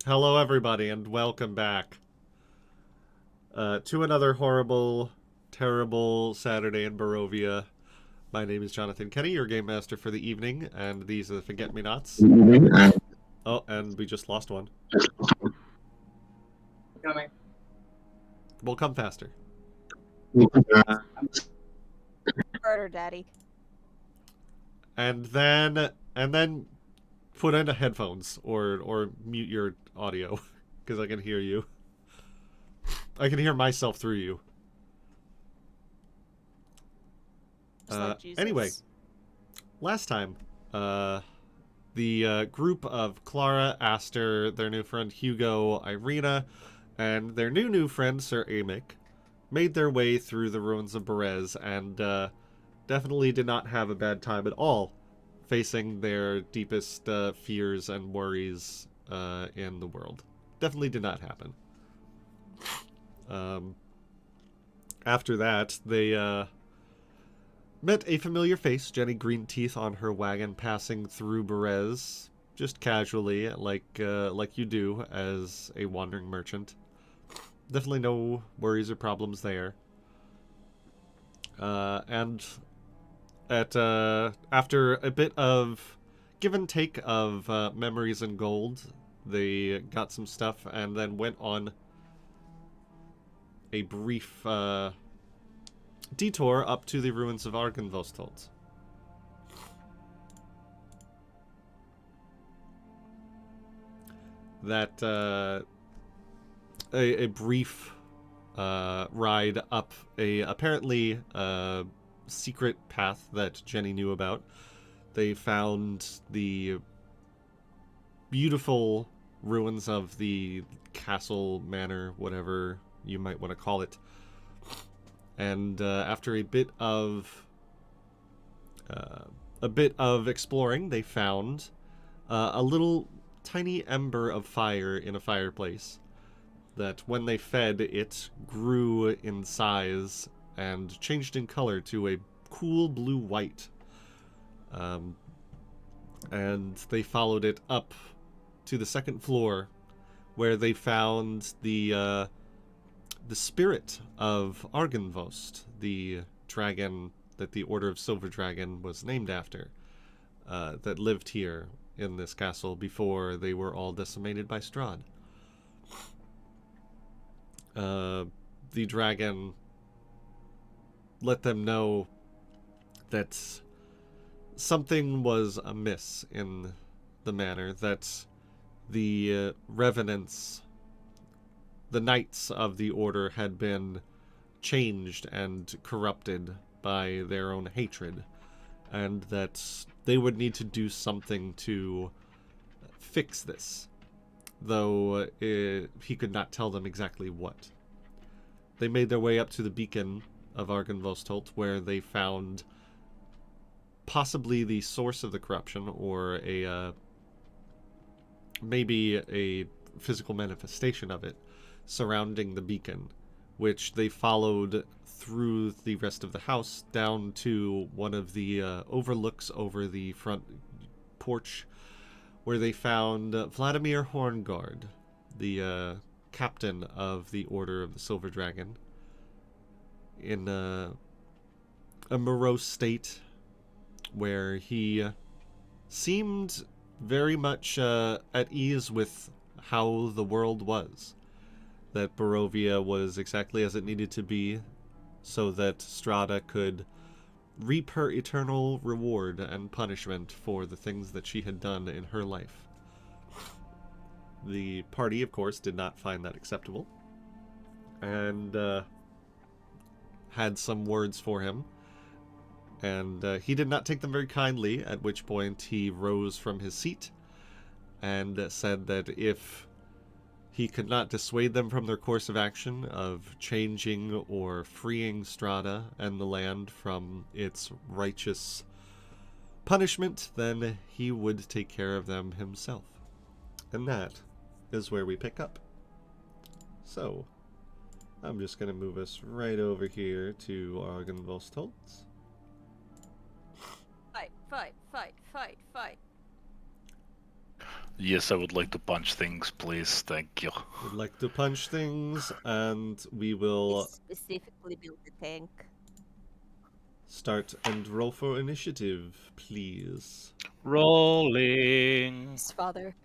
Hello, everybody, and welcome back to another horrible, terrible Saturday in Barovia. My name is Jonathan Kenny, your game master for the evening, and these are the Forget-Me-Nots. Oh, and we just lost one. Coming. We'll come faster. Murder, Daddy. And then put in the headphones or mute your audio, because I can hear you. I can hear myself through you. Like Jesus. Anyway, last time, the group of Clara, Aster, their new friend Hugo, Ireena, and their new friend Sir Amic made their way through the ruins of Berez and definitely did not have a bad time at all facing their deepest fears and worries in the world. Definitely did not happen. After that, they met a familiar face, Jenny Greenteeth, on her wagon passing through Berez, just casually, like you do as a wandering merchant. Definitely no worries or problems there. And after a bit of give and take of memories and gold, they got some stuff and then went on a brief detour up to the ruins of Argynvostholt. That a brief ride up a apparently secret path that Jenny knew about. They found the beautiful ruins of the castle, manor, whatever you might want to call it. And after a bit of exploring, they found a little tiny ember of fire in a fireplace that when they fed it grew in size and changed in color to a cool blue-white. And they followed it up to the second floor where they found the spirit of Argynvost, the dragon that the Order of Silver Dragon was named after, that lived here in this castle before they were all decimated by Strahd. The dragon let them know that something was amiss in the manor, that the revenants, the knights of the order, had been changed and corrupted by their own hatred, and that they would need to do something to fix this, though he could not tell them exactly what. They made their way up to the beacon of Argynvostholt, where they found possibly the source of the corruption, or maybe a physical manifestation of it, surrounding the beacon, which they followed through the rest of the house down to one of the overlooks over the front porch, where they found Vladimir Horngard, the captain of the Order of the Silver Dragon, in a morose state where he seemed very much at ease with how the world was. That Barovia was exactly as it needed to be, so that Strahda could reap her eternal reward and punishment for the things that she had done in her life. The party, of course, did not find that acceptable, and had some words for him, and he did not take them very kindly, at which point he rose from his seat and said that if he could not dissuade them from their course of action of changing or freeing Strahda and the land from its righteous punishment, then he would take care of them himself. And that is where we pick up. So, I'm just going to move us right over here to Argynvostholt. Fight. Yes, I would like to punch things, please. Thank you. Would like to punch things, and we He will specifically built a tank. start and roll for initiative, please. Rolling. His father.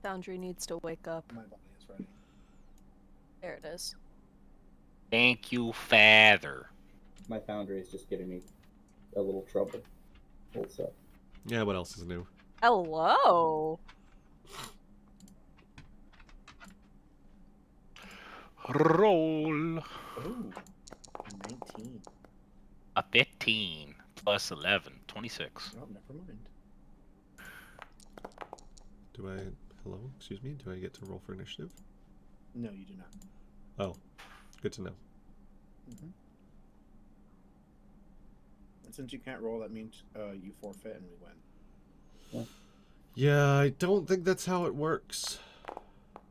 Foundry needs to wake up. My body is ready. There it is. Thank you, Father. My foundry is just giving me a little trouble. What's up? Yeah, what else is new? Hello. Roll. Ooh, 19. A 15 plus 11, 26. Oh, never mind. Do I... Hello? Excuse me? Do I get to roll for initiative? No, you do not. Oh, good to know. Mm-hmm. And since you can't roll, that means you forfeit and we win. Yeah, I don't think that's how it works.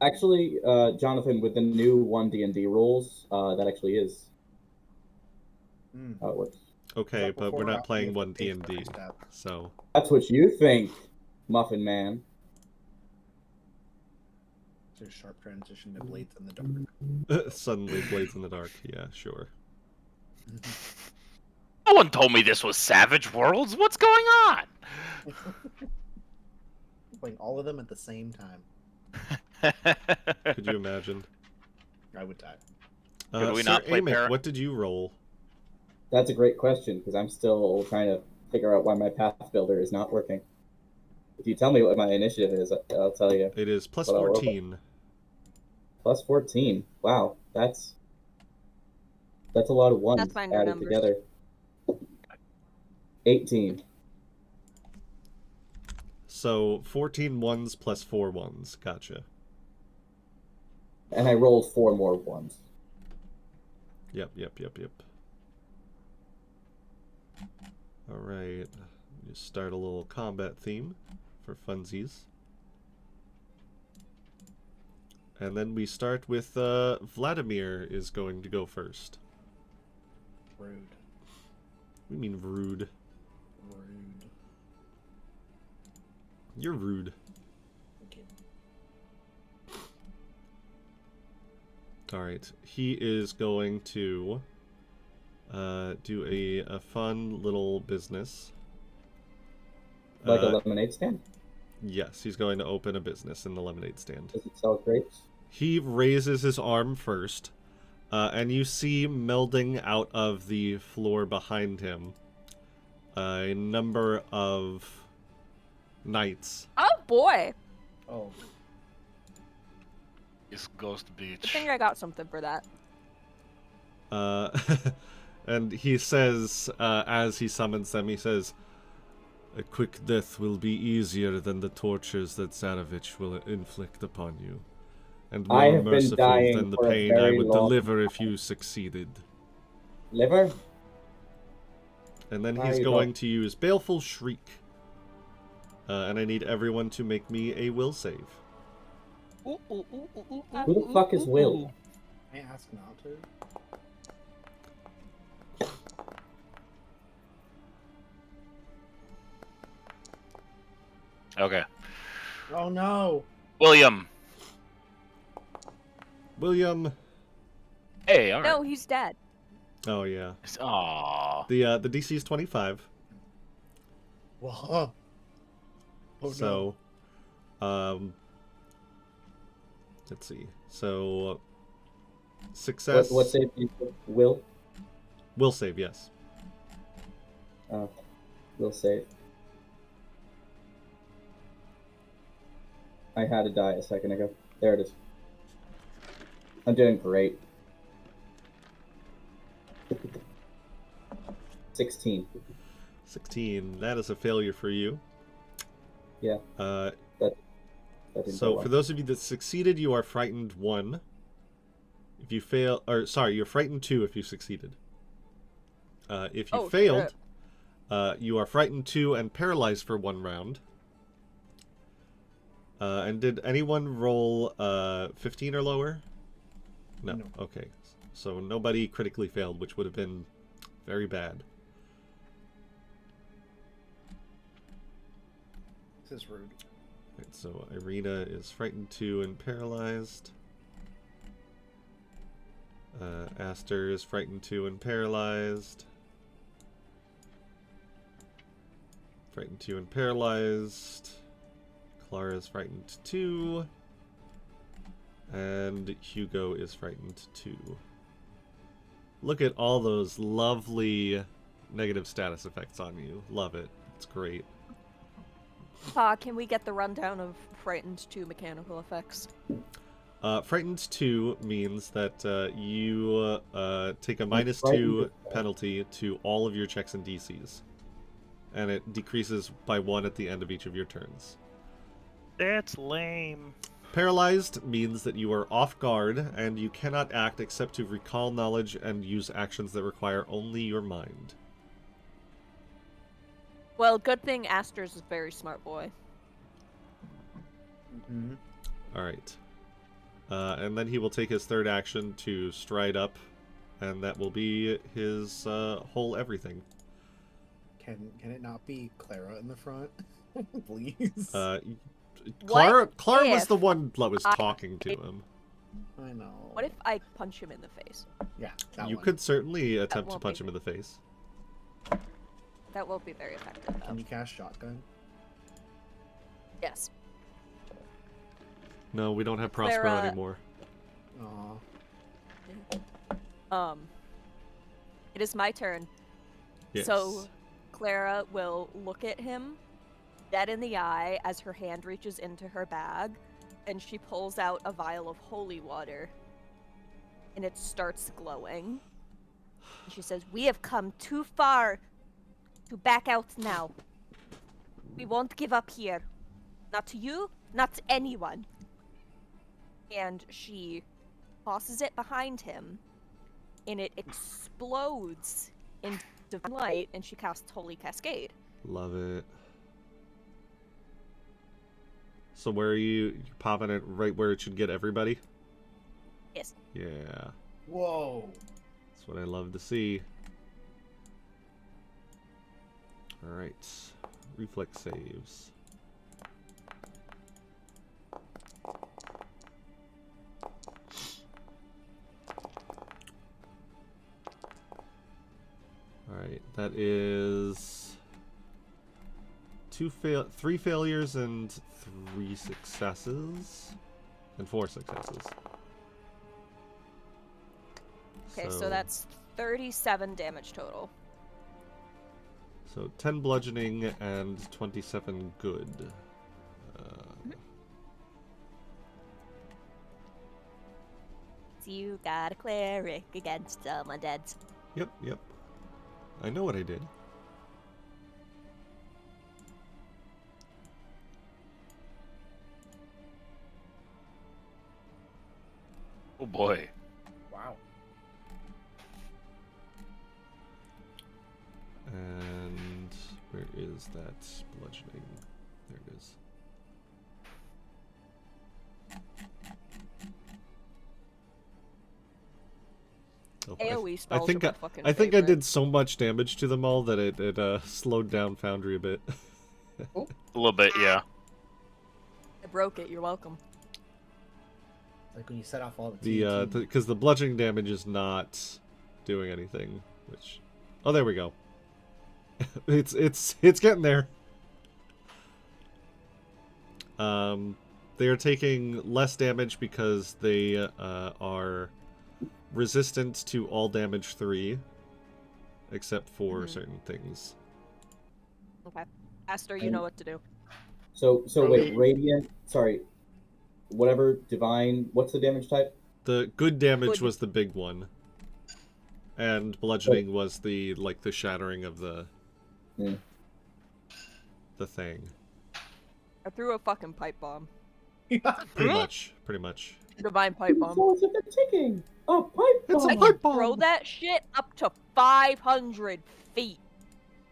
Actually, Jonathan, with the new 1D&D rules, that actually is how it works. Okay, but we're not playing one 1 D&D, so... That's what you think, Muffin Man. There's a sharp transition to Blades in the Dark. Suddenly Blades in the Dark, yeah, sure. No one told me this was Savage Worlds. What's going on? Playing all of them at the same time. Could you imagine? I would die. Could we Sir not play Amick, what did you roll? That's a great question, because I'm still trying to figure out why my path builder is not working. If you tell me what my initiative is, I'll tell you. It is plus What I'll roll. 14. Plus 14. Wow, that's a lot of ones That's my new added numbers. together. 18. So 14 ones plus 4 ones. Gotcha. And I rolled 4 more ones. Yep. Alright. Just start a little combat theme for funsies. And then we start with Vladimir is going to go first. Rude. We mean rude. Rude. You're rude. Thank you. Alright. He is going to do a fun little business. Like a lemonade stand? Yes, he's going to open a business in the lemonade stand. Does it sell grapes? He raises his arm first, and you see melding out of the floor behind him a number of knights. Oh boy. Oh, It's Ghost I Beach. think I got something for that. And he says, as he summons them, he says, "A quick death will be easier than the tortures that Zarovich will inflict upon you, and I more have been merciful dying than the for a pain I very would long deliver if you succeeded." Liver? And then Why he's are you going to use Baleful Shriek. And I need everyone to make me a will save. Who the fuck is Will? I ask not to. Okay. Oh no! William. William. Hey, all right. No, he's dead. Oh yeah. Aww. The DC is 25. Whoa. Oh So, let's see. So, success. What save do you put? Will? Will save, yes. Will save. I had to die a second ago. There it is. I'm doing great. 16. 16. That is a failure for you. Yeah. That didn't So go for well. those of you that succeeded, you are frightened 1. If you fail, or sorry, you're frightened 2 if you succeeded. If you Oh, failed, you are frightened 2 and paralyzed for 1 round. And did anyone roll 15 or lower? No. No. Okay. So nobody critically failed, which would have been very bad. This is rude. Right, so Ireena is frightened 2 and paralyzed. Aster is frightened 2 and paralyzed. Frightened 2 and paralyzed. Clara is frightened 2. And Hugo is frightened 2. Look at all those lovely negative status effects on you. Love it. It's great. Can we get the rundown of Frightened 2 mechanical effects? Frightened 2 means that you take a -2 Frightened. penalty to all of your checks and DCs. And it decreases by 1 at the end of each of your turns. That's lame. Paralyzed means that you are off guard and you cannot act except to recall knowledge and use actions that require only your mind. Well, good thing Aster's is a very smart boy. Mm-hmm. Alright. And then he will take his third action to stride up, and that will be his whole everything. Can it not be Clara in the front? Please. Clara was if the one that was I- talking to him. I know. What if I punch him in the face? Yeah, that You one. could certainly attempt to won't punch be- him in the face. That won't be very effective, though. Can you cast shotgun? Yes. No, we don't have Prospero Clara- anymore. Aw. It is my turn. Yes. So, Clara will look at him dead in the eye as her hand reaches into her bag, and she pulls out a vial of holy water, and it starts glowing. And she says, "We have come too far to back out now. We won't give up here. Not to you, not to anyone." And she tosses it behind him, and it explodes in divine light, and she casts Holy Cascade. Love it. So where are you? You're popping it right where it should get everybody? Yes. Yeah. Whoa. That's what I love to see. Alright. Reflex saves. Alright, that is 3 failures and 3 successes. And 4 successes. Okay, so that's 37 damage total. So 10 bludgeoning and 27 good. So you got a cleric against some undead. Yep. I know what I did. Oh boy. Wow. And where is that bludgeoning? There it is. Oh, AoE spells I think are my fucking I think I favorite. did so much damage to them all that it slowed down Foundry a bit. A little bit, yeah. I broke it, you're welcome. Like when you set off all the The TNT. because the bludgeoning damage is not doing anything. Which, oh, there we go. it's getting there. They are taking less damage because they are resistant to all damage 3, except for certain things. Okay. Aster, you know what to do. So wait, radiant. Sorry, whatever divine. What's the damage type? The good damage Good. was the big one, and bludgeoning was the shattering of the Hmm. the thing. I threw a fucking pipe bomb. Pretty much. Divine pipe bomb. So it's a ticking. A pipe It's a bomb. pipe Throw bomb. that shit up to 500 feet.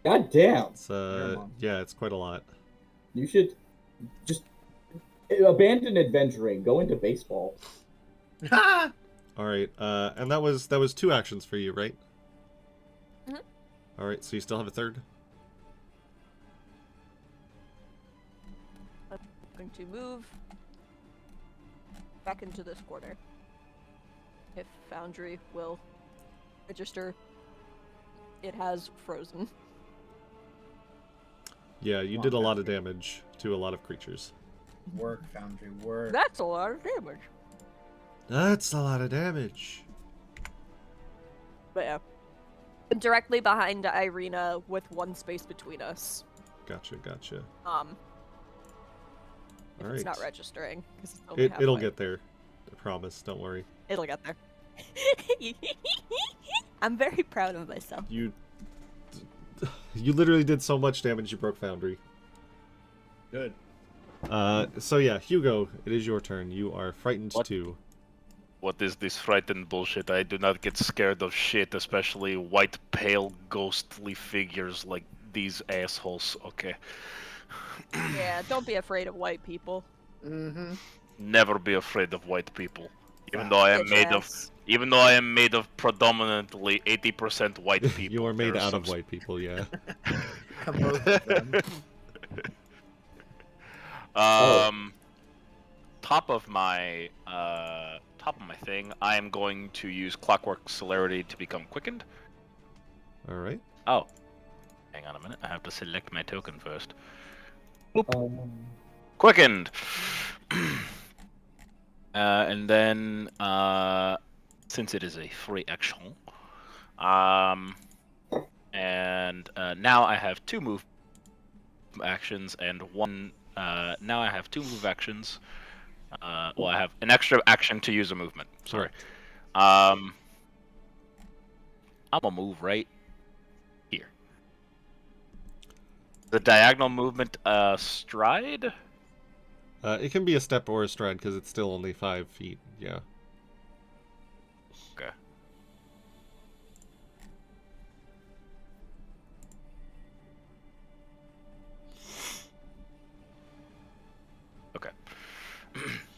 God damn! It's yeah, it's quite a lot. You should just abandon adventuring. Go into baseball. All right, and that was 2 actions for you, right? Mhm. All right, so you still have a third. going to move back into this corner. If Foundry will register, it has frozen. Yeah, you did a lot of damage to a lot of creatures. Work, Foundry, work. That's a lot of damage. That's a lot of damage. But yeah. I'm directly behind Ireena with one space between us. Gotcha, gotcha. If All it's right. not registering. 'Cause it's only It'll halfway. get there. I promise, don't worry. It'll get there. I'm very proud of myself. You literally did so much damage you broke Foundry. Good. So yeah, Hugo, it is your turn. You are frightened What? too. What is this frightened bullshit? I do not get scared of shit, especially white, pale, ghostly figures like these assholes. Okay. Yeah, don't be afraid of white people. Mm-hmm. Never be afraid of white people. Even though I am made of predominantly 80% white people. You are made there out of some white people, yeah. Composed of them. Top of my thing, I am going to use Clockwork Celerity to become quickened. All right. Oh, hang on a minute. I have to select my token first. Quickened. And then, since it is a free action, and now I have 2 move actions and 1. Now I have 2 move actions. Well, I have an extra action to use a movement. Sorry. I'm gonna move right here. The diagonal movement, stride. It can be a step or a stride because it's still only 5 feet. Yeah. Okay. Okay.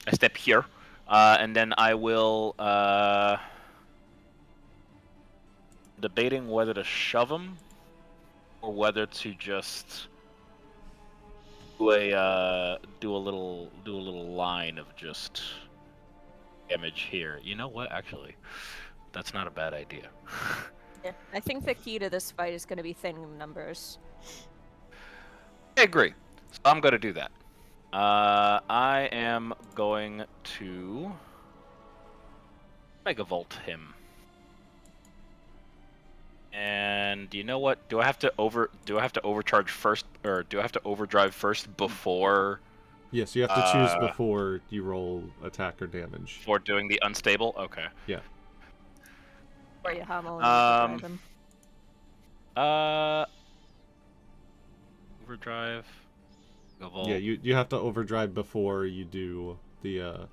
I step here, and then I will debating whether to shove him or whether to just do a little line of just damage here. You know what? Actually, that's not a bad idea. Yeah, I think the key to this fight is going to be thin numbers. I agree. So I'm going to do that. I am going to Megavolt him. And you know what? Do I have to overcharge first, or do I have to overdrive first before? Yes, you have to choose before you roll attack or damage. For doing the unstable? Okay. Yeah. Or you hummel and overdrive him. Overdrive. Megavolt. Yeah, you have to overdrive before you do the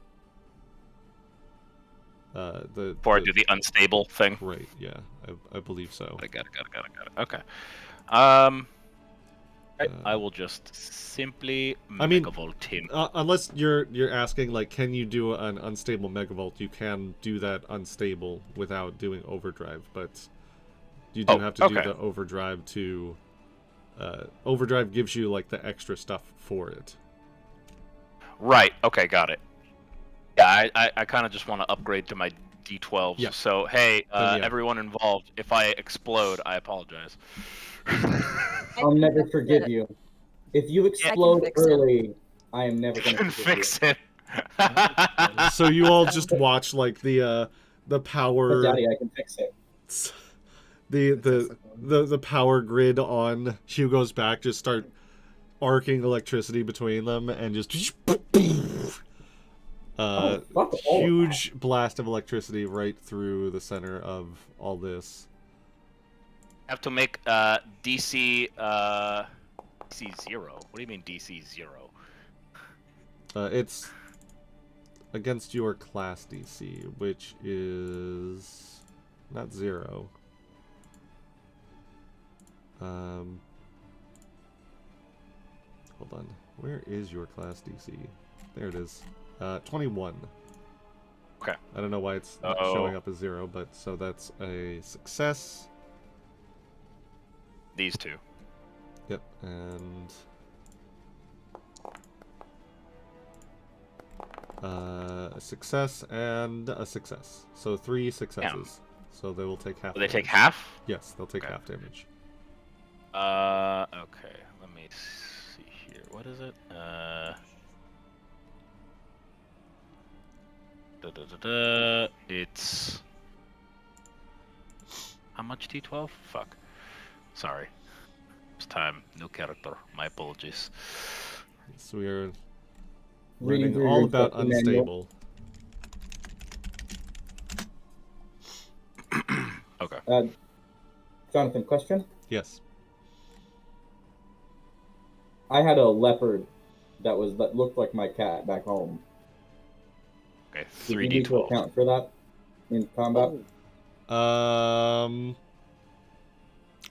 Before I do the unstable thing. Right, yeah. I believe so. Got it. Okay. I will just simply Megavolt him. Unless you're asking, like, can you do an unstable Megavolt? You can do that unstable without doing overdrive, but you do have to do the overdrive to... overdrive gives you, like, the extra stuff for it. Right, okay, got it. Yeah, I kind of just want to upgrade to my D12s. Yeah. So, hey, yeah. everyone involved, if I explode, I apologize. I'll never forgive you. If you explode early, I am never going to fix it. So you all just watch, like, the power... But Daddy, I can fix it. The power grid on Hugo's back just start arcing electricity between them and just... huge blast of electricity right through the center of all this. I have to make DC 0. What do you mean DC 0? It's against your class DC, which is not 0. Hold on. Where is your class DC? There it is. 21. Okay. I don't know why it's not showing up as 0, but so that's a success. These two. Yep, and a success, and a success. So 3 successes. So they will take half. Will they take damage. half? Yes, they'll take Okay. half damage. Okay. Let me see here. What is it? It's how much D12? Fuck. Sorry. It's time. New character. My apologies. So we are Reading learning through all your about instruction manual. unstable. Okay. Jonathan, question? Yes. I had a leopard that looked like my cat back home. Okay. Did you need to 3D12. account for that in combat?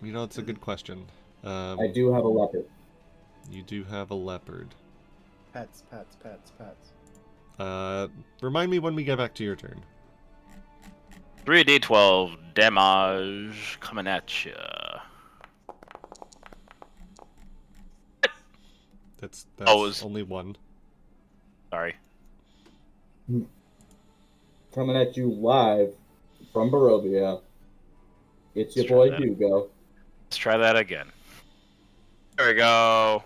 You know, it's a good question. I do have a leopard. You do have a leopard. Pets, pets, pets, pets. Remind me when we get back to your turn. 3D12 damage coming at you. That's it's- only 1. Sorry. Coming at you live from Barovia. It's your Let's try boy that. Hugo. Let's try that again. There we go.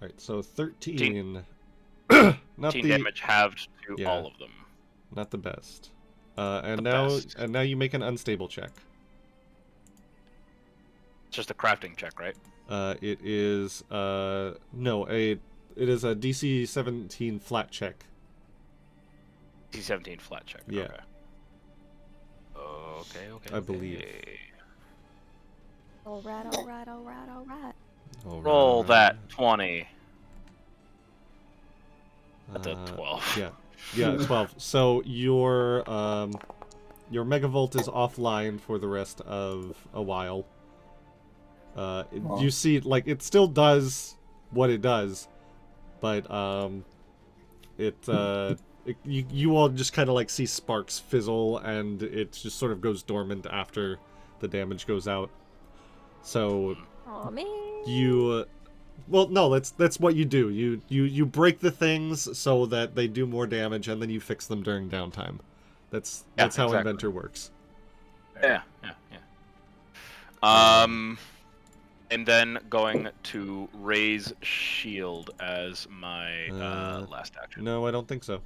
Alright, so 13. Not not 15 the damage halved to Yeah. all of them. not the best. And The now best. and now you make an unstable check. It's just a crafting check, right? It is it is a DC 17 flat check. D17 flat check. Yeah. Okay. I believe. Alright. Roll that 20. That's a 12. Yeah, 12. So your megavolt is offline for the rest of a while. You see, like, it still does what it does, but you all just kind of like see sparks fizzle, and it just sort of goes dormant after the damage goes out. So Aw, man. well, no, that's what you do. You break the things so that they do more damage, and then you fix them during downtime. That's how exactly. Inventor works. Yeah. And then going to raise shield as my last action. No, I don't think so.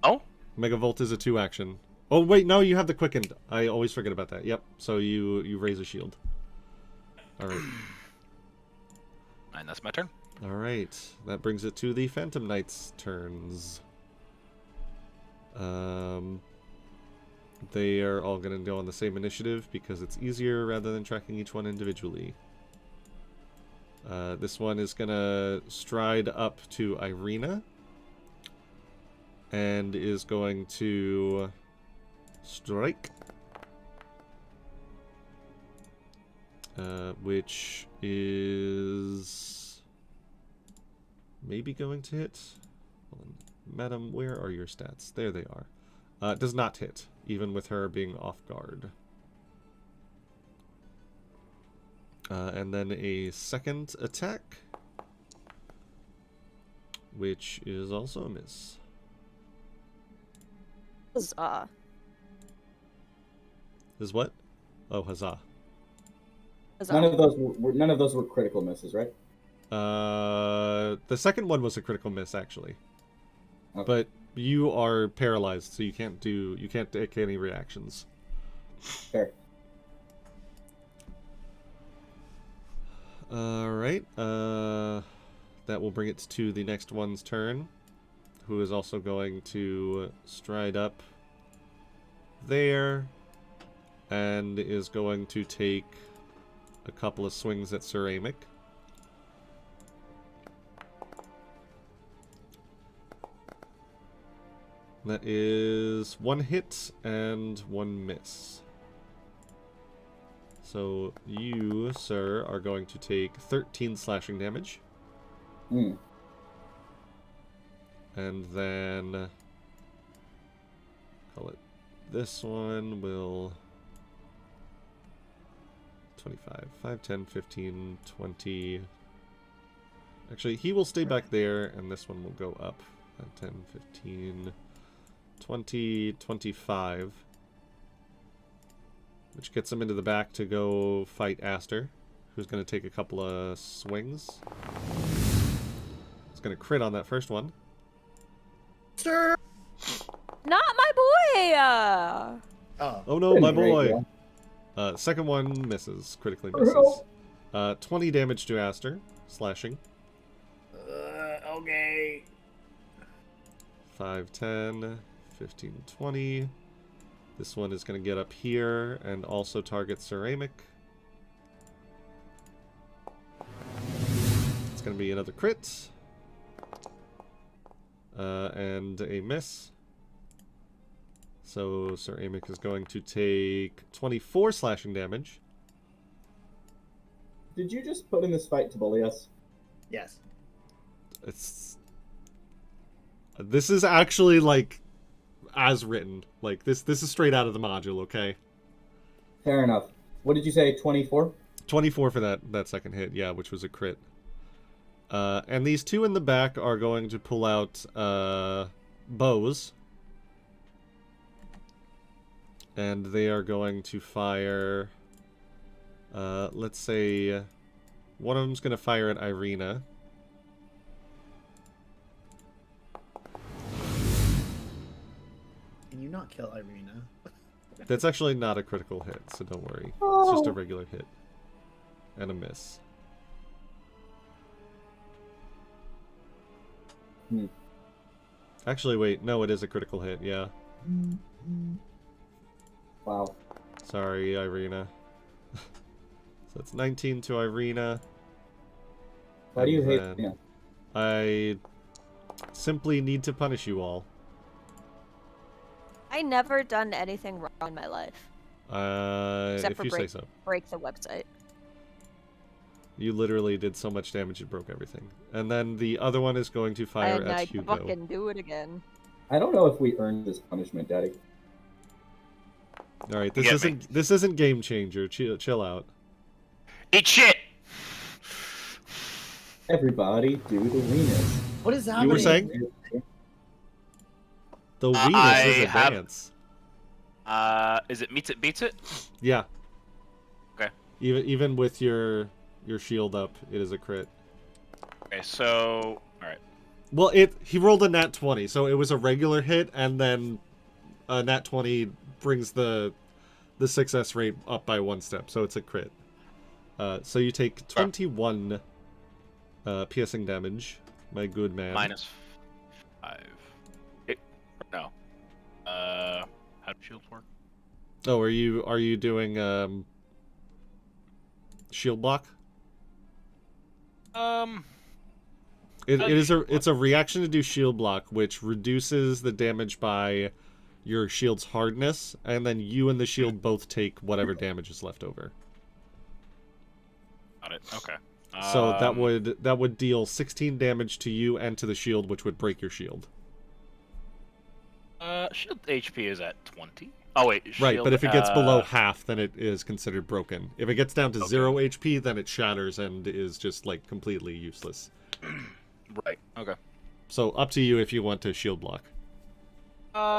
Oh? Megavolt is a 2 action. Oh wait, no, you have the quickened. I always forget about that. Yep. So you raise a shield. All right. And that's my turn. All right. That brings it to the Phantom Knights' turns. They are all going to go on the same initiative because it's easier rather than tracking each one individually. This one is going to stride up to Ireena and is going to strike, which is maybe going to hit. Hold on. Madam, where are your stats? There they are. Does not hit, even with her being off guard. And then a second attack, which is also a miss. Huzzah. Is what? Oh, huzzah. Huzzah. None of those were critical misses, right? The second one was a critical miss, actually. Okay. But you are paralyzed, so you can't take any reactions. Fair. Alright, that will bring it to the next one's turn, who is also going to stride up there, and is going to take a couple of swings at Ceramic. That is 1 hit and 1 miss. So you, sir, are going to take 13 slashing damage. Hmm. And then call it this one will 25, 5, 10, 15, 20, Actually, he will stay back there, and this one will go up. 10, 15, 20, 25. Which gets him into the back to go fight Aster, who's going to take a couple of swings. He's going to crit on that first one. Sir. Not my boy! Oh no, my Great, boy! yeah. Second one misses. Critically misses. 20 damage to Aster. Slashing. Okay. 5, 10, 15, 20. This one is going to get up here and also target Ceramic. It's going to be another crit. And a miss. So Ceramic is going to take 24 slashing damage. Did you just put in this fight to bully us? Yes. This is actually like as written. Like this is straight out of the module, okay? Fair enough. What did you say, 24? 24 for that second hit, yeah, which was a crit. And these two in the back are going to pull out bows. And they are going to fire, let's say, one of them's going to fire at Ireena. Can you not kill Ireena? That's actually not a critical hit, so don't worry. It's just a regular hit. And a miss. Actually, wait, no, it is a critical hit, yeah. Wow. Sorry, Ireena. So that's 19 to Ireena. Why do you hate then him? I simply need to punish you all. I never done anything wrong in my life. Except If for you say so. break the website. You literally did so much damage it broke everything. And then the other one is going to fire And at I Hugo. fucking do it again. I don't know if we earned this punishment, Daddy. All right, You get me. this isn't game changer. Chill out. Eat shit! Everybody do the weenus. What is happening? You were saying? The weenus I is a have- dance. Is it meets it beats it? Yeah. Okay. Even with your shield up, it is a crit. Okay, so alright. Well, he rolled a nat 20, so it was a regular hit, and then a nat 20 brings the success rate up by 1 step, so it's a crit. So you take 21 piercing damage, my good man. -5. No. How do shields work? Oh, are you doing shield block? It's a reaction to do shield block, which reduces the damage by your shield's hardness, and then you and the shield both take whatever damage is left over. Got it. Okay. So that would deal 16 damage to you and to the shield, which would break your shield. Shield HP is at 20. Oh wait, Right, shield, but if it gets below half, then it is considered broken. If it gets down to Okay. 0 HP, then it shatters and is just like completely useless. Right. Okay. So up to you if you want to shield block.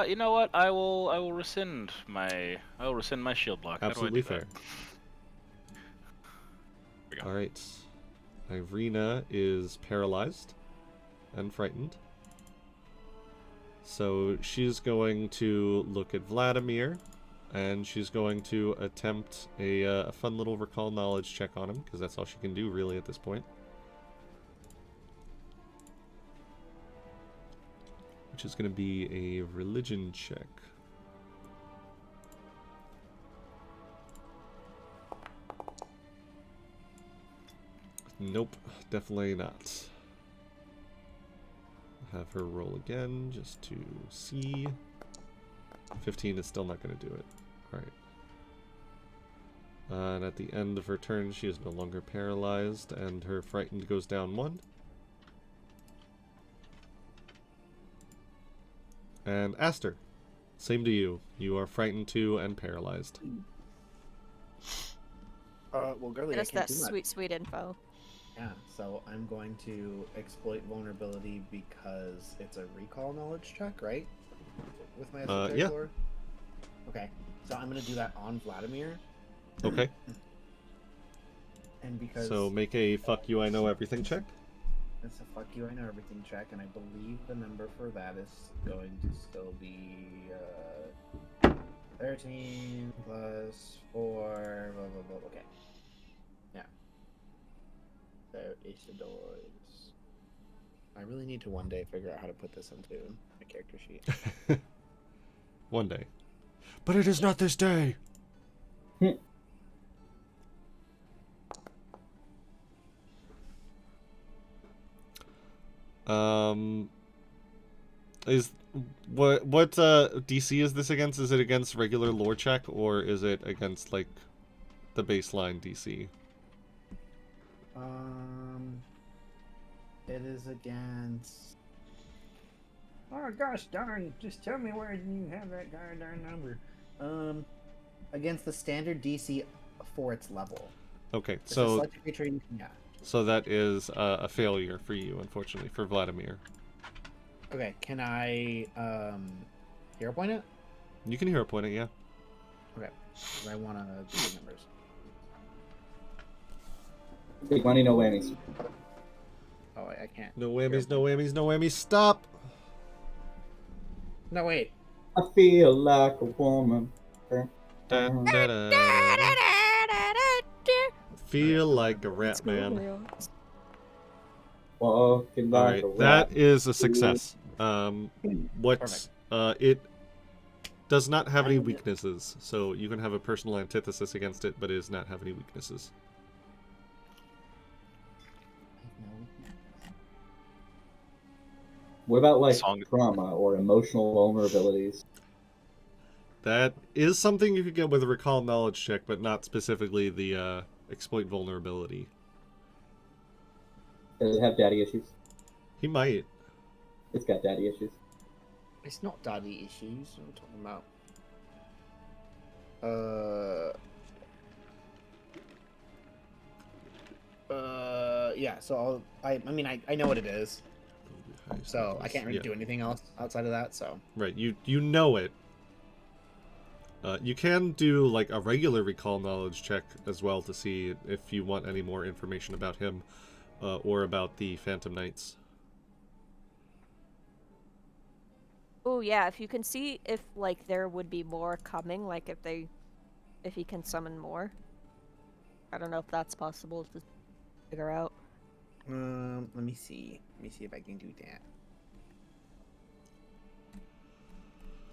You know what? I will rescind my shield block. Absolutely How do I fair. do that? All right. Ireena is paralyzed and frightened. So she's going to look at Vladimir, and she's going to attempt a fun little recall knowledge check on him, because that's all she can do really at this point. Which is going to be a religion check. Nope, definitely not. Have her roll again just to see. 15 is still not going to do it. Alright. And at the end of her turn, she is no longer paralyzed, and her frightened goes down 1. And Aster, same to you. You are frightened 2 and paralyzed. Well, girly, Get I us can't that do much. sweet info. Yeah, so I'm going to exploit vulnerability because it's a recall knowledge check, right? With my esoteric yeah. lore? Okay, so I'm going to do that on Vladimir. Okay. And because So make a fuck you, I know everything check. it's a fuck you, I know everything check, and I believe the number for that is going to still be 13 plus 4, blah, blah, blah. Okay. Yeah. There is the doors. I really need to one day figure out how to put this into my character sheet. One day. But it is not this day. Is what DC is this against? Is it against regular lore check or is it against like the baseline DC? It is against. Oh gosh darn! Just tell me where you have that darn number. Against the standard DC for its level. Okay, It's a so selected creature you can, yeah. so that is a failure for you, unfortunately, for Vladimir. Okay, can I hero point it? You can hero point it, yeah. Okay, 'cause I want to do the numbers. Big money, no whammies. Oh, I can't. No whammies, no whammies, no whammies. Stop. No, wait. I feel like a woman. Da, da, da, da, da. Feel like a rat man. Walking All like right, a that rat. is a success. What's Perfect. it does not have any weaknesses, so you can have a personal antithesis against it, but it does not have any weaknesses. What about like Song- trauma or emotional vulnerabilities? That is something you could get with a recall knowledge check, but not specifically the exploit vulnerability. Does it have daddy issues? He might. It's got daddy issues. It's not daddy issues. What am I talking about? Yeah. So I mean, I know what it is. So I can't really Yeah. do anything else outside of that. So Right, you know it. You can do like a regular recall knowledge check as well to see if you want any more information about him or about the Phantom Knights. Oh yeah, if you can see if like there would be more coming, like if he can summon more. I don't know if that's possible to figure out. let me see. Let me see if I can do that.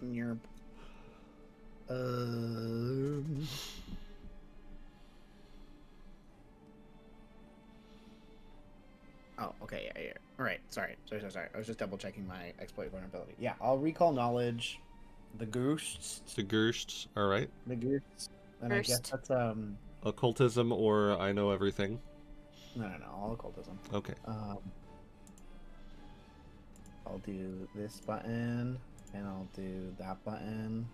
Yerp. Oh, okay, yeah. All right, sorry. I was just double checking my exploit vulnerability. Yeah, I'll recall knowledge. The ghosts. The Gersts, alright. The ghosts. And I guess Ghost. that's Occultism or I know everything. no, all occultism. Okay. I'll do this button, and I'll do that button.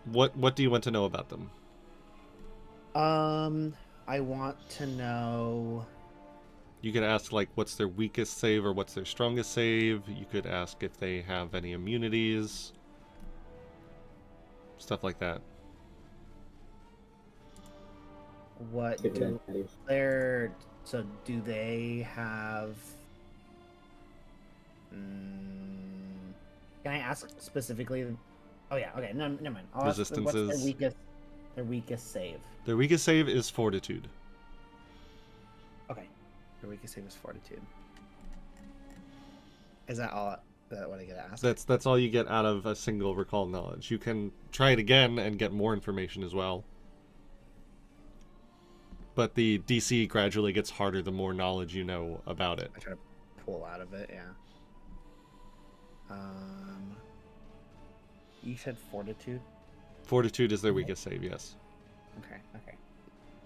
What do you want to know about them? I want to know. You could ask like what's their weakest save or what's their strongest save. You could ask if they have any immunities. Stuff like that. What If it do has daddy issues. their so do they have? Can I ask specifically? Oh yeah, okay. No, never mind. I'll ask what's Resistances. their weakest save. Their weakest save is Fortitude. Okay, their weakest save is Fortitude. Is that all? Is that what I get asked? That's all you get out of a single recall knowledge. You can try it again and get more information as well. But the DC gradually gets harder the more knowledge you know about it. I try to pull out of it. Yeah. You said Fortitude. Fortitude is their weakest save, yes. Okay.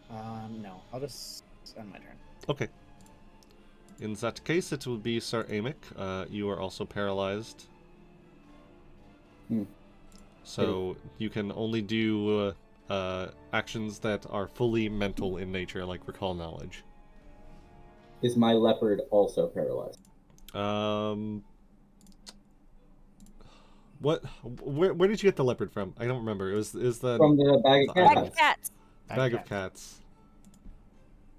No, I'll just end my turn. Okay. In that case, it will be Sir Amic. You are also paralyzed. Hmm. So you can only do actions that are fully mental in nature, like recall knowledge. Is my leopard also paralyzed? What? Where did you get the leopard from? I don't remember. It was the From the bag of the cats. Bag of cats. bag of cats.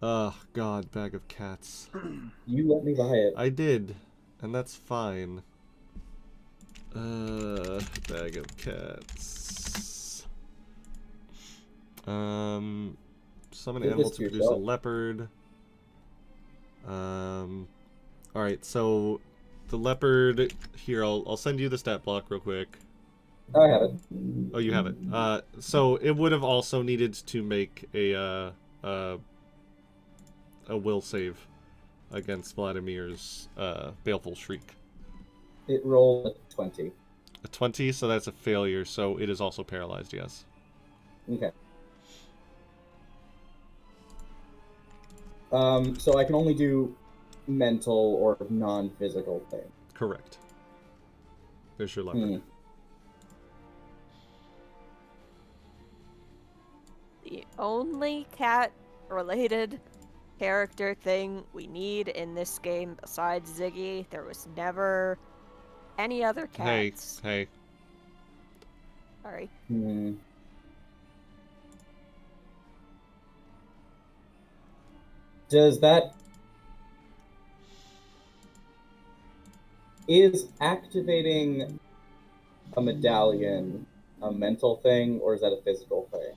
Oh God, bag of cats. You let me buy it. I did, and that's fine. Bag of cats. Summon Give animal this to to produce a yourself. leopard. Alright, so the leopard here, I'll send you the stat block real quick. Oh, I have it. Oh, you have it. So it would have also needed to make a will save against Vladimir's baleful shriek. It rolled a 20. A 20, so that's a failure, so it is also paralyzed, yes. Okay. So I can only do mental or non-physical things. Correct. There's your leopard. The only cat-related character thing we need in this game besides Ziggy, there was never any other cats. Hey. Sorry. Does that... Is activating a medallion a mental thing, or is that a physical thing?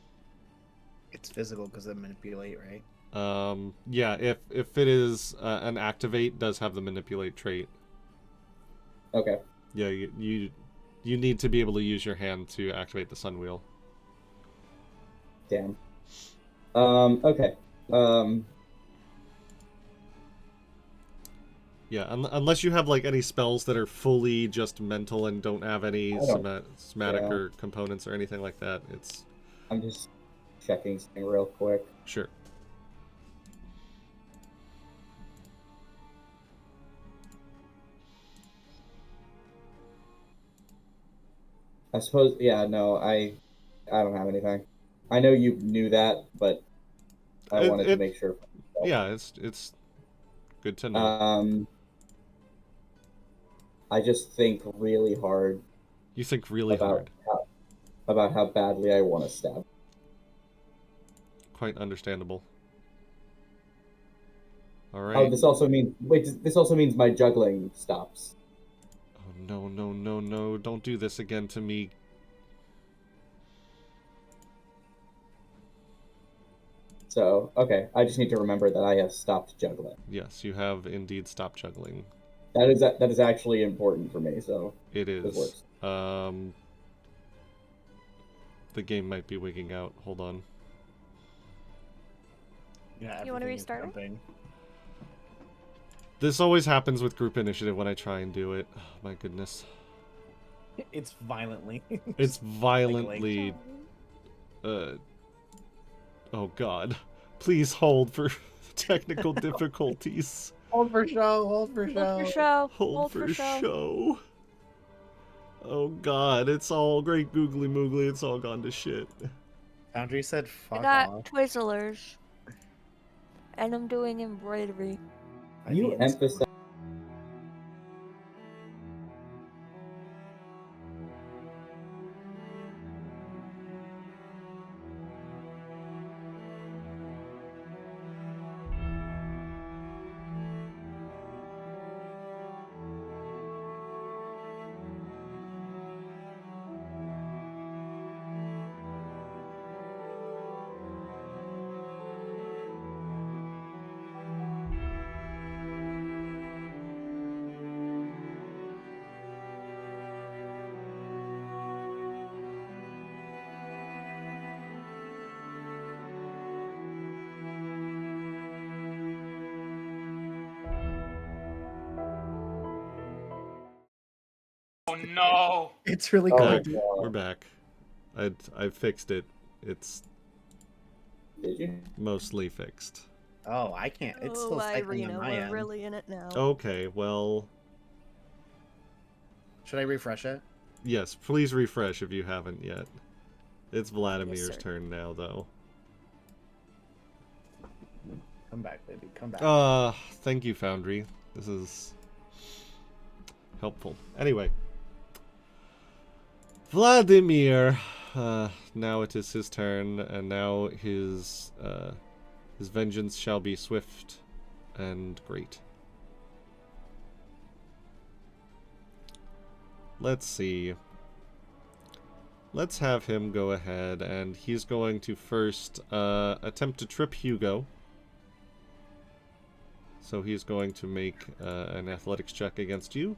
It's physical because they manipulate, right? Yeah, if it is an activate, does have the manipulate trait. Okay. Yeah, you need to be able to use your hand to activate the sun wheel. Damn. Okay. Yeah, unless you have like any spells that are fully just mental and don't have any somatic or components or anything like that, it's... I'm just checking something real quick. Sure. I suppose, yeah, no, I don't have anything. I know you knew that, but I wanted to make sure. Yeah, it's good to know. I just think really hard. You think really hard. About how badly I want to stab. Quite understandable. All right. Oh, this also means my juggling stops. Oh no! Don't do this again to me. So, okay, I just need to remember that I have stopped juggling. Yes, you have indeed stopped juggling. That is actually important for me, so it is. This works. The game might be wigging out. Hold on. Yeah, you want to restart it? This always happens with group initiative when I try and do it. Oh, my goodness. It's violently. It's violently... oh god. Please hold for technical difficulties. Hold for show, hold for show. Hold for show. Hold for show. Oh god, it's all great googly moogly, it's all gone to shit. Foundry said fuck I got off. Twizzlers. And I'm doing embroidery. You emphasize. Oh no! It's really Back. good. We're back. I fixed it. It's Did you? mostly fixed. Oh, I can't. It's still cycling on Ireena, my we're end. really in it now. Okay, well... Should I refresh it? Yes, please refresh if you haven't yet. It's Vladimir's sir. turn now, though. Come back, baby. Come back. Thank you, Foundry. This is helpful. Anyway. Vladimir. Now it is his turn, and now his vengeance shall be swift and great. Let's see. Let's have him go ahead, and he's going to first attempt to trip Hugo. So he's going to make an athletics check against you,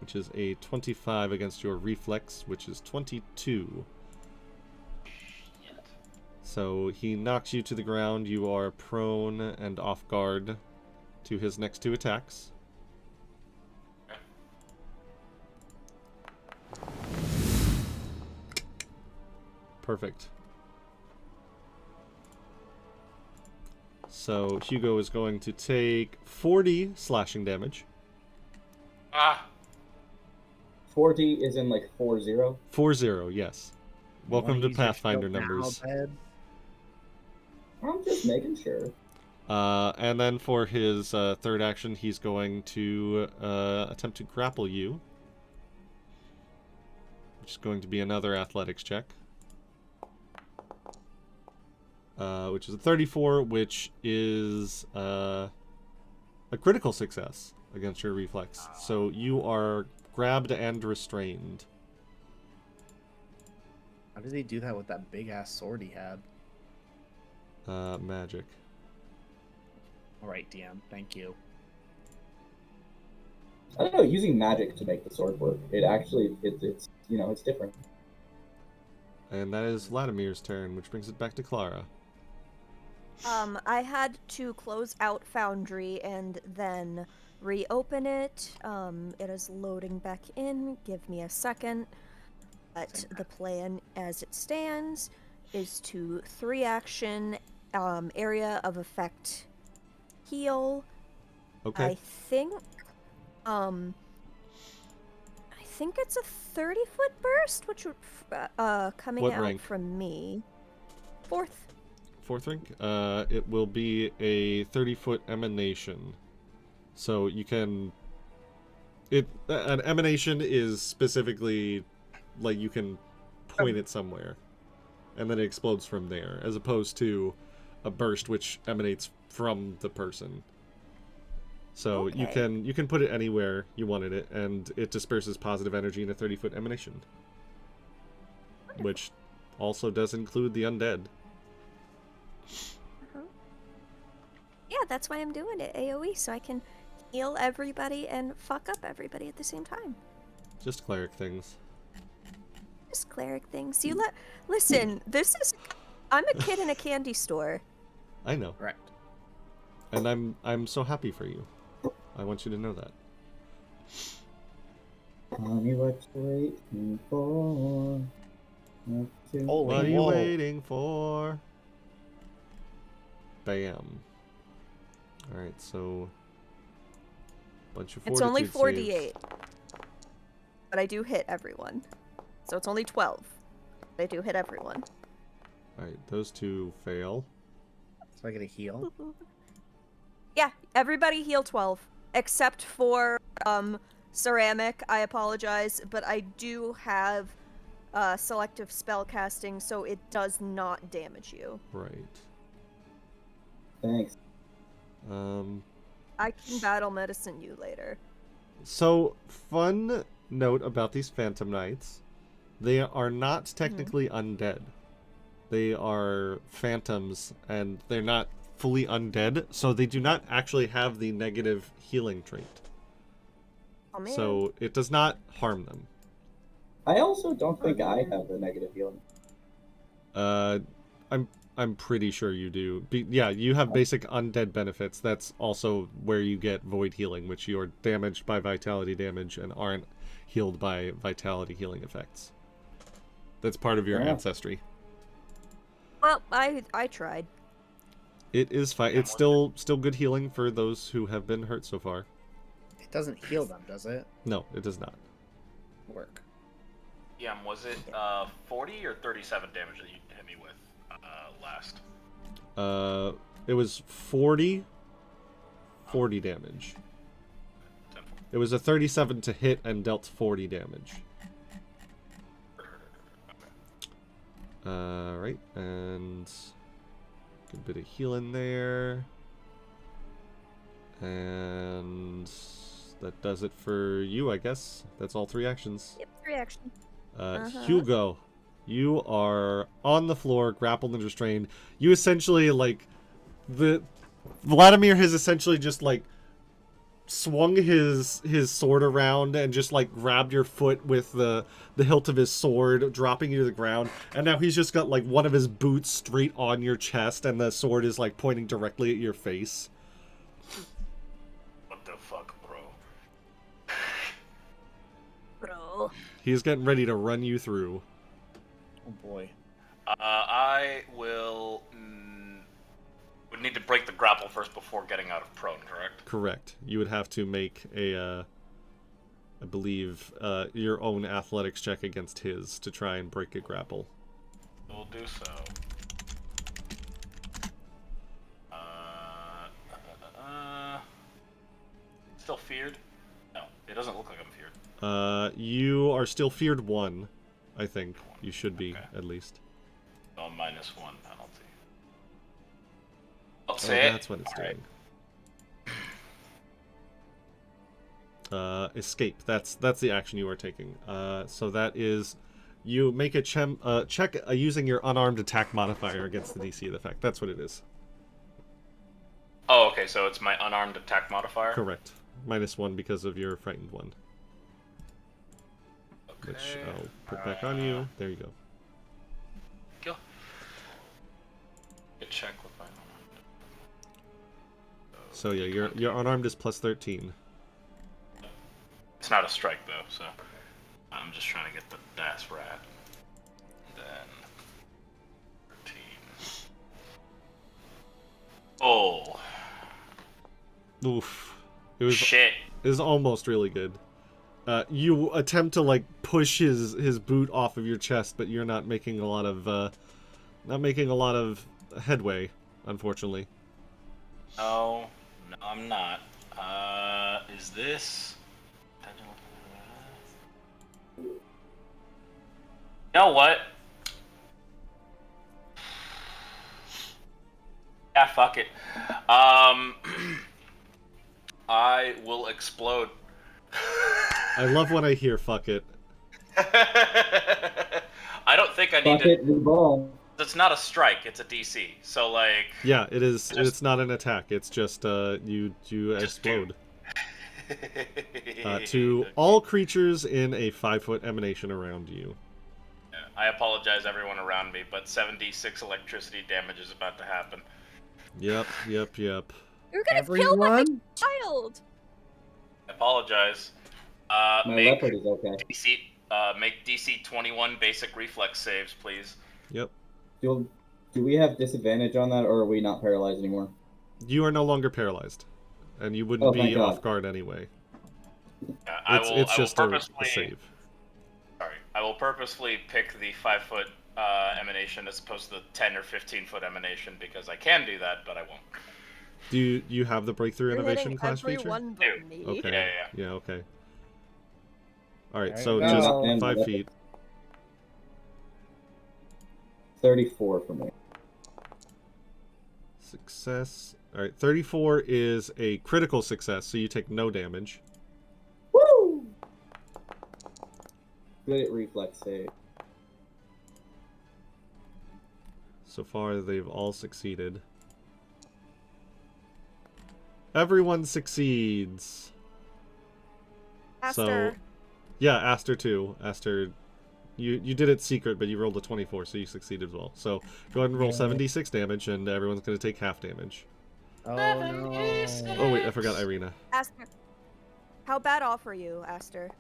which is a 25 against your reflex, which is 22. So he knocks you to the ground. You are prone and off guard to his next 2 attacks. Perfect. So Hugo is going to take 40 slashing damage. 40 is in like 40? 40, yes. Welcome to Wanna use your Pathfinder shield now, numbers. bud? I'm just making sure. And then for his third action, he's going to attempt to grapple you, which is going to be another athletics check. Which is a 34, which is a critical success against your reflex. So you are grabbed and restrained. How did he do that with that big ass sword he had? Magic. All right, DM. Thank you. I don't know, using magic to make the sword work. It actually, it's you know, it's different. And that is Vladimir's turn, which brings it back to Clara. I had to close out Foundry and then reopen it. It is loading back in. Give me a second. But the plan as it stands is to 3-action area of effect heal. Okay. I think it's a 30-foot burst, which would coming What out rank? from me. 4th. 4th rank? It will be a 30-foot emanation. So you can... An emanation is specifically, like, you can point it somewhere, and then it explodes from there, as opposed to a burst which emanates from the person. So you can put it anywhere you wanted it, and it disperses positive energy in a 30-foot emanation. Which also does include the undead. Yeah, that's why I'm doing it, AoE, so I can heal everybody and fuck up everybody at the same time. Just cleric things. Just cleric things. Listen, I'm a kid in a candy store. I know. Right. And I'm so happy for you. I want you to know that. Tell me what you're waiting for. Holy What are you whoa. waiting for? Bam. Alright, so... bunch of It's only fortitude 4d8. saves. But I do hit everyone. So it's only 12. But I do hit everyone. Alright, those 2 fail. So I get a heal. Yeah, everybody heal 12. Except for Ceramic, I apologize, but I do have selective spell casting, so it does not damage you. Right. Thanks. I can battle medicine you later. So, fun note about these Phantom Knights. They are not technically undead. They are phantoms, and they're not fully undead, so they do not actually have the negative healing trait. Oh, man. So, it does not harm them. I also don't think I have the negative healing. I'm pretty sure you do. Yeah, you have basic undead benefits. That's also where you get void healing, which you're damaged by vitality damage and aren't healed by vitality healing effects. That's part of your ancestry. Well, I tried. It is fine. It's still good healing for those who have been hurt so far. It doesn't heal them, does it? No, it does not. Work. Was it 40 or 37 damage that you hit me with last? It was 40 damage. It was a 37 to hit and dealt 40 damage. Right, and good bit of healing there. And that does it for you, I guess. That's all 3 actions. Yep, 3 actions. Hugo, you are on the floor, grappled and restrained. You essentially, like, Vladimir has essentially just, like, swung his sword around and just, like, grabbed your foot with the hilt of his sword, dropping you to the ground. And now he's just got, like, one of his boots straight on your chest, and the sword is, like, pointing directly at your face. What the fuck, bro? Bro. He's getting ready to run you through. Oh boy. I will... would need to break the grapple first before getting out of prone, correct? Correct. You would have to make a, I believe, your own athletics check against his to try and break a grapple. We'll do so. Still feared? No, it doesn't look like I'm feared. You are still feared 1, I think. You should be, at least. Oh, -1 penalty. Oh, that's what it's doing. Escape. That's the action you are taking. So that is, you make a check using your unarmed attack modifier against the DC of the effect. That's what it is. Oh, okay, so it's my unarmed attack modifier? Correct. -1 because of your frightened 1. Okay. Which I'll put back on you. There you go. Go. Good check with my unarmed. So yeah, your unarmed is +13. It's not a strike though, so I'm just trying to get the das rat. Then 13. Oh. Oof. It was Shit. It was almost really good. You attempt to like push his boot off of your chest, but you're not making a lot of headway, unfortunately. No, I'm not. Is this? You know what? Yeah, fuck it. I will explode. I love when I hear "fuck it." I don't think I need Fuck it, the ball. It's not a strike. It's a DC. So like. Yeah, it is. It's not an attack. It's just you explode. To all creatures in a 5-foot emanation around you. Yeah, I apologize, everyone around me, but 7d6 electricity damage is about to happen. Yep. You're gonna kill my child. I apologize. My Make leopard is okay. make DC 21 basic reflex saves, please. Yep. Do we have disadvantage on that, or are we not paralyzed anymore? You are no longer paralyzed, and you wouldn't be off guard anyway. Yeah, It's just a save. Sorry, I will purposefully pick the 5-foot emanation as opposed to the 10 or 15-foot emanation because I can do that, but I won't. Do you have the breakthrough You're innovation class feature? everyone but me. Okay. Yeah. Okay. All right. There So you just go. 5 feet. 34 for me. Success. All right. 34 is a critical success, so you take no damage. Woo! Good at reflex save. So far, they've all succeeded. Everyone succeeds. Aster. So, yeah, Aster too. Aster, you did it secret, but you rolled a 24, so you succeeded as well. So go ahead and roll 76 damage, and everyone's going to take half damage. Oh no. Oh wait, I forgot Ireena. Aster. How bad off are you, Aster?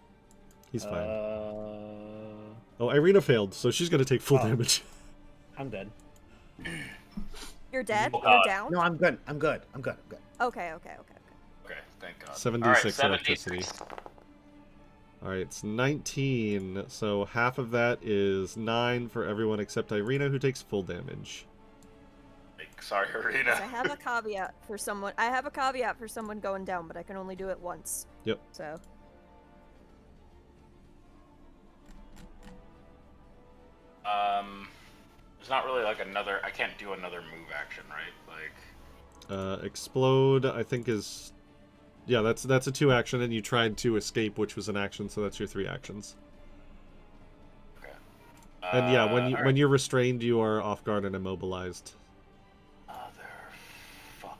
He's fine. Oh, Ireena failed, so she's going to take full damage. I'm dead. You're dead? Oh, You're down? No, I'm good. Okay. Okay, thank God. 76 All right, electricity. Alright, it's 19. So half of that is 9 for everyone except Ireena, who takes full damage. Sorry, So I Ireena. have a caveat for someone. I have a caveat for someone going down, but I can only do it once. Yep. So. There's not really like another. I can't do another move action, right? Like. Explode, I think is... Yeah, that's a 2 action, and you tried to escape, which was an action, so that's your 3 actions. Okay. And yeah, when alright. you're restrained, you are off guard and immobilized. Motherfucker.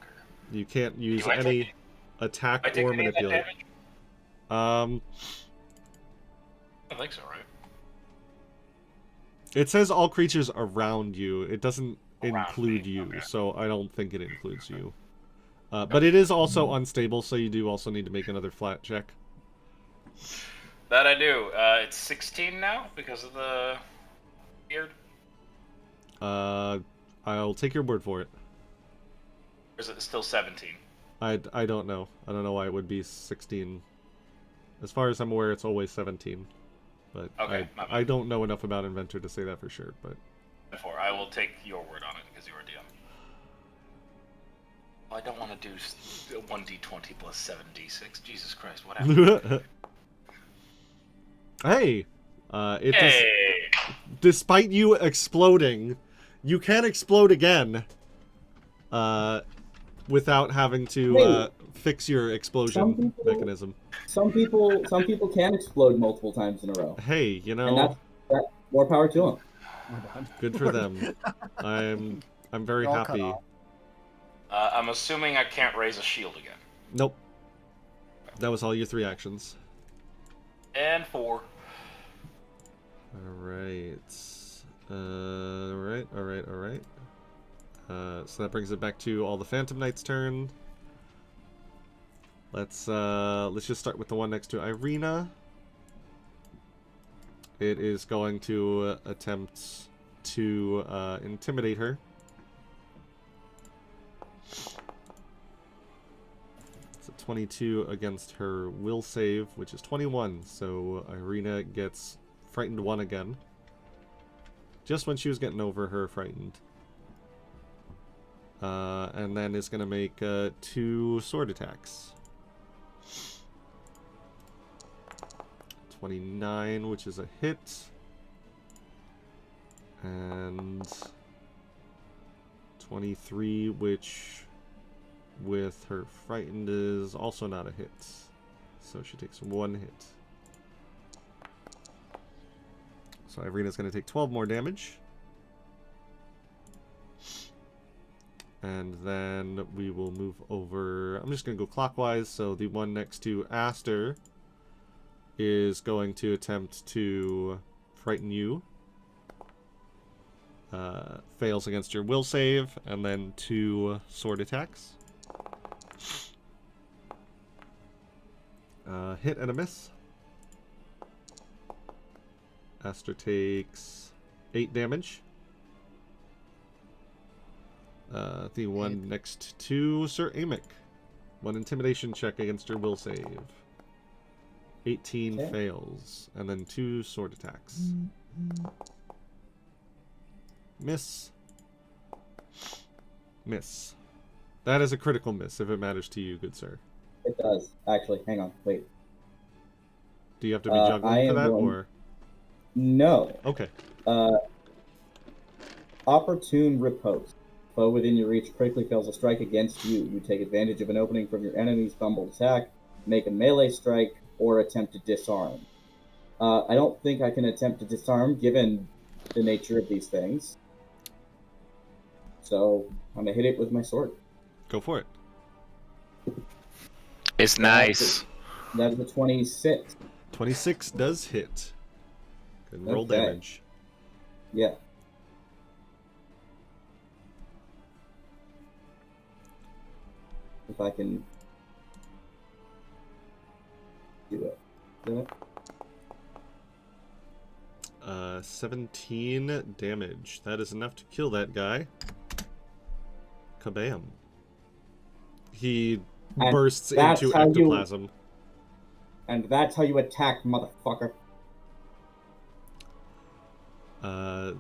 You can't use Do I any take- attack I take or any of that manipulate. damage? Um, I think so, right? it says all creatures around you. It doesn't Around include me, you, okay. so I don't think it includes you. But it is also unstable, so you do also need to make another flat check. That I do. It's 16 now because of the beard. I'll take your word for it. Or is it still 17? I don't know. I don't know why it would be 16. As far as I'm aware, it's always 17. But Okay, my bad. I don't know enough about Inventor to say that for sure. But Therefore, I will take your word on it because you are DM. Well, I don't want to do 1d20 plus 7d6. Jesus Christ, what happened? Hey, Hey! despite you exploding, you can explode again. Without having to fix your explosion mechanism. Some people can explode multiple times in a row. Hey, you And know, that's more power to them. good for them. I'm very You're all cut happy. off. I'm assuming I can't raise a shield again. Nope. That was all your 3 actions. And 4. Alright. Alright. So that brings it back to all the Phantom Knight's turn. Let's just start with the one next to Ireena. It is going to attempt to intimidate her. It's a 22 against her will save, which is 21. So Ireena gets frightened 1 again. Just when she was getting over her frightened. And then is going to make 2 sword attacks. 29, which is a hit. And 23, which with her frightened is also not a hit. So she takes 1 hit. So Ireena's going to take 12 more damage. And then we will move over. I'm just going to go clockwise. So the one next to Aster is going to attempt to frighten you. Fails against your will save. And then 2 sword attacks. Hit and a miss. Aster takes 8 damage. The one next to Sir Amic. 1 intimidation check against your will save. 18 fails. And then 2 sword attacks. Miss. Miss. That is a critical miss, if it matters to you, good sir. It does. Actually, hang on, wait. Do you have to be juggling for that, or...? No. Okay. Opportune Riposte. Foe within your reach critically fails a strike against you. You take advantage of an opening from your enemy's fumbled attack, make a melee strike, or attempt to disarm. I don't think I can attempt to disarm, given the nature of these things. So, I'm going to hit it with my sword. Go for it. It's nice. That is a 26. 26 does hit. Good roll Okay. damage. Yeah. If I can do it. Do it. 17 damage. That is enough to kill that guy. Kabam. He And bursts that's into how you- ectoplasm. And that's how you attack, motherfucker.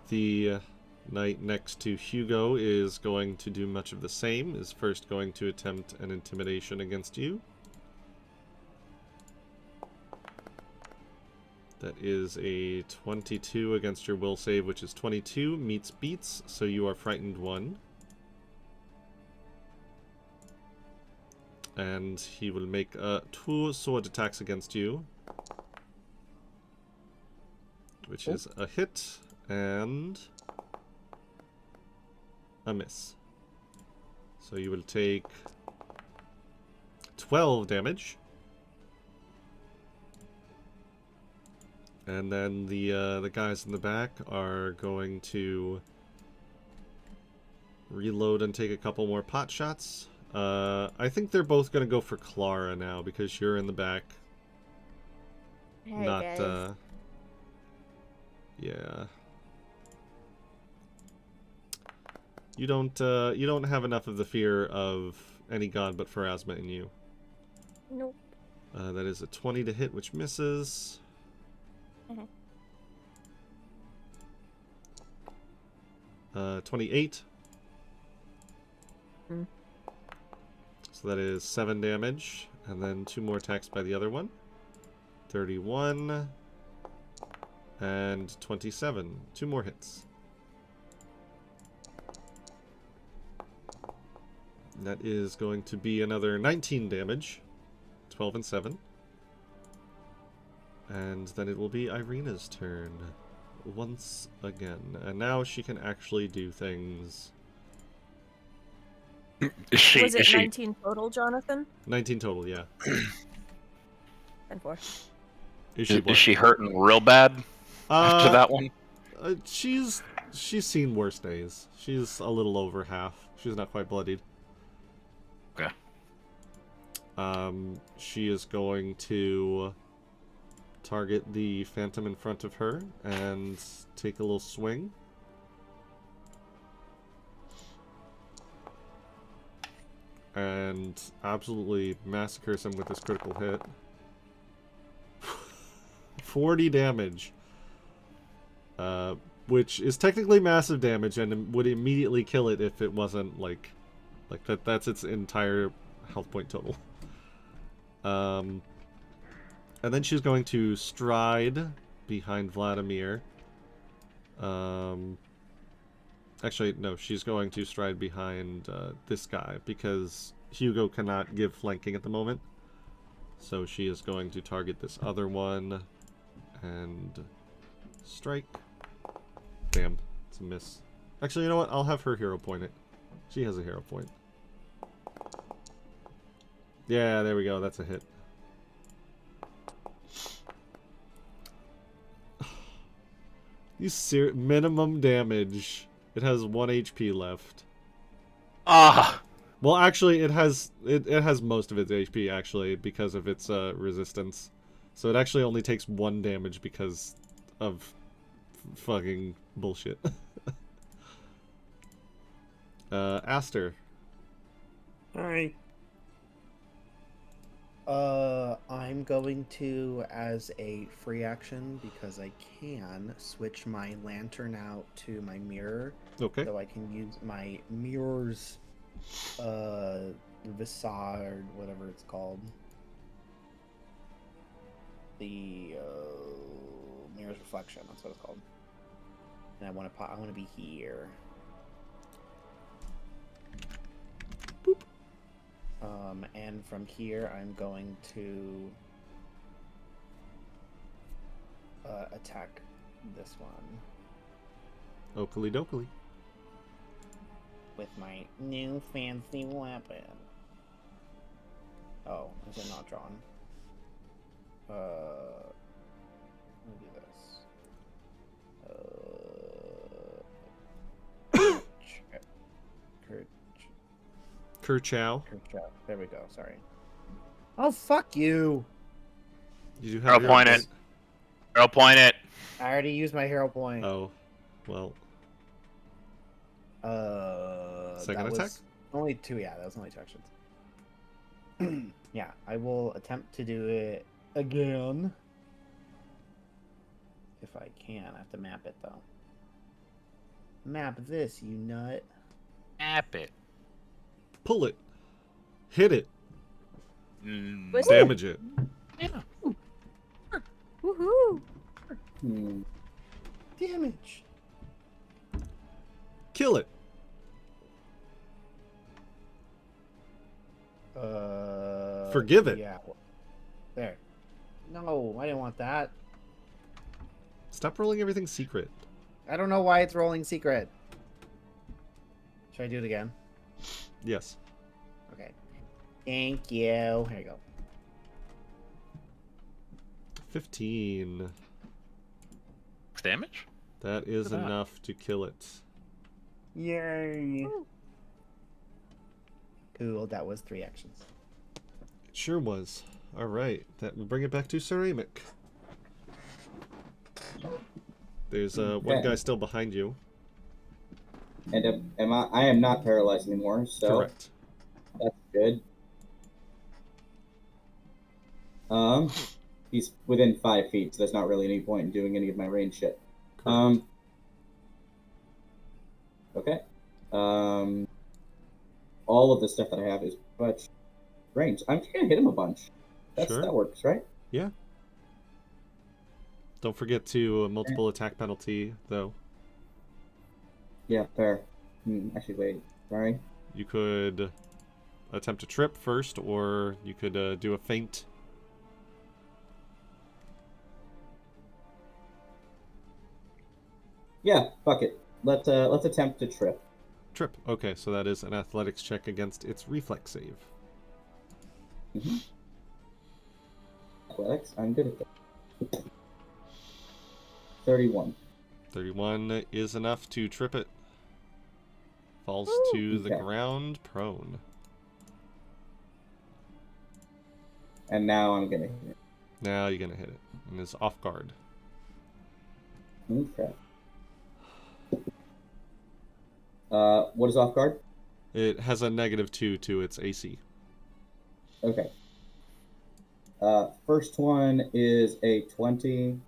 The knight next to Hugo is going to do much of the same. Is first going to attempt an intimidation against you. That is a 22 against your will save, which is 22. Meets beats, so you are frightened 1. And he will make 2 sword attacks against you. Which is a hit and a miss. So you will take 12 damage. And then the guys in the back are going to reload and take a couple more pot shots. I think they're both going to go for Clara now because you're in the back. Hey, Not guys. yeah. You don't have enough of the fear of any god but Pharasma in you. Nope. That is a 20 to hit, which misses. 28. Mm. So that is 7 damage, and then 2 more attacks by the other one. 31 and 27. 2 more hits. That is going to be another 19 damage. 12 and 7. And then it will be Ireena's turn. Once again. And now she can actually do things. Was it 19 total, Jonathan? 19 total, yeah. 10-4. Is she hurting real bad after that one? She's seen worse days. She's a little over half. She's not quite bloodied. Okay. She is going to target the phantom in front of her and take a little swing. And absolutely massacres him with this critical hit. 40 damage. Which is technically massive damage and would immediately kill it if it wasn't like that's its entire health point total. And then she's going to stride behind Vladimir. Actually, no, she's going to stride behind this guy because Hugo cannot give flanking at the moment. So she is going to target this other one and strike. Damn, it's a miss. Actually, you know what? I'll have her hero point it. She has a hero point. Yeah, there we go. That's a hit. Minimum damage. It has 1 HP left. Ah! Well, actually, it has most of its HP, actually, because of its resistance. So it actually only takes 1 damage because of fucking bullshit. Aster. Hi. I'm going to, as a free action, because I can, switch my lantern out to my mirror. Okay. So I can use my mirror's, visage, whatever it's called. The, mirror's reflection, that's what it's called. And I want to be here. Boop. And from here, I'm going to attack this one. Oakley dokley. With my new fancy weapon. Oh, is it not drawn? Let me do this. Kerchow. There we go, sorry. Oh, fuck you! You do Hero have point it. Hero point it. I already used my hero point. Oh, well. Second that attack? was only 2, yeah, that was only 2 actions. Yeah, I will attempt to do it again. If I can, I have to map it though. Map this, you nut. Map it. Pull it. Hit it. Whistle. Damage it. Yeah. Woohoo! Damage. Kill it. Forgive it. Yeah. There. No, I didn't want that. Stop rolling everything secret. I don't know why it's rolling secret. Should I do it again? Yes. Okay. Thank you. Here you go. 15. Damage? That is Look at that. enough to kill it. Yay. Cool, that was 3 actions. It sure was. All right, that will bring it back to Ceramic. There's one Okay. guy still behind you. And I am not paralyzed anymore, so Correct. that's good. He's within 5 feet, so there's not really any point in doing any of my range shit. Correct. Okay. All of the stuff that I have is much range. I'm just gonna hit him a bunch. Sure. That works, right? Yeah. Don't forget to multiple attack penalty, though. Yeah, fair. Actually, wait. Sorry. You could attempt to trip first, or you could do a feint. Yeah, fuck it. Let's attempt to trip. Trip. Okay, so that is an athletics check against its reflex save. Athletics. I'm good at that. 31. 31 is enough to trip it. Falls to the Okay. ground, prone. And now I'm gonna hit it. Now you're gonna hit it, and is off guard. Okay. What is off guard? It has a -2 to its AC. Okay. First one is a 20.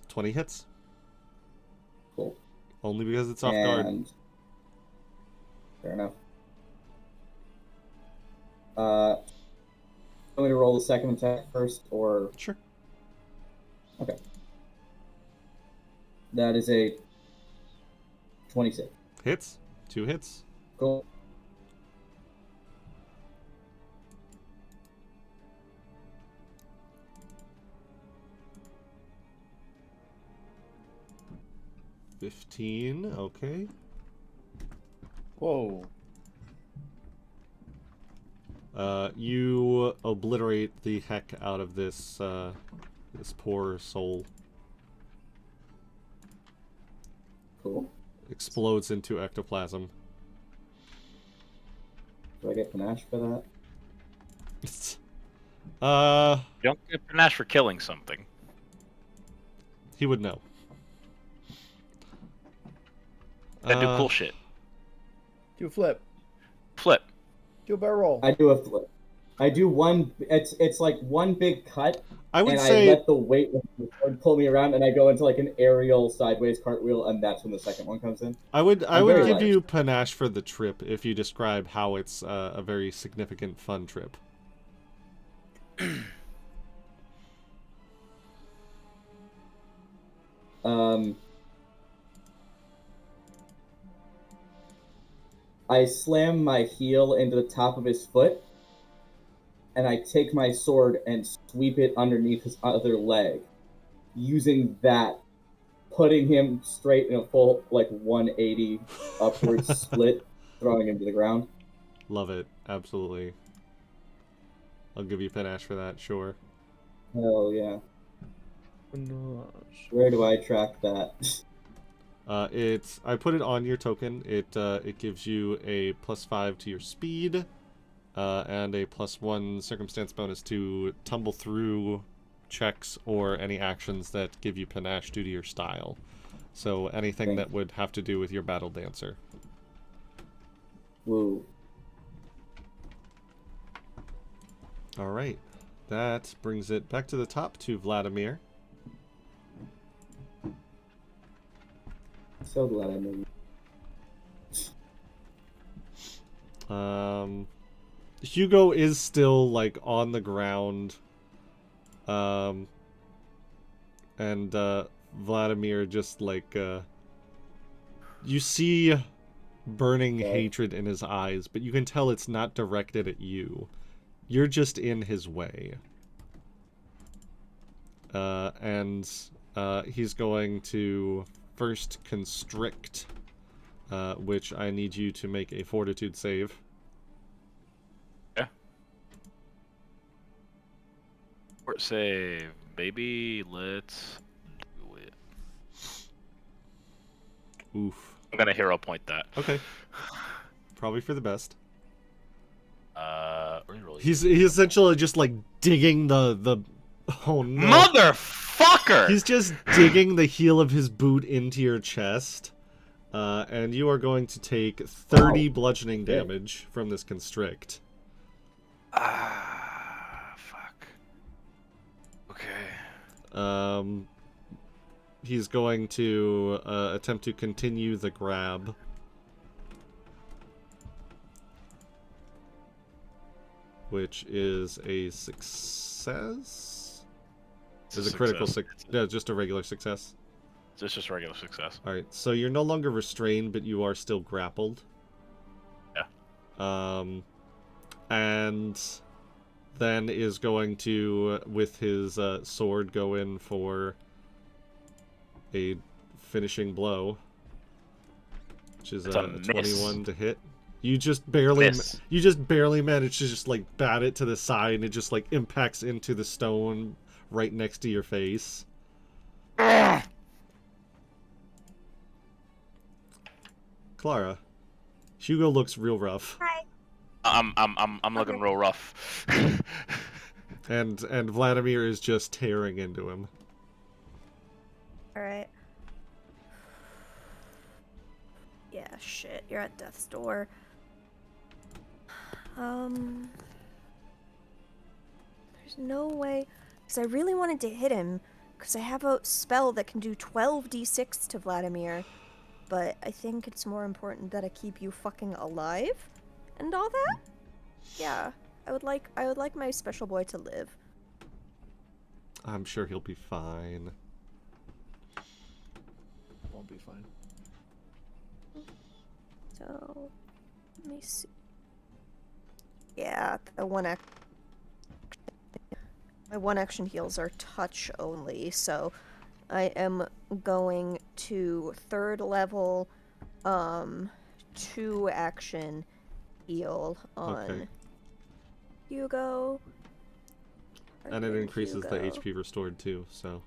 20 hits. Cool. Only because it's off guard. And fair enough. Want me to roll the second attack first, or Sure. okay? That is a 26. Hits. 2 hits. Cool. $15. Okay. Whoa. You obliterate the heck out of this this poor soul. Cool. Explodes into ectoplasm. Do I get panache for that? You don't get panache for killing something. He would know. Then do cool shit. Do a flip. Flip. Do a barrel roll. I do a flip. I do one. It's like one big cut, I would and say I let the weight of the sword pull me around, and I go into like an aerial sideways cartwheel, and that's when the second one comes in. I would very give light. you panache for the trip if you describe how it's a very significant fun trip. I slam my heel into the top of his foot, and I take my sword and sweep it underneath his other leg, using that, putting him straight in a full, like, 180 upward split, throwing him to the ground. Love it. Absolutely. I'll give you panache for that, sure. Hell yeah. Panache. Where do I track that? I put it on your token. It gives you a +5 to your speed, and a +1 circumstance bonus to tumble through checks or any actions that give you panache due to your style. So anything that would have to do with your battle dancer. Woo. All right. That brings it back to the top to Vladimir. So glad I made you. Hugo is still like on the ground. And Vladimir just like you see burning hatred in his eyes, but you can tell it's not directed at you. You're just in his way. And he's going to first constrict, which I need you to make a fortitude save. Yeah. Fort save, baby. Let's do it. Oof. I'm gonna hero point that. Okay. Probably for the best. Reroll. He's essentially just like digging the oh no. Motherfucker! He's just digging the heel of his boot into your chest. And you are going to take 30 bludgeoning damage from this constrict. Fuck. Okay. He's going to attempt to continue the grab. Which is a success? Is a critical success? Yeah, just a regular success. It's just regular success. Alright, so you're no longer restrained, but you are still grappled. Yeah. And then is going to, with his sword, go in for a finishing blow. Which is a 21 to hit. You just barely manage to just like bat it to the side, and it just like impacts into the stone right next to your face. Clara, Hugo looks real rough. Hi. I'm looking real rough. And Vladimir is just tearing into him. All right. Yeah, shit. You're at death's door. There's no way, because I really wanted to hit him, because I have a spell that can do 12d6 to Vladimir, but I think it's more important that I keep you fucking alive and all that. Yeah, I would like my special boy to live. I'm sure he'll be fine. Won't be fine. So, let me see. Yeah, the my one action heals are touch only, so I am going to 3rd level 2 action heal on Hugo. And it increases the HP restored too, so.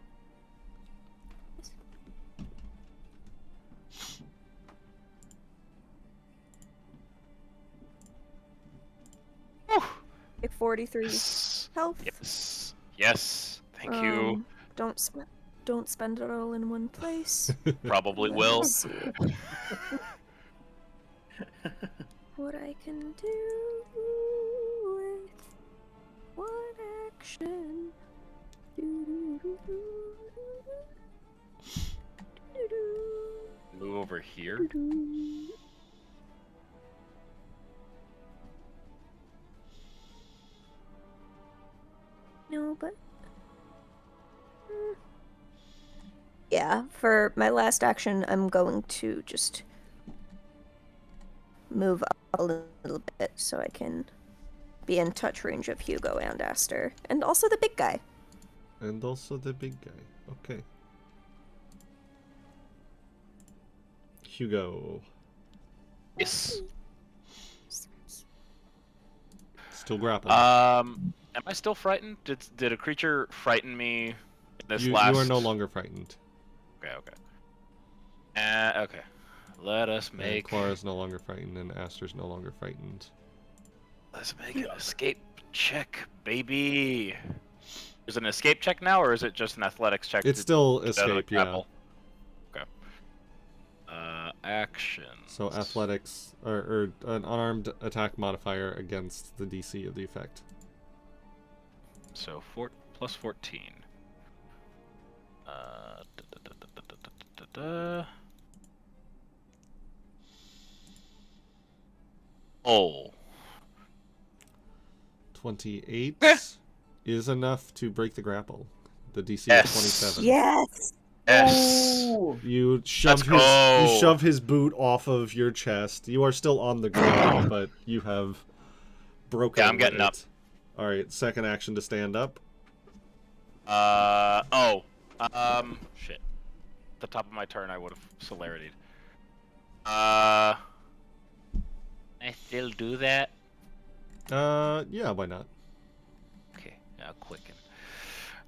Take 43 health. Yes. Yes. Thank you. Don't spend it all in one place. Probably will. Let's see. What I can do with one action. Move over here. No, but yeah, for my last action, I'm going to just move up a little bit so I can be in touch range of Hugo and Aster, and also the big guy. And also the big guy. Okay. Hugo. Yes. Still grappling. Am I still frightened? Did a creature frighten me in this you last? are no longer frightened. Okay. Okay. Let us make. Clara's no longer frightened, and Aster's no longer frightened. Let's make an escape check, baby. Is it an escape check now, or is it just an athletics check? It's still escape, yeah. Okay. Actions. So athletics, or an unarmed attack modifier against the DC of the effect. so plus 14. Oh. 28 is enough to break the grapple. The DC Yes. is 27. Yes. Yes. Ooh. You shove his boot off of your chest. You are still on the ground, but you have broken. Yeah, I'm getting it. up. All right, second action to stand up. Shit. At the top of my turn, I would have celerity'd. I still do that? Yeah, why not? Okay, I'll quicken.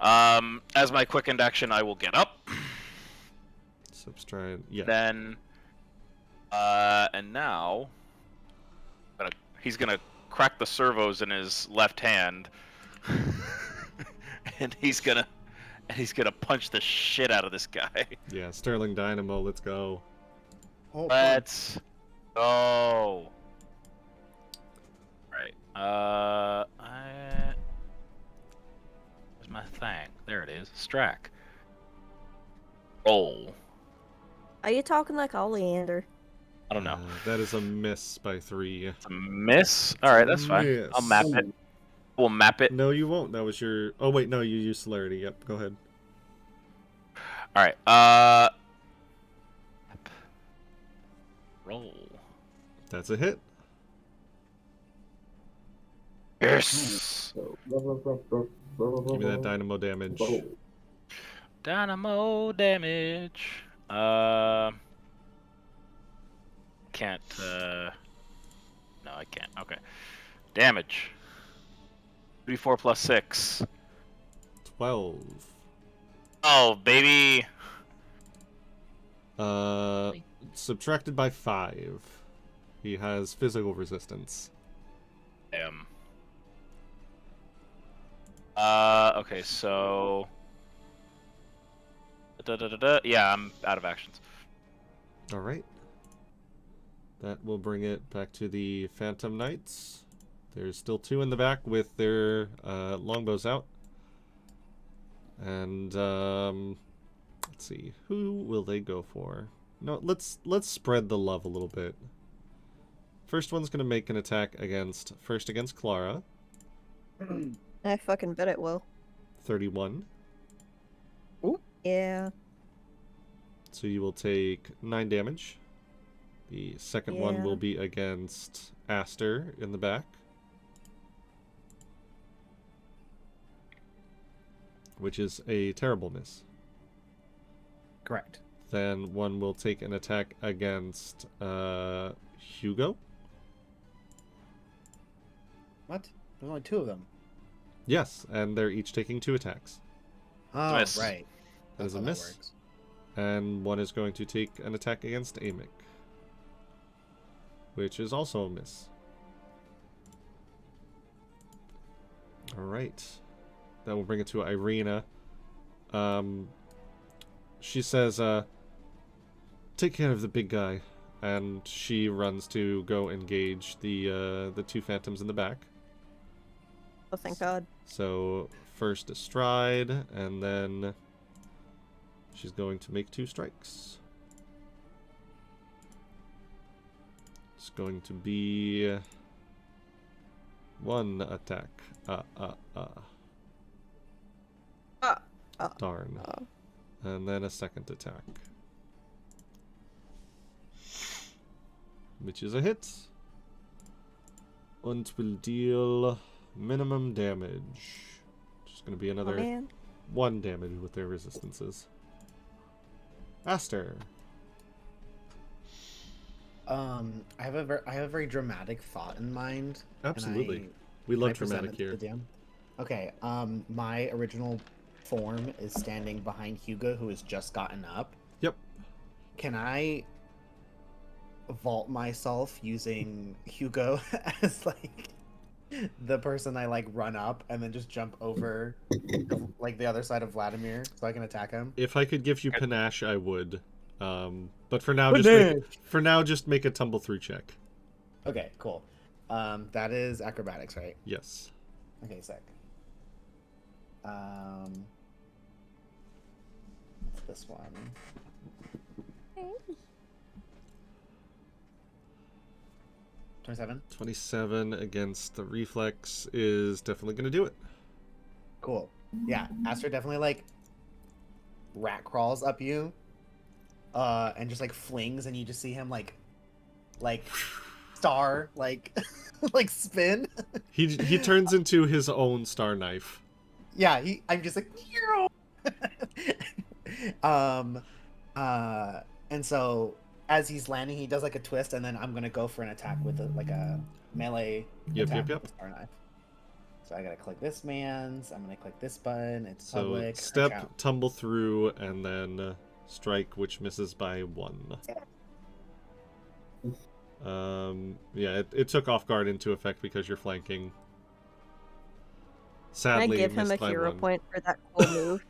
As my quickened action, I will get up. Substride, yeah. Then, and now, he's gonna crack the servos in his left hand, and he's gonna punch the shit out of this guy. Yeah, Sterling Dynamo, let's go. Oh, Let's go. Right. Where's my thing? There it is. Strack. Roll. Are you talking like Oleander? I don't know. That is a miss by 3. It's a miss. All right, that's fine. Miss. I'll map it. We'll map it. No, you won't. That was your... Oh, wait, no, you used celerity. Yep, go ahead. All right. Roll. That's a hit. Yes. Give me that dynamo damage. Dynamo damage. Can't. No, I can't. Okay. Damage. 3d4 plus 6. 12. Oh, baby. Subtracted by 5. He has physical resistance. Damn. Okay, so... Yeah, I'm out of actions. Alright. That will bring it back to the Phantom Knights. There's still 2 in the back with their longbows out. And, let's see. Who will they go for? No, let's spread the love a little bit. First one's going to make an attack against Clara. I fucking bet it will. 31. Yeah. So you will take 9 damage. The second one Yeah. will be against Aster in the back, which is a terrible miss. correct. Then one will take an attack against Hugo. What? There's only 2 of them. Yes, and they're each taking 2 attacks. Oh, Miss. right. That is a how miss. works. And one is going to take an attack against Amic, which is also a miss. Alright. That will bring it to Ireena. She says, take care of the big guy. And she runs to go engage the 2 phantoms in the back. Oh, thank God. So, first a stride, and then she's going to make 2 strikes. It's going to be 1 attack. Darn. And then a second attack, which is a hit. And will deal minimum damage. Just going to be another 1 damage with their resistances. Aster. I have a very dramatic thought in mind. Absolutely. We love present dramatic it to here. the DM? Okay. My original form is standing behind Hugo, who has just gotten up. Yep. Can I vault myself using Hugo as like the person I like run up and then just jump over like the other side of Vladimir so I can attack him? If I could give you panache, I would. But for now, just make a tumble through check. Okay, cool. That is acrobatics, right? Yes. Okay, sick. What's this one? Hey. 27. 27 against the reflex is definitely going to do it. Cool. Yeah, Aster definitely like rat crawls up you, and just like flings, and you just see him like star like like spin. He turns into his own star knife. Yeah, I'm just like and so as he's landing, he does like a twist, and then I'm gonna go for an attack with like a melee attack with the star knife. So I gotta click this man's. I'm gonna click this button. It's so public. Step, tumble through, and then strike, which misses by 1. Yeah, it took off guard into effect because you're flanking. Sadly, Can I give him a missed by hero 1. point for that cool move?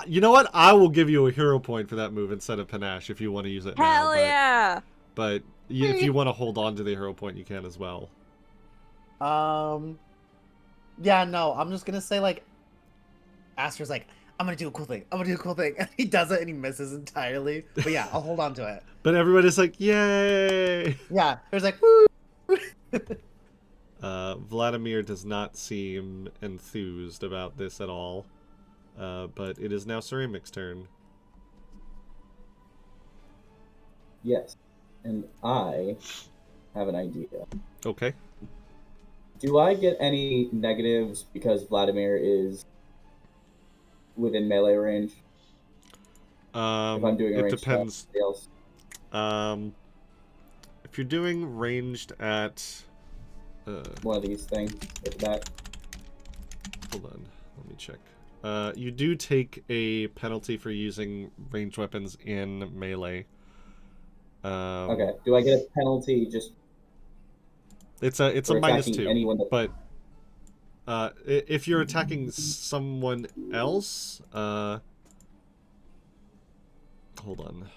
You know what? I will give you a hero point for that move instead of panache if you want to use it now. Hell yeah! But if you want to hold on to the hero point, you can as well. Yeah, no, I'm just gonna say like Aster's like, I'm gonna do a cool thing. I'm gonna do a cool thing. And he does it and he misses entirely. But yeah, I'll hold on to it. But everybody's like, yay! Yeah, there's like, woo! Vladimir does not seem enthused about this at all. But it is now Ceramic's turn. Yes. And I have an idea. Okay. Do I get any negatives because Vladimir is within melee range? If I'm doing a it ranged depends. Else? If you're doing ranged at One of these things at the back. hold on, let me check. You do take a penalty for using ranged weapons in melee. Okay. Do I get a penalty just? It's a for attacking -2, anyone that... but if you're attacking someone else, hold on.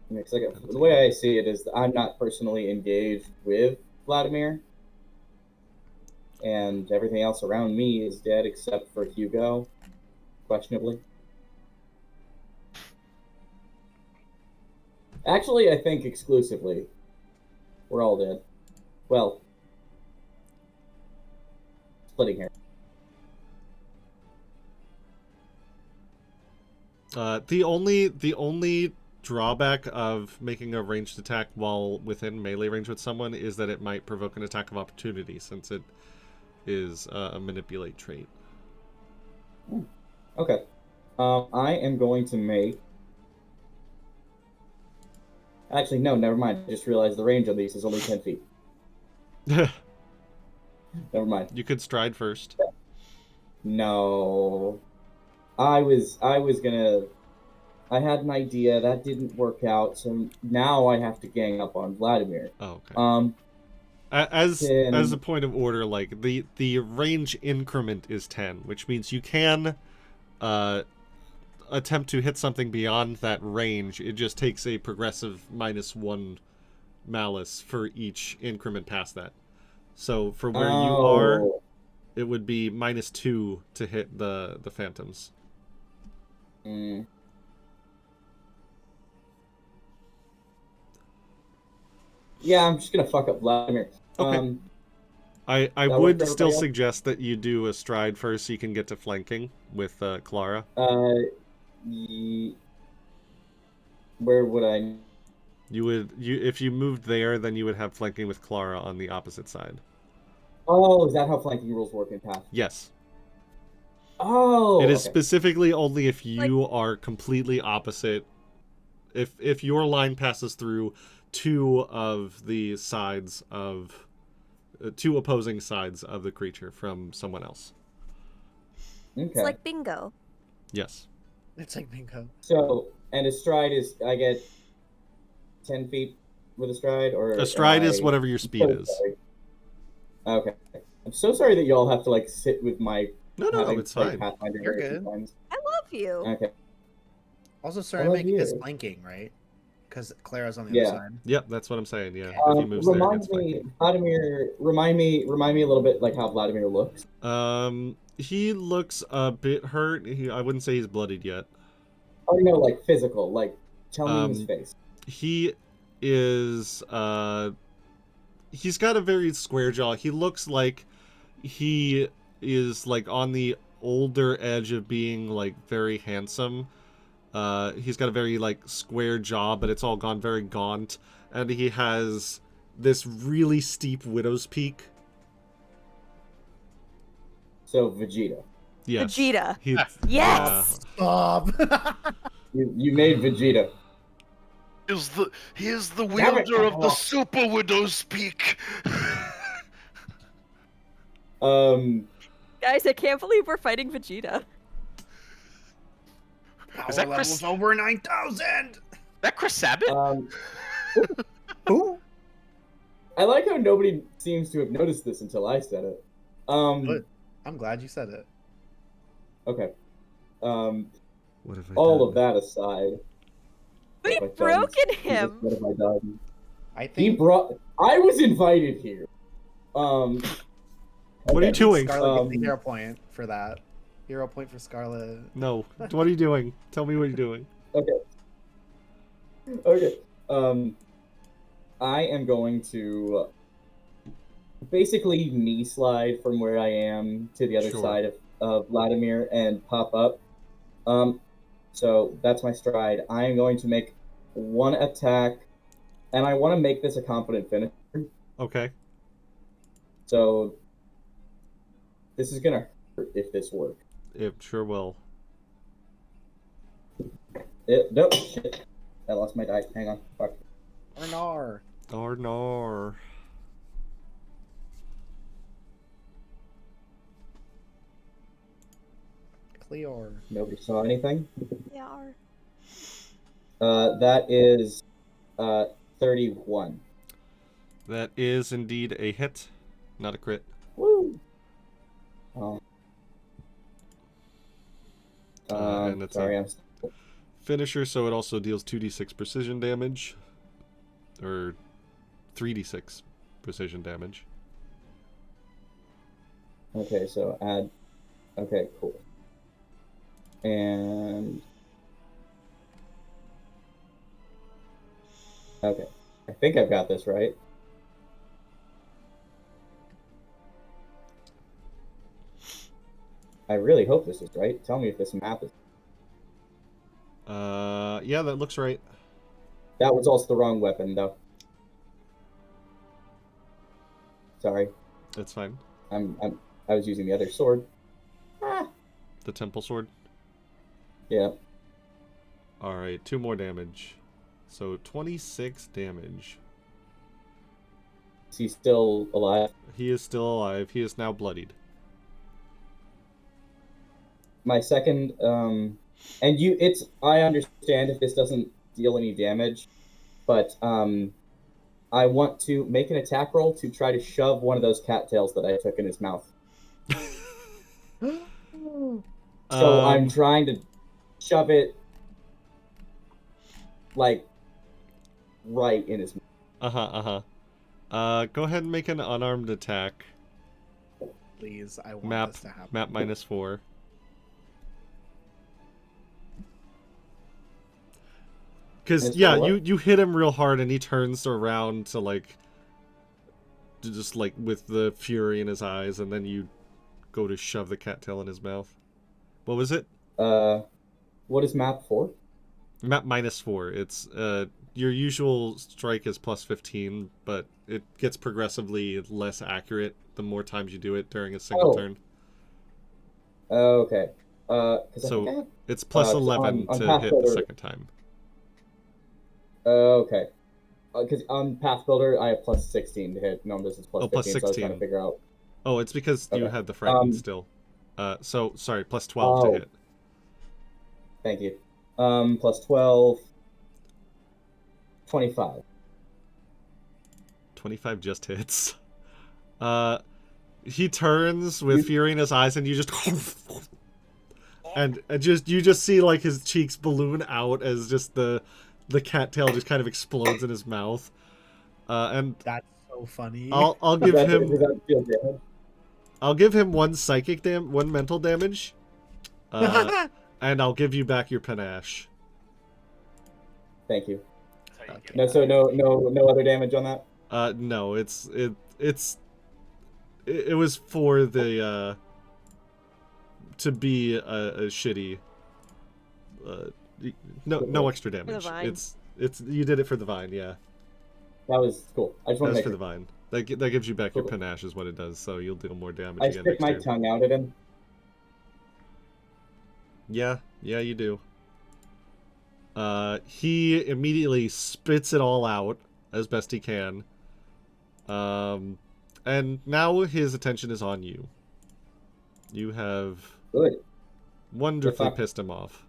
Yeah, 'cause the way I see it is that I'm not personally engaged with Vladimir, and everything else around me is dead except for Hugo, questionably. Actually, I think exclusively. We're all dead. Well, splitting hair. The only drawback of making a ranged attack while within melee range with someone is that it might provoke an attack of opportunity, since it is a manipulate trait. Okay. I am going to make... Actually, no, never mind. I just realized the range on these is only 10 feet. Never mind. You could stride first. No. I was gonna... I had an idea, that didn't work out, so now I have to gang up on Vladimir. Oh, okay. As then... a point of order, like, the range increment is 10, which means you can attempt to hit something beyond that range. It just takes a progressive -1 malice for each increment past that. So for where you are, it would be -2 to hit the phantoms. Mm. Yeah, I'm just gonna fuck up Vladimir. Okay. I would still suggest that you do a stride first so you can get to flanking with Clara. Where would I... If you moved there, then you would have flanking with Clara on the opposite side. Oh, is that how flanking rules work in Path? Yes. Oh, it is specifically only if you are completely opposite. If your line passes through two opposing sides of the creature from someone else. Okay. It's like bingo. Yes. It's like bingo. So, and a stride is, I get 10 feet with a stride, or a stride is whatever your speed is. Okay. I'm so sorry that you all have to like sit with my... No, it's fine. You're good. I love you. Okay. Also, Ceramic is flanking, right? Because Clara's on the other side. Yep, that's what I'm saying. Yeah. If he moves there, Vladimir, remind me a little bit like how Vladimir looks. He looks a bit hurt. I wouldn't say he's bloodied yet. Oh no, like physical. Like, tell me his face. He is he's got a very square jaw. He looks like he is like on the older edge of being like very handsome. He's got a very like square jaw, but it's all gone very gaunt, and he has this really steep widow's peak. So Vegeta. Yes. Vegeta. He, Yes! Stop. You made Vegeta. He is the Damn it, wielder of the oh. Super Widow's Peak. Guys, I can't believe we're fighting Vegeta. Power Is that level's Chris? over 9,000. That Chris Sabat? Who? I like how nobody seems to have noticed this until I said it. Good. I'm glad you said it. Okay. what have I All done? of that aside. We've what have I done? broken him! What have I done? I He think brought. I was invited here. What are you okay. doing? Scarlet gets a hero point for that. Hero point for Scarlet. No. What are you doing? Tell me what you're doing. Okay. Okay. I am going to basically knee slide from where I am to the other Sure. side of Vladimir and pop up. So that's my stride. I am going to make one attack, and I want to make this a confident finish. Okay. So this is gonna hurt if this works. It sure will. Nope. Shit. I lost my die. Hang on. Fuck. Arnar. Or no. Cleor. Nobody saw anything. Yeah. That is 31. That is indeed a hit, not a crit. Woo! Oh. And it's Sorry, a I'm. finisher, so it also deals 2d6 precision damage. Or 3d6 precision damage. Okay, so add. Okay, cool. And. Okay. I think I've got this right. I really hope this is right. Tell me if this map is. Yeah, that looks right. That was also the wrong weapon, though. Sorry. That's fine. I was using the other sword. Ah. The temple sword. Yeah. Alright, 2 more damage. So 26 damage. Is he still alive? He is still alive. He is now bloodied. My second, and I understand if this doesn't deal any damage, but, I want to make an attack roll to try to shove one of those cattails that I took in his mouth. So I'm trying to shove it, like, right in his mouth. Go ahead and make an unarmed attack. Please, I want Map this to happen. map -4. Because Minus yeah, four? you hit him real hard and he turns around to like just like with the fury in his eyes, and then you go to shove the cattail in his mouth. What was it? What is map for? Map -4. It's your usual strike is +15, but it gets progressively less accurate the more times you do it during a single Oh. turn. Okay. 'Cause I So think I have- it's +11 on to Path hit the Builder- second time. Okay. Because on Path Builder, I have +16 to hit. No, this is +15, plus so I was trying 16. to figure out. Oh, it's because you Okay. had the frightened still. So sorry, +12 to hit. Thank you. +12. 25. 25 just hits. He turns with fury in his eyes, and you just and you just see like his cheeks balloon out as just the cattail just kind of explodes in his mouth. And That's so funny. I'll give Does him that feel damage? I'll give him one one mental damage, and I'll give you back your panache. Thank you. That's how you get No, it. so no other damage on that. No, it was for the to be a shitty. No extra damage. vine. It's you did it for the vine, yeah. That was cool. I just want to That's make for sure. the vine. That gives you back your Cool. panache is what it does, so you'll deal more damage I again stick next my turn. tongue out at him. Yeah, you do. He immediately spits it all out as best he can. And now his attention is on you. You have Good. wonderfully fuck? pissed him off.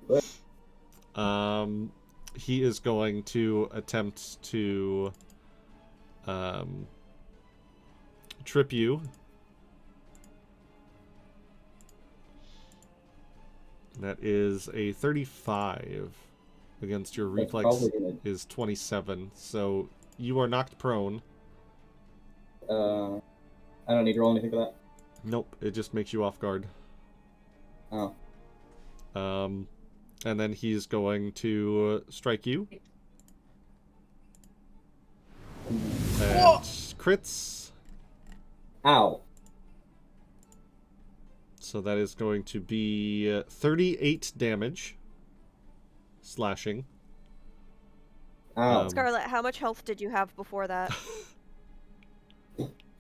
Good. He is going to attempt to trip you. That is a 35 against your That's reflex probably gonna. is 27. So you are knocked prone. I don't need to roll anything for that. Nope, it just makes you off guard. Oh. And then he's going to strike you. And crits. Ow. So that is going to be 38 damage. Slashing. Ow. Scarlet, how much health did you have before that?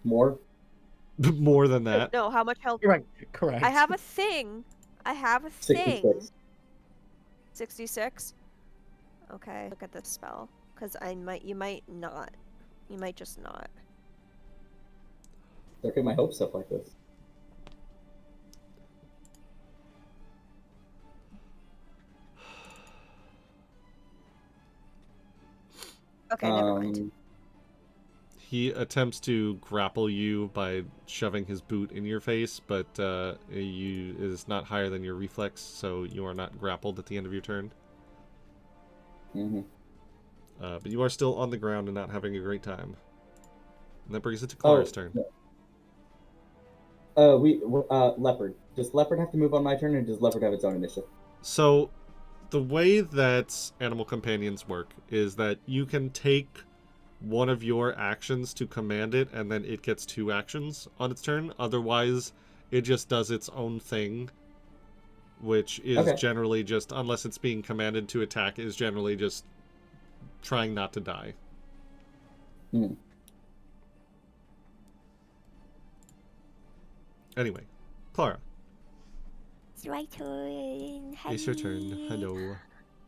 More. More than that. No, how much health? Right. Correct. I have a thing. 66. 66? Okay, look at this spell. Because you might not. You might just not. Don't get my hopes up like this. Okay, never mind. He attempts to grapple you by shoving his boot in your face, but it is not higher than your reflex, so you are not grappled at the end of your turn. Mm-hmm. But you are still on the ground and not having a great time. And that brings it to Clara's turn. Leopard. Does Leopard have to move on my turn, or does Leopard have its own initiative? So, the way that animal companions work is that you can take one of your actions to command it, and then it gets 2 actions on its turn. Otherwise, it just does its own thing, which is generally just, unless it's being commanded to attack, is generally just trying not to die. Hmm. Anyway, Clara, It's my turn. it's your turn. Hello.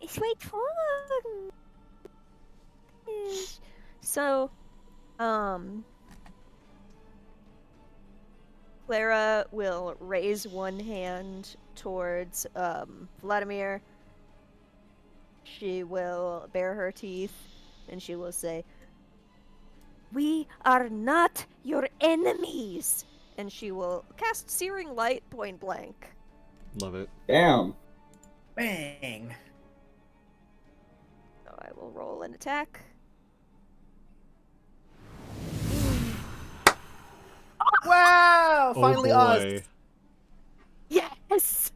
It's my turn. So, Clara will raise one hand towards Vladimir. She will bare her teeth and she will say, "We are not your enemies." And she will cast Searing Light point blank. Love it. Damn. Bang. So I will roll an attack. Wow! Oh Finally boy. us. Yes!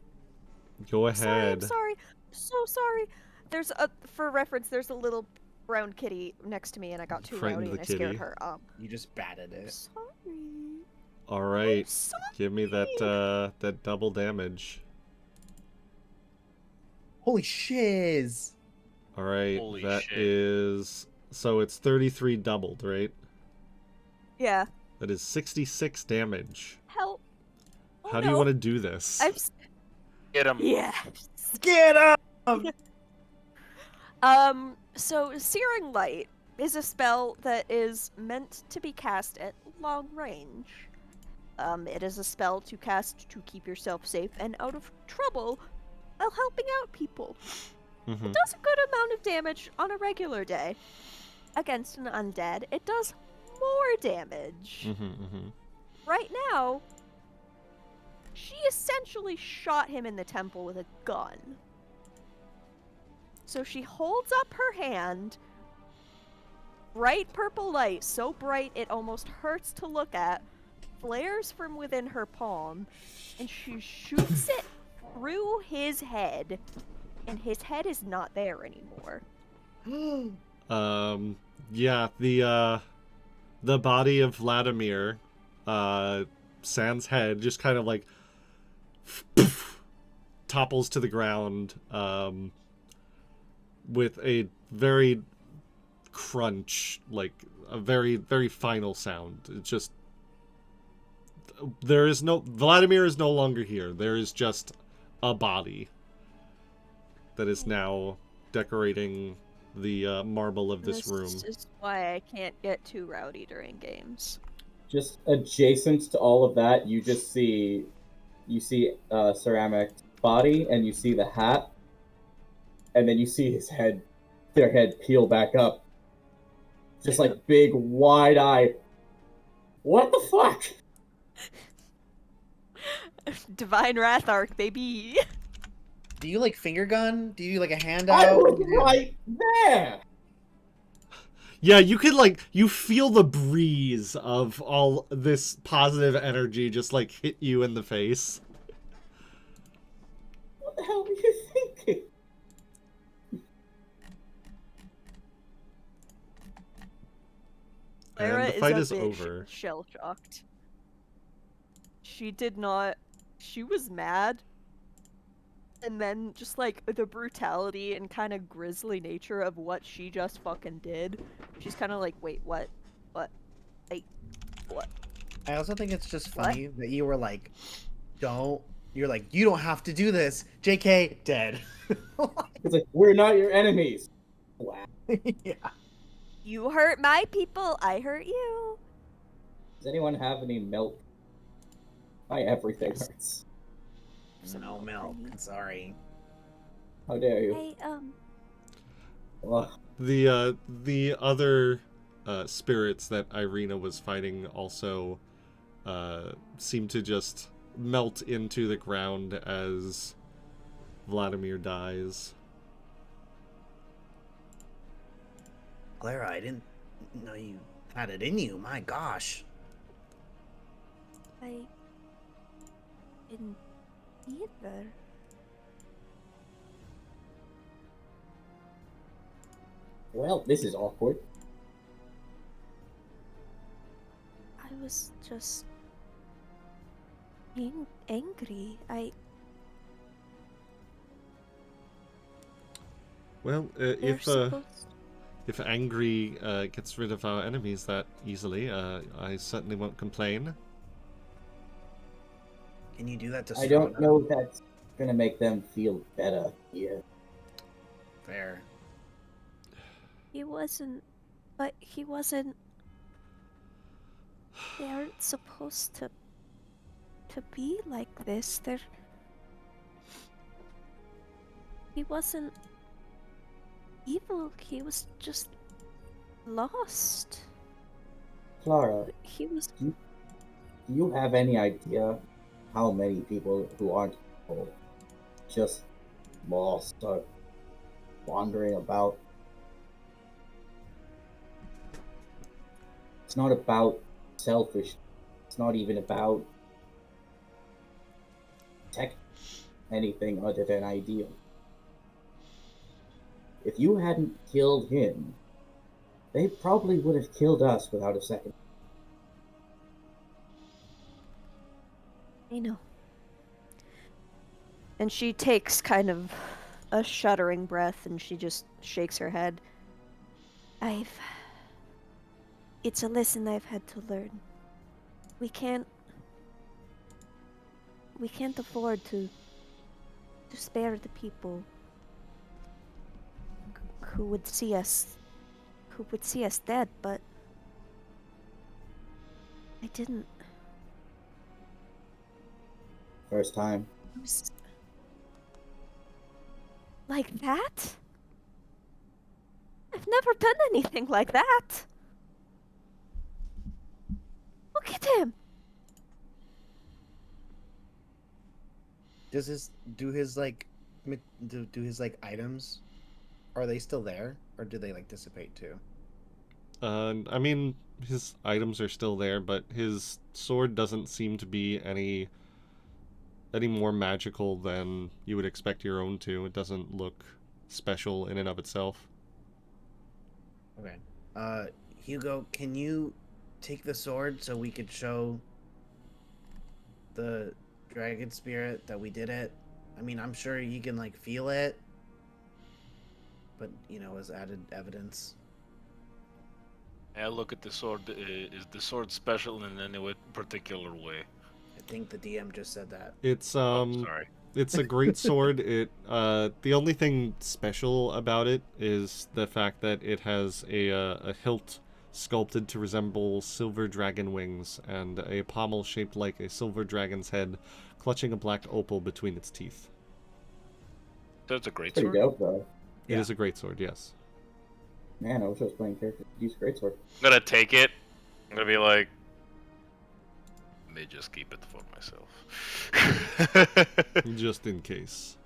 Go Sorry, ahead. I'm sorry. So sorry. There's for reference, there's a little brown kitty next to me and I got too Frightened rowdy and the I scared kitty. her. You just batted it. Sorry. All right. Sorry. Give me that double damage. Holy shiz! All right. Holy That shit. is so it's 33 doubled, right? Yeah. That is 66 damage. Help. Oh, How do you no. want to do this? Get him. Yes. Get up! So Searing Light is a spell that is meant to be cast at long range. It is a spell to cast to keep yourself safe and out of trouble while helping out people. Mhm. It does a good amount of damage on a regular day. Against an undead, it does more damage. Right now, she essentially shot him in the temple with a gun. So she holds up her hand, bright purple light, so bright it almost hurts to look at, flares from within her palm, and she shoots it through his head, and his head is not there anymore. Yeah, the body of Vladimir, Sans head, just kind of like topples to the ground, with a very crunch, like a very, very final sound. It's just, Vladimir is no longer here. There is just a body that is now decorating the marble of this room. This is why I can't get too rowdy during games. Just adjacent to all of that, you see ceramic body, and you see the hat, and then you see their head peel back up. Just like big, wide eye. What the fuck? Divine Wrath Arc, baby. Do you like finger gun? Do you like a handout? I was right there! Yeah, you could, like, you feel the breeze of all this positive energy just, like, hit you in the face. What the hell were you thinking? Clara And the fight is is a bit over. shell-shocked. She did not... She was mad. And then just, like, the brutality and kind of grisly nature of what she just fucking did. She's kind of like, wait, what? What? What? I also think it's just funny that you were like, you're like, you don't have to do this. JK, dead. It's like, we're not your enemies. Wow. Yeah. You hurt my people, I hurt you. Does anyone have any milk? My everything Yes. hurts. No milk. Sorry. How dare you? Ugh. The other spirits that Ireena was fighting also seem to just melt into the ground as Vladimir dies. Clara, I didn't know you had it in you. My gosh. I didn't either. Well, this is awkward. I was just angry. Well, if angry gets rid of our enemies that easily, I certainly won't complain. Can you do that to I don't know if that's gonna make them feel better here. Fair. He wasn't. They aren't supposed to be like this. He wasn't evil. He was just lost. Clara, He was. do you have any idea how many people who aren't evil just lost or wandering about? It's not about selfish. It's not even about anything other than ideal. If you hadn't killed him, they probably would have killed us without a second. I know. And she takes kind of a shuddering breath and she just shakes her head. It's a lesson I've had to learn. We can't afford to spare the people who would see us dead, but I didn't. First time. It was like that? I've never done anything like that. Look at him. Do his items, are they still there, or do they like dissipate too? I mean, his items are still there, but his sword doesn't seem to be any more magical than you would expect your own to. It doesn't look special in and of itself. Okay. Hugo, can you take the sword so we could show the dragon spirit that we did it? I mean, I'm sure he can, like, feel it. But, you know, as added evidence. I look at the sword. Is the sword special in any particular way? I think the DM just said that. It's Sorry. it's a great sword. It the only thing special about it is the fact that it has a hilt sculpted to resemble silver dragon wings and a pommel shaped like a silver dragon's head, clutching a black opal between its teeth. That's a great Pretty sword. dope, though. It is a great sword, yes. Man, I wish I was playing characters who use greatsword. I'm gonna take it. I'm gonna be like, I may just keep it for myself. Just in case.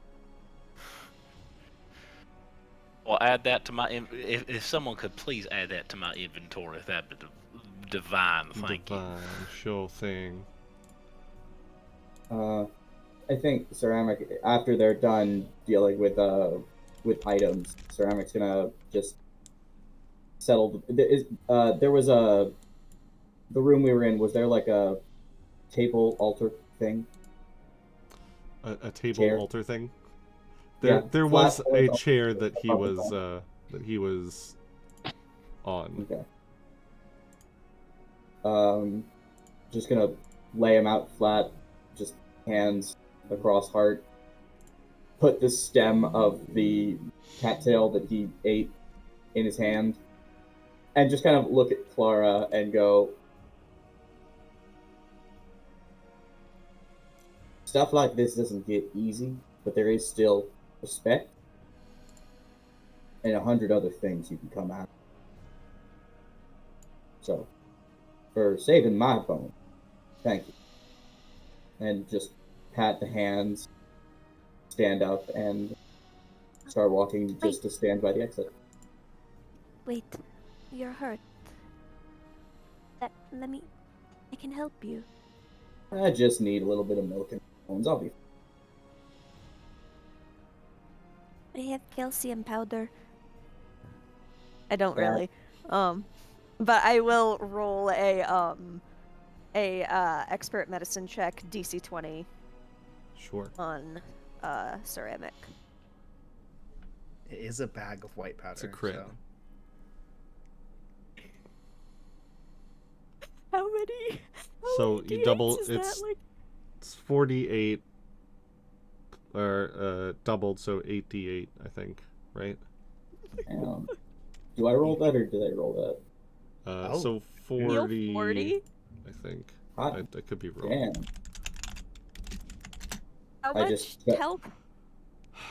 Well, add that to my. If someone could please add that to my inventory, that'd be divine. Thank you. Sure thing. I think Ceramic, after they're done dealing with items, Ceramic's gonna just settle. There was the room we were in. Was there like a table altar thing? A table Chair? altar thing. Yeah, There was flat a altar chair that he above the was on. Okay. Just gonna lay him out flat, just hands across heart. Put the stem of the cattail that he ate in his hand, and just kind of look at Clara and go, stuff like this doesn't get easy, but there is still respect and 100 other things you can come at. So, for saving my bone, thank you. And just pat the hands, stand up, and start walking just to stand by the exit. Wait, you're hurt. Let me. I can help you. I just need a little bit of milk and bones. I'll be. I have calcium powder. I don't Yeah. really. But I will roll a expert medicine check DC 20 Sure. on ceramic. It is a bag of white powder. It's a crit. So. How many? So you double. Is It's that, like... it's 48 or doubled, so 8d8, I think, right? Do I roll that or did I roll that? So Heal 40, 40? I think. Hot I could be wrong. damn. How I much just- health?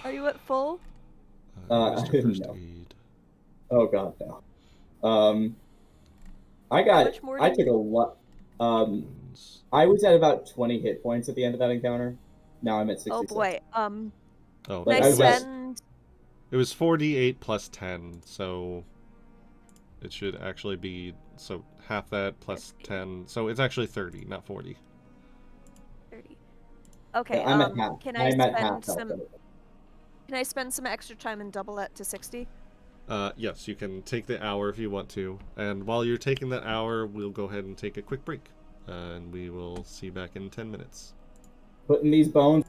Are you at full? Where's I the didn't first know. aid? Oh god, no. I much more do took you a lot. Wounds. I was at about 20 hit points at the end of that encounter. Now I'm at 66. Oh boy. Oh, Can Like, I I was- spend... it was 48 plus 10, so it should actually be half that plus 10. So it's actually 30, not 40. 30. Okay, I'm at half. can I I'm at half spend health. some... Can I spend some extra time and double that to 60? Yes, you can take the hour if you want to. And while you're taking that hour, we'll go ahead and take a quick break. And we will see you back in 10 minutes. Putting these bones.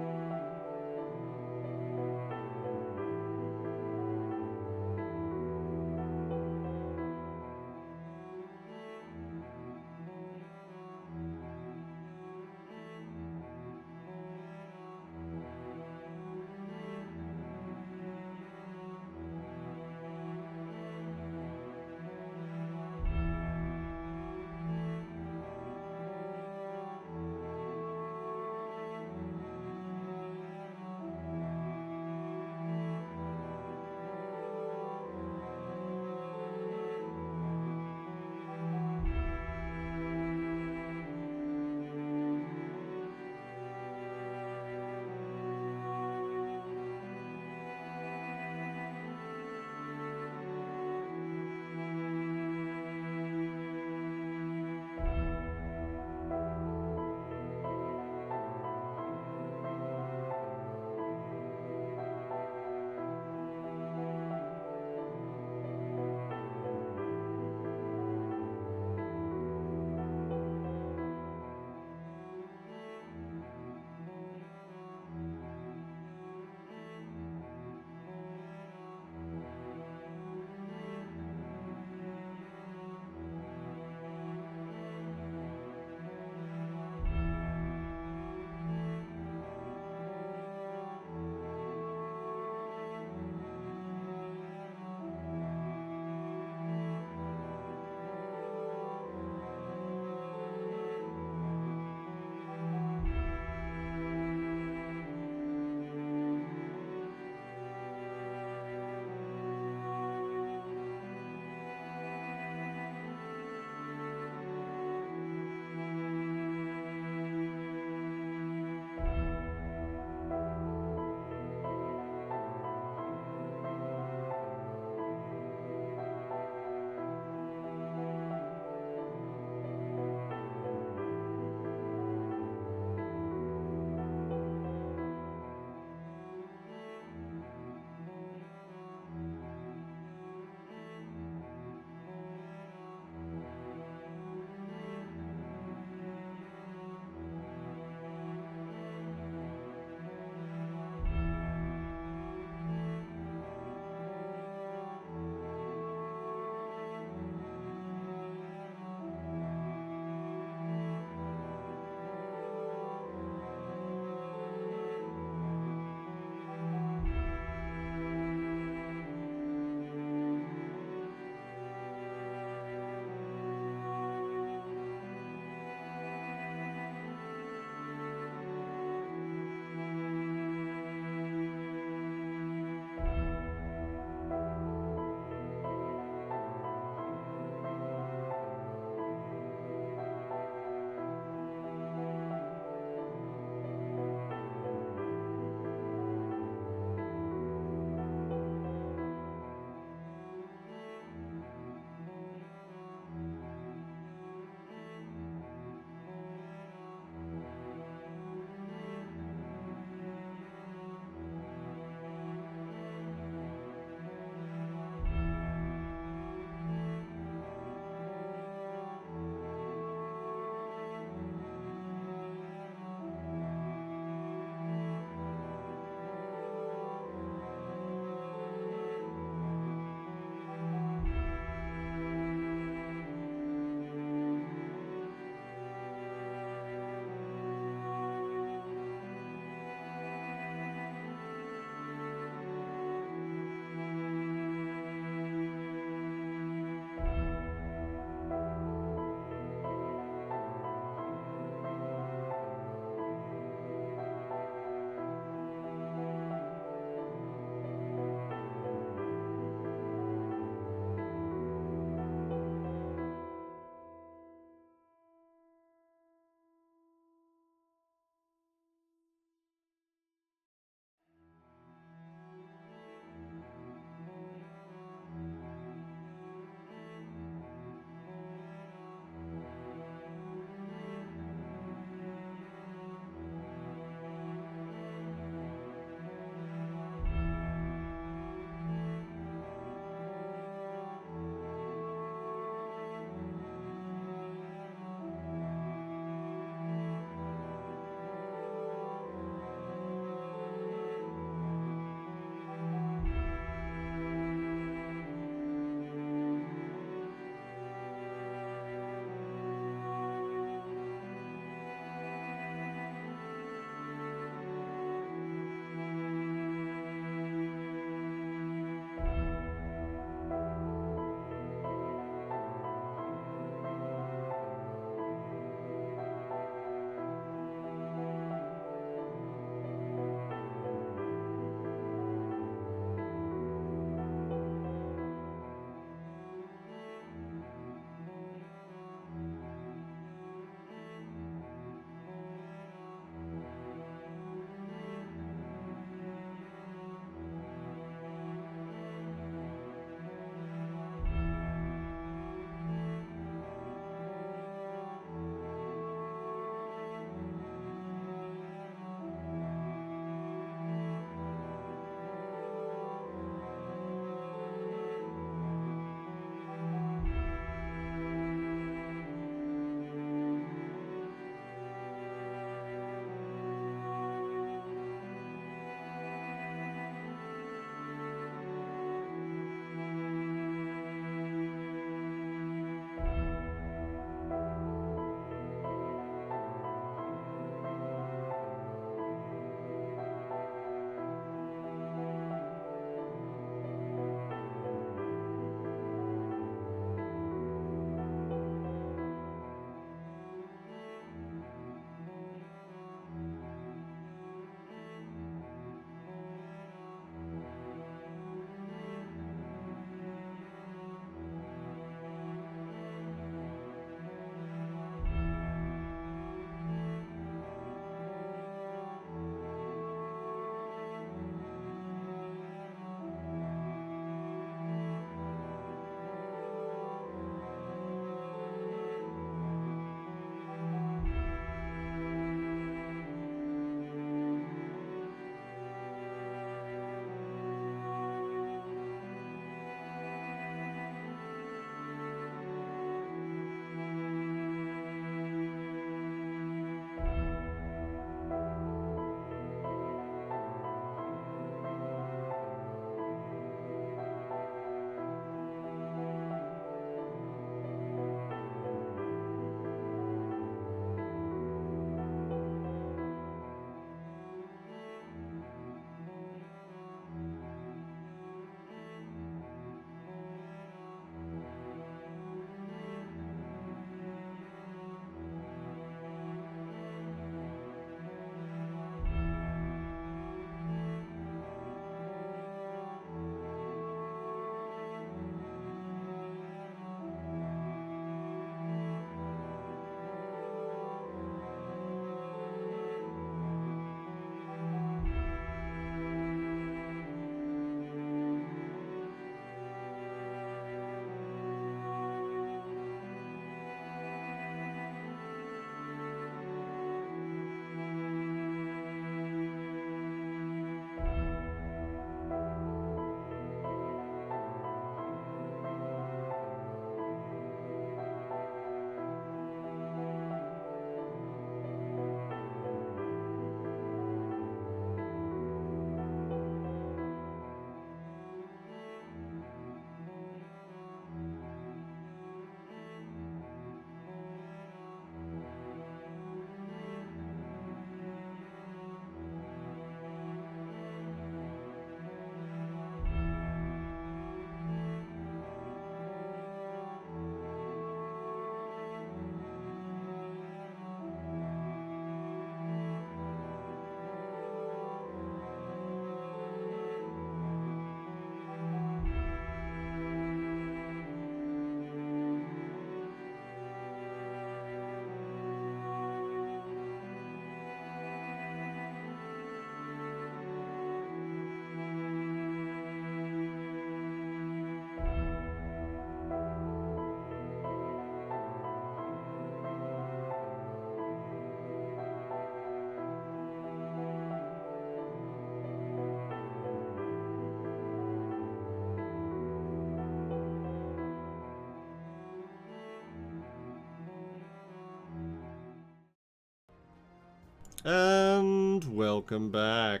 And welcome back.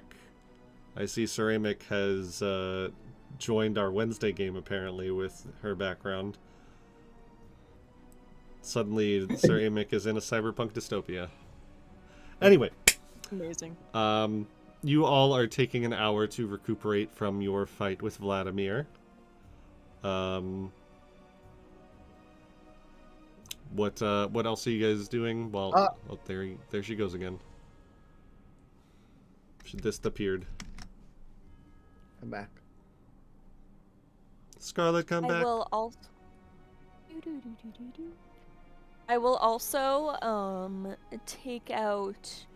I see Ceramic has joined our Wednesday game apparently with her background. Suddenly, Ceramic is in a cyberpunk dystopia. Anyway. Amazing. You all are taking an hour to recuperate from your fight with Vladimir. What else are you guys doing? Well, oh, there she goes again. She disappeared. I'm back. Scarlet, come back. I will also take out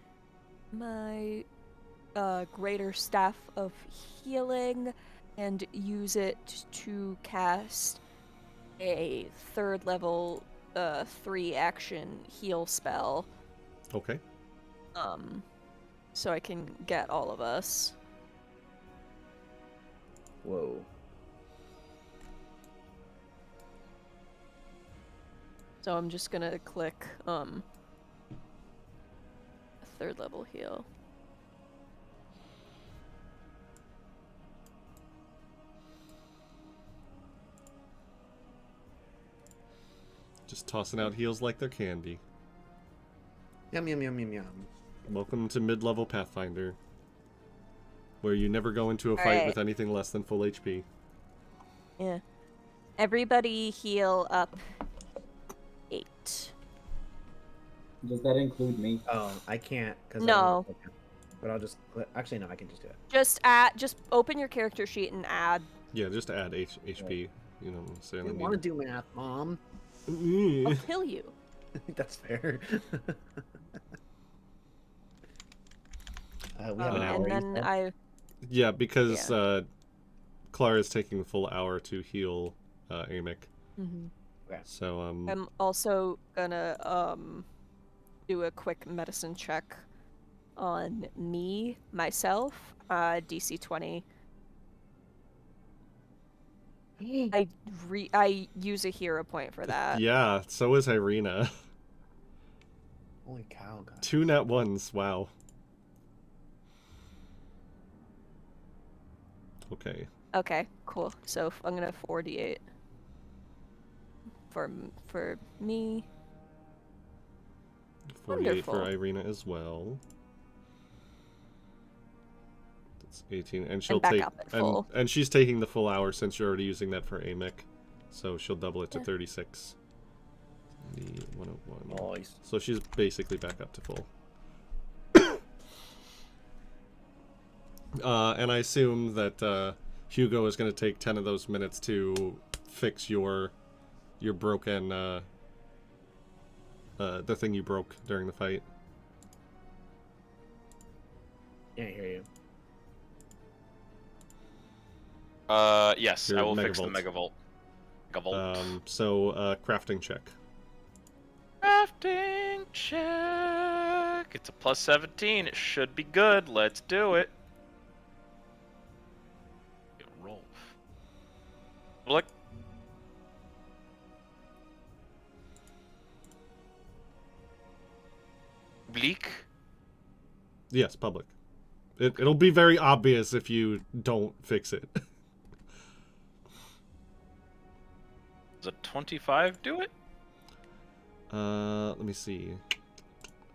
my greater staff of healing and use it to cast a 3rd level 3 action heal spell. Okay. So I can get all of us. Whoa. So I'm just gonna click a 3rd level heal. Just tossing out heals like they're candy. Yum yum yum yum yum. Welcome to mid-level Pathfinder, where you never go into a fight with anything less than full HP. Yeah. Everybody heal up 8. Does that include me? Oh, I can't. No. But I'll just click. Actually, no, I can just do it. Just open your character sheet and add. Yeah, just add HP. You know, I don't want to do math, Mom. I'll kill you. That's fair. We have an hour. And then Yeah, because Clara's taking the full hour to heal Amic. Okay. So I'm also gonna do a quick medicine check on myself, DC 20. I use a hero point for that. Yeah, so is Ireena. Holy cow, guys. 2 nat 1s, wow. Okay. Okay, cool. So I'm gonna 4d8 for me. 48 Wonderful. for Ireena as well. That's 18, and she'll back take up at full. and she's taking the full hour since you're already using that for Amic, so she'll double it to 36. 101. Nice. So she's basically back up to full. And I assume that Hugo is going to take 10 of those minutes to fix your broken the thing you broke during the fight. Can't hear you. Yes, Your I will fix the megavolt. Megavolt. So crafting check. Crafting check. It's a plus 17. It should be good. Let's do it. Roll. Look. Bleak. Yes, public. It'll be very obvious if you don't fix it. Does a 25 do it? Let me see.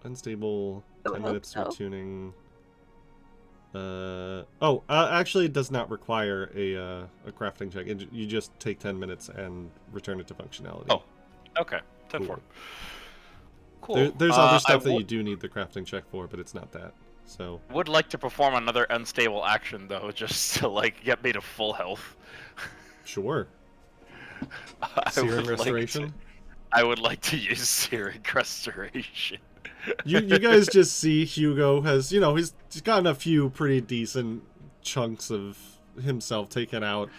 Unstable, 10 minutes so. retuning. Actually, it does not require a crafting check. You just take 10 minutes and return it to functionality. Oh, okay. 10-4. Cool. Cool. There's other stuff that you do need the crafting check for, but it's not that. So. Would like to perform another unstable action though, just to like get me to full health. Sure. I Searing would restoration. I would like to use Searing restoration. You guys just see Hugo has, he's gotten a few pretty decent chunks of himself taken out.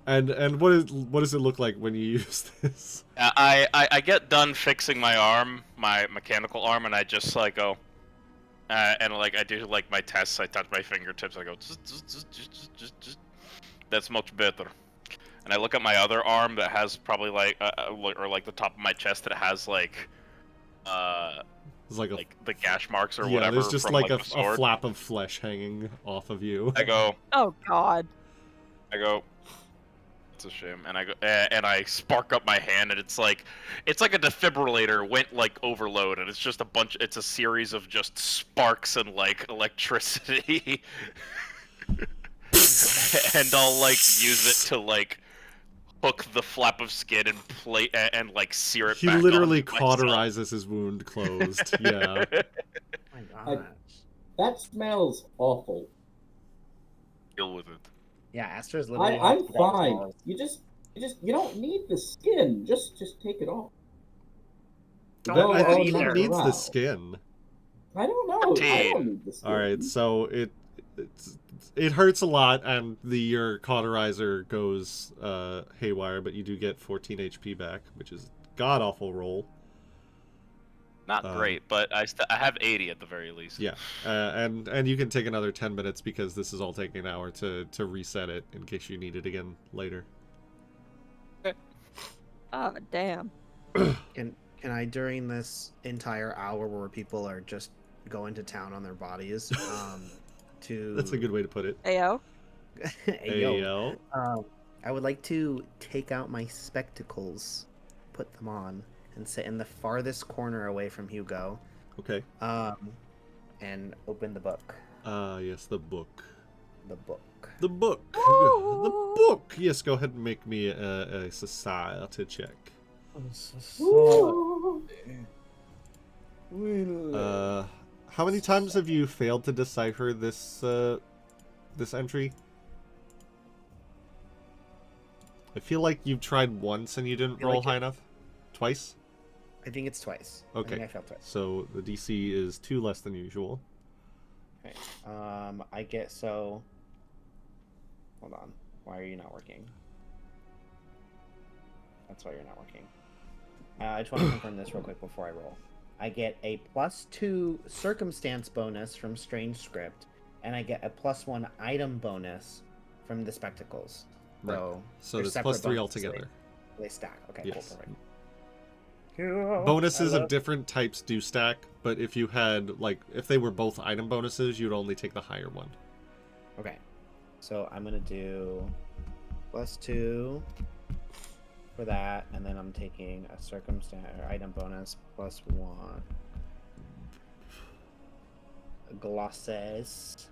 And what does it look like when you use this? I get done fixing my arm, my mechanical arm, and I just like go, and like I do like my tests. I touch my fingertips. I go, just. That's much better. And I look at my other arm that has probably like, or like the top of my chest that has like, It's like a the gash marks or yeah. whatever. There's just from, like the a sword. flap of flesh hanging off of you. I go, Oh God. it's a shame, and I go, and I spark up my hand, and it's like a defibrillator went like overload, and it's just it's a series of just sparks and like electricity, and I'll like use it to like hook the flap of skin and plate and like sear it. He back literally onto myself. cauterizes his wound closed. Yeah. Oh my gosh. That smells awful. Deal with it. Yeah, Astra's literally. I'm fine. You don't need the skin. Just take it off. Don't I think he either. needs the skin. I don't know. I don't need the skin. All right, so it hurts a lot, and your cauterizer goes haywire, but you do get 14 HP back, which is god awful roll. Not great, but I have 80 at the very least. Yeah, and you can take another 10 minutes because this is all taking an hour to reset it in case you need it again later. Oh damn. Can I, during this entire hour where people are just going to town on their bodies, to... That's a good way to put it. Ayo. Ayo. I would like to take out my spectacles, put them on, and sit in the farthest corner away from Hugo. Okay. And open the book. Yes, the book. The book. The book. The book. Yes, go ahead and make me a society check. How many times have you failed to decipher this this entry? I feel like you've tried once and you didn't roll high enough. Twice? I think it's twice. Okay. I think I failed twice. So the DC is 2 less than usual. Okay. I get so. Hold on. Why are you not working? That's why you're not working. I just want to confirm this real quick before I roll. I get a +2 circumstance bonus from Strange Script, and I get a +1 item bonus from the spectacles. Right. So they're that's separate +3 bonuses. altogether. They stack. Okay, Yes. cool, perfect. Bonuses of different types do stack, but if you had, like, if they were both item bonuses, you'd only take the higher one. Okay. So I'm going to do +2 for that, and then I'm taking a circumstance or item bonus +1. Glosses.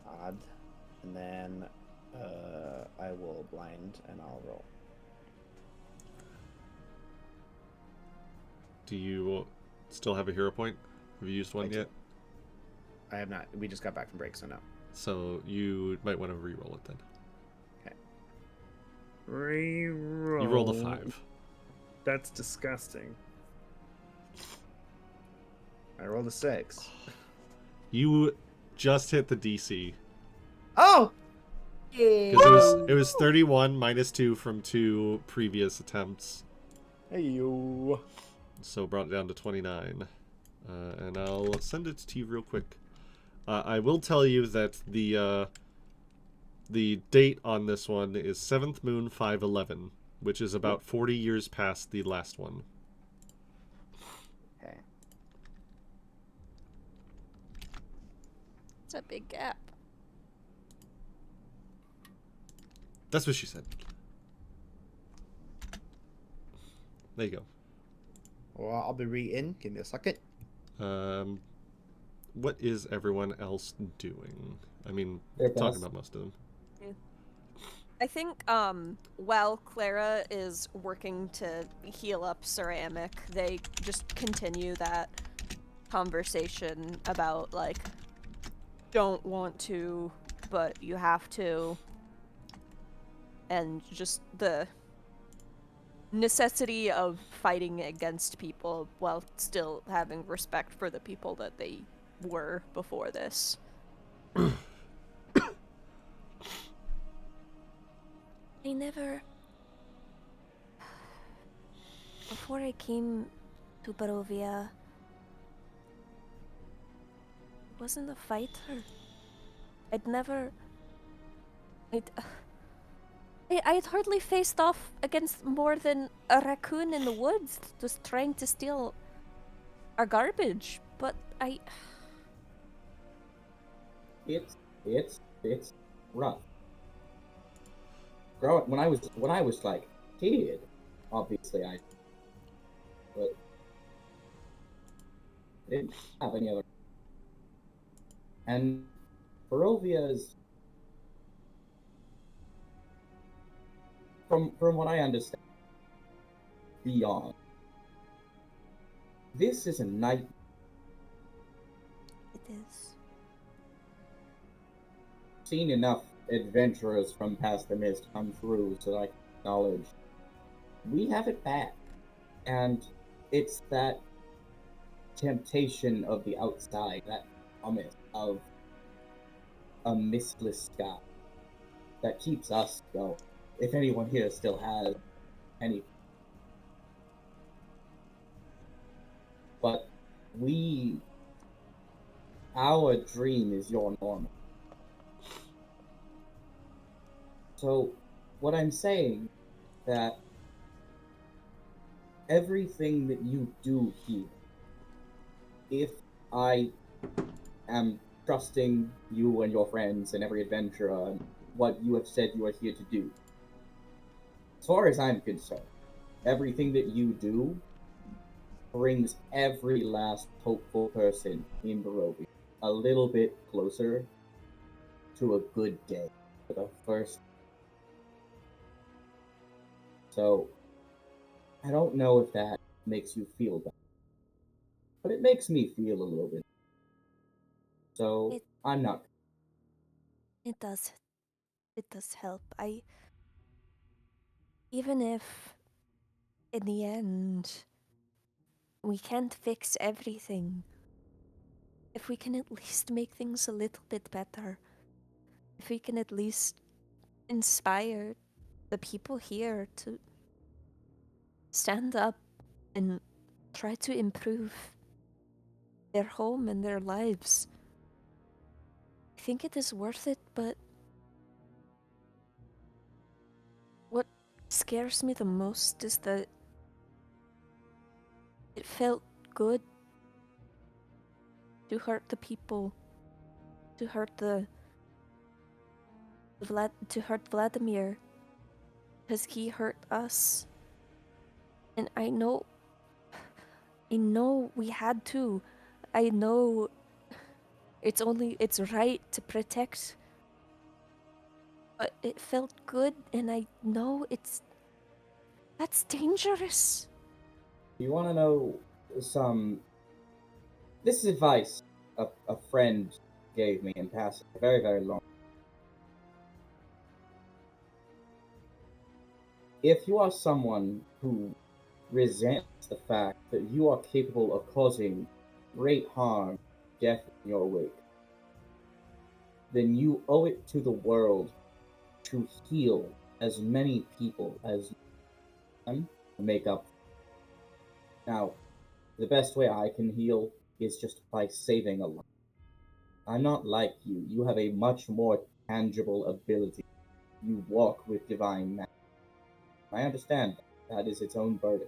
Odd. And then I will blind and I'll roll. Do you still have a hero point? Have you used one yet? I have not. We just got back from break, so no. So you might want to re-roll it then. Okay. Reroll. You rolled a 5. That's disgusting. I rolled a 6. You just hit the DC. Oh! Because it was 31 minus 2 from 2 previous attempts. Hey yo. So brought it down to 29. And I'll send it to you real quick. I will tell you that the date on this one is 7th Moon 511, which is about 40 years past the last one. Okay. It's a big gap. That's what she said. There you go. Well, I'll be re-in. Give me a second. What is everyone else doing? I mean, They're talking past. about most of them. I think while Clara is working to heal up Ceramic, they just continue that conversation about, like, don't want to, but you have to. And just the necessity of fighting against people while still having respect for the people that they were before this. I never... Before I came to Barovia, wasn't a fighter. I'd never... I'd hardly faced off against more than a raccoon in the woods just trying to steal are garbage, but It's rough. When I was like a kid, obviously but I didn't have any other. And Barovia's, from what I understand, beyond. This is a night. It is. Seen enough adventurers from past the mist come through so that I can acknowledge we have it bad. And it's that temptation of the outside, that promise of a mistless sky that keeps us going. If anyone here still has any. But our dream is your normal. So, what I'm saying, that everything that you do here, if I am trusting you and your friends and every adventurer and what you have said you are here to do, as far as I'm concerned, everything that you do brings every last hopeful person in Barovia a little bit closer to a good day for the first. So, I don't know if that makes you feel better, but it makes me feel a little bit. So, I'm not. It does. It does help. Even if, in the end, we can't fix everything, if we can at least make things a little bit better, if we can at least inspire the people here to stand up and try to improve their home and their lives, I think it is worth it. But what scares me the most is that it felt good to hurt the people, to hurt to hurt Vladimir, because he hurt us. And I know we had to. I know it's right to protect. But it felt good, and I know that's dangerous. You want to know some. This is advice a friend gave me in passing a very, very long. If you are someone who resents the fact that you are capable of causing great harm, death in your wake, then you owe it to the world to heal as many people as you can to make up. Now, the best way I can heal is just by saving a life. I'm not like you. You have a much more tangible ability. You walk with divine magic. I understand that is its own burden.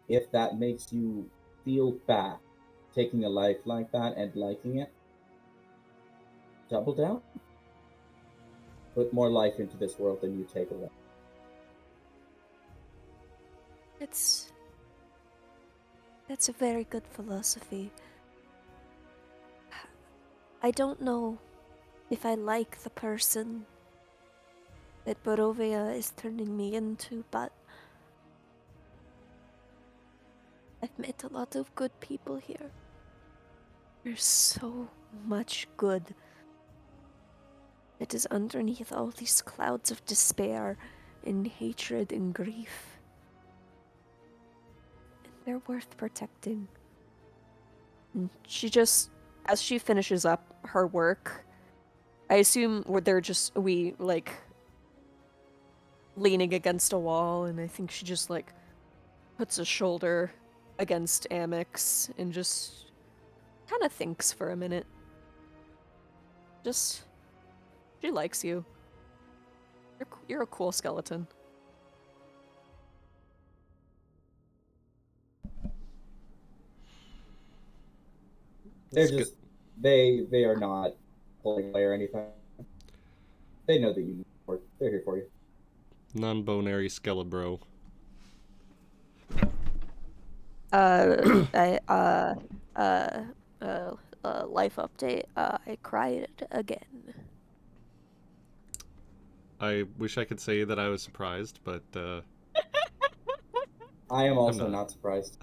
If that makes you feel bad, taking a life like that and liking it, double down. Put more life into this world than you take away. That's a very good philosophy. I don't know if I like the person that Barovia is turning me into, but I've met a lot of good people here. There's so much good that is underneath all these clouds of despair and hatred and grief. And they're worth protecting. And she just, as she finishes up her work, I assume they're just, leaning against a wall, and I think she just, puts a shoulder against Amix and just kind of thinks for a minute. She likes you. You're a cool skeleton. They're It's just they are not pulling away or anything. They know that you need support. They're here for you. non-bonary Skelebro. Life update. I cried again. I wish I could say that I was surprised, but I am also not. not surprised.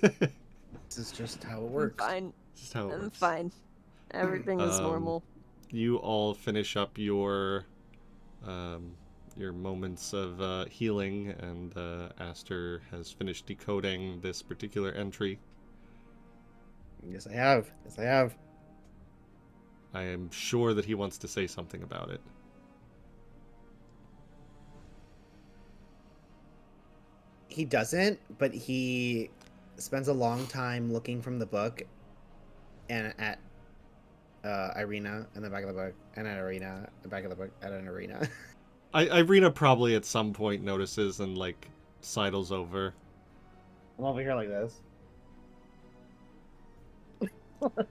This is just how it I'm works. fine. This is how it I'm works. fine. Everything is normal. You all finish up your moments of healing, and Aster has finished decoding this particular entry. Yes, I have. Yes, I have. I am sure that he wants to say something about it. He doesn't, but he spends a long time looking from the book and at Ireena in the back of the book, and at Ireena in the back of the book, at an Ireena. Ireena probably at some point notices and like sidles over. I'm over here like this.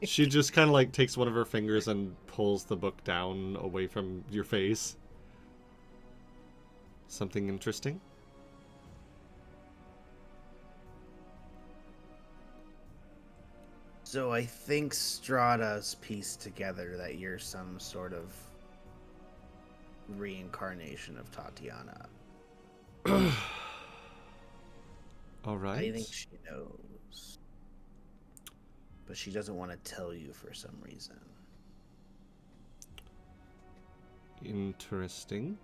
She just kind of like takes one of her fingers and pulls the book down away from your face. Something interesting? So I think Strahda's pieced together that you're some sort of reincarnation of Tatiana. All right. I think she knows. But she doesn't want to tell you for some reason. Interesting.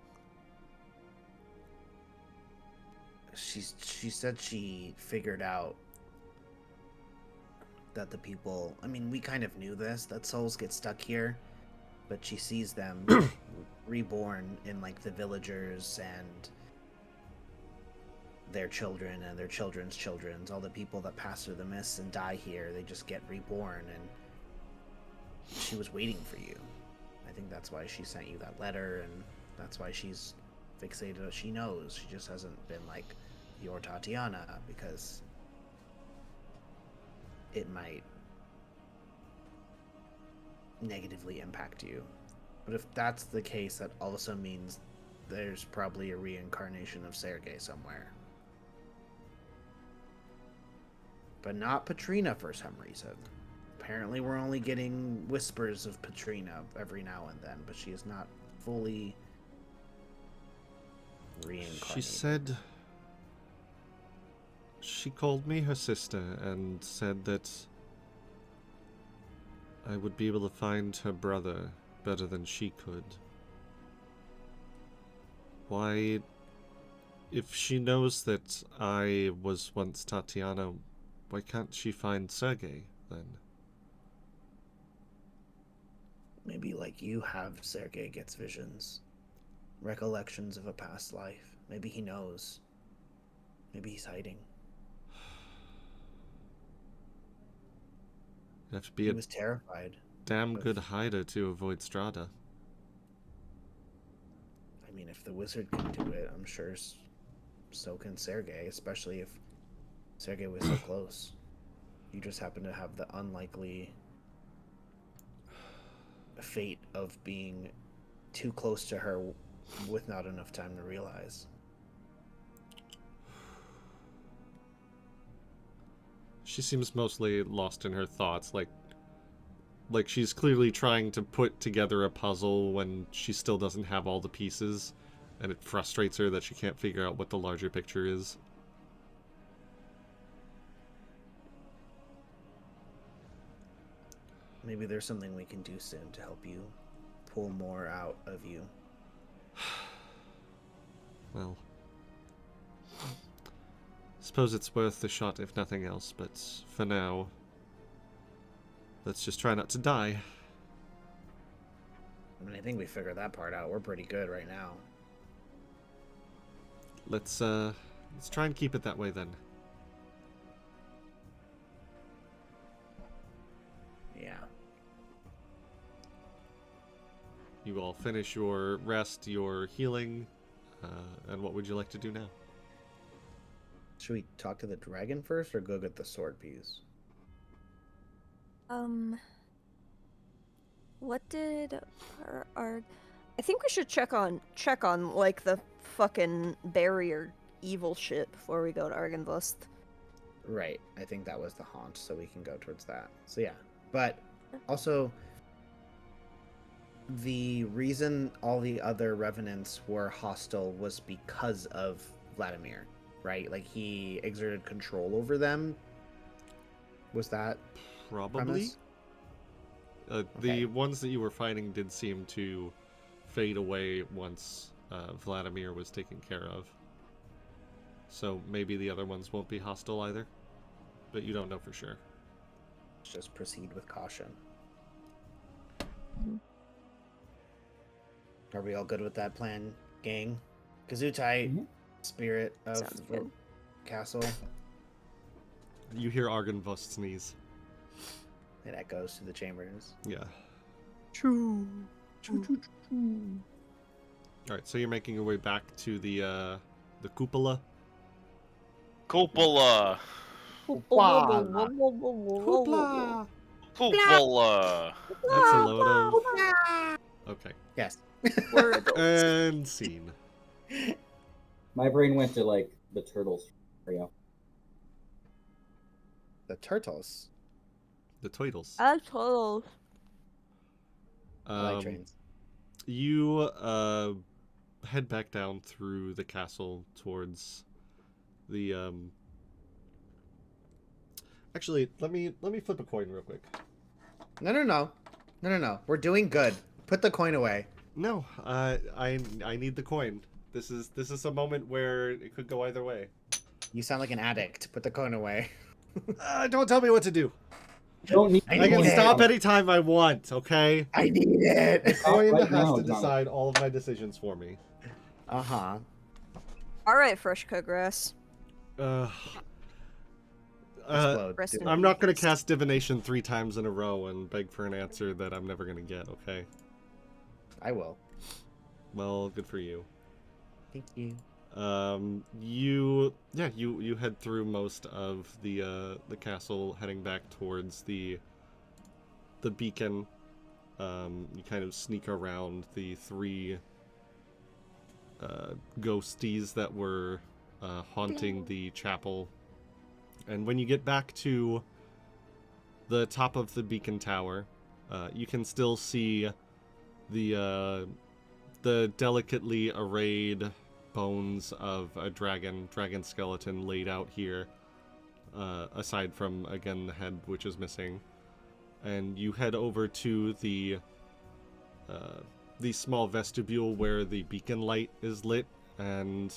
She said she figured out that the people, I mean, we kind of knew this, that souls get stuck here, but she sees them reborn in like the villagers and their children and their children's children's, all the people that pass through the mists and die here, they just get reborn, and she was waiting for you. I think that's why she sent you that letter, and that's why she's fixated. She knows, she just hasn't been like, your Tatiana, because it might negatively impact you. But if that's the case, that also means there's probably a reincarnation of Sergei somewhere. But not Patrina for some reason. Apparently we're only getting whispers of Patrina every now and then, but she is not fully reincarnated. She said... She called me her sister and said that I would be able to find her brother better than she could. Why, if she knows that I was once Tatiana, why can't she find Sergei then? Maybe like you have, Sergei gets visions. Recollections of a past life. Maybe he knows. Maybe he's hiding. You have to be He a was terrified. damn good hider to avoid Strahda. I mean, if the wizard can do it, I'm sure so can Sergei, especially if Sergei was so close. You just happen to have the unlikely fate of being too close to her with not enough time to realize. She seems mostly lost in her thoughts, like she's clearly trying to put together a puzzle when she still doesn't have all the pieces, and it frustrates her that she can't figure out what the larger picture is. Maybe there's something we can do soon to help you pull more out of you. Well, suppose it's worth the shot if nothing else, but for now, let's just try not to die. I mean, I think we figured that part out. We're pretty good right now. Let's try and keep it that way then. Yeah. You all finish your rest, your healing, and what would you like to do now? Should we talk to the dragon first or go get the sword piece? What did our I think we should check on like the fucking barrier evil shit before we go to Argenvost. Right. I think that was the haunt, so we can go towards that. So yeah. But also, the reason all the other revenants were hostile was because of Vladimir, right? Like, he exerted control over them. Was that Probably. premise? The Okay. ones that you were fighting did seem to fade away once Vladimir was taken care of. So maybe the other ones won't be hostile either. But you don't know for sure. Let's just proceed with caution. Are we all good with that plan, gang? Gazutai, spirit of Sounds the good. castle. You hear Argenvost sneeze. It echoes to the chambers. Yeah. True. Alright, so you're making your way back to the cupola. Cupola. Cupola! Cupola. That's a load of... Okay. Yes. We're adults. And scene. My brain went to like the turtles area. The turtles. The Twiddles. Assholes. I like trains. You head back down through the castle towards the Actually, let me flip a coin real quick. No. We're doing good. Put the coin away. No, I need the coin. This is a moment where it could go either way. You sound like an addict. Put the coin away. Don't tell me what to do. Don't need. I I can need it. stop anytime I want. Okay. I need it. The coin Right has now, to John. decide all of my decisions for me. Uh-huh. All right, fresh cut grass. Explode. Rest Do in it. I'm not going to peace. cast divination 3 times in a row and beg for an answer that I'm never going to get, okay? I will. Well, good for you. Thank you. You head through most of the castle, heading back towards the beacon. You kind of sneak around the 3 ghosties that were haunting the chapel. And when you get back to the top of the beacon tower, you can still see the delicately arrayed bones of a dragon skeleton laid out here, aside from, again, the head, which is missing. And you head over to the small vestibule where the beacon light is lit, and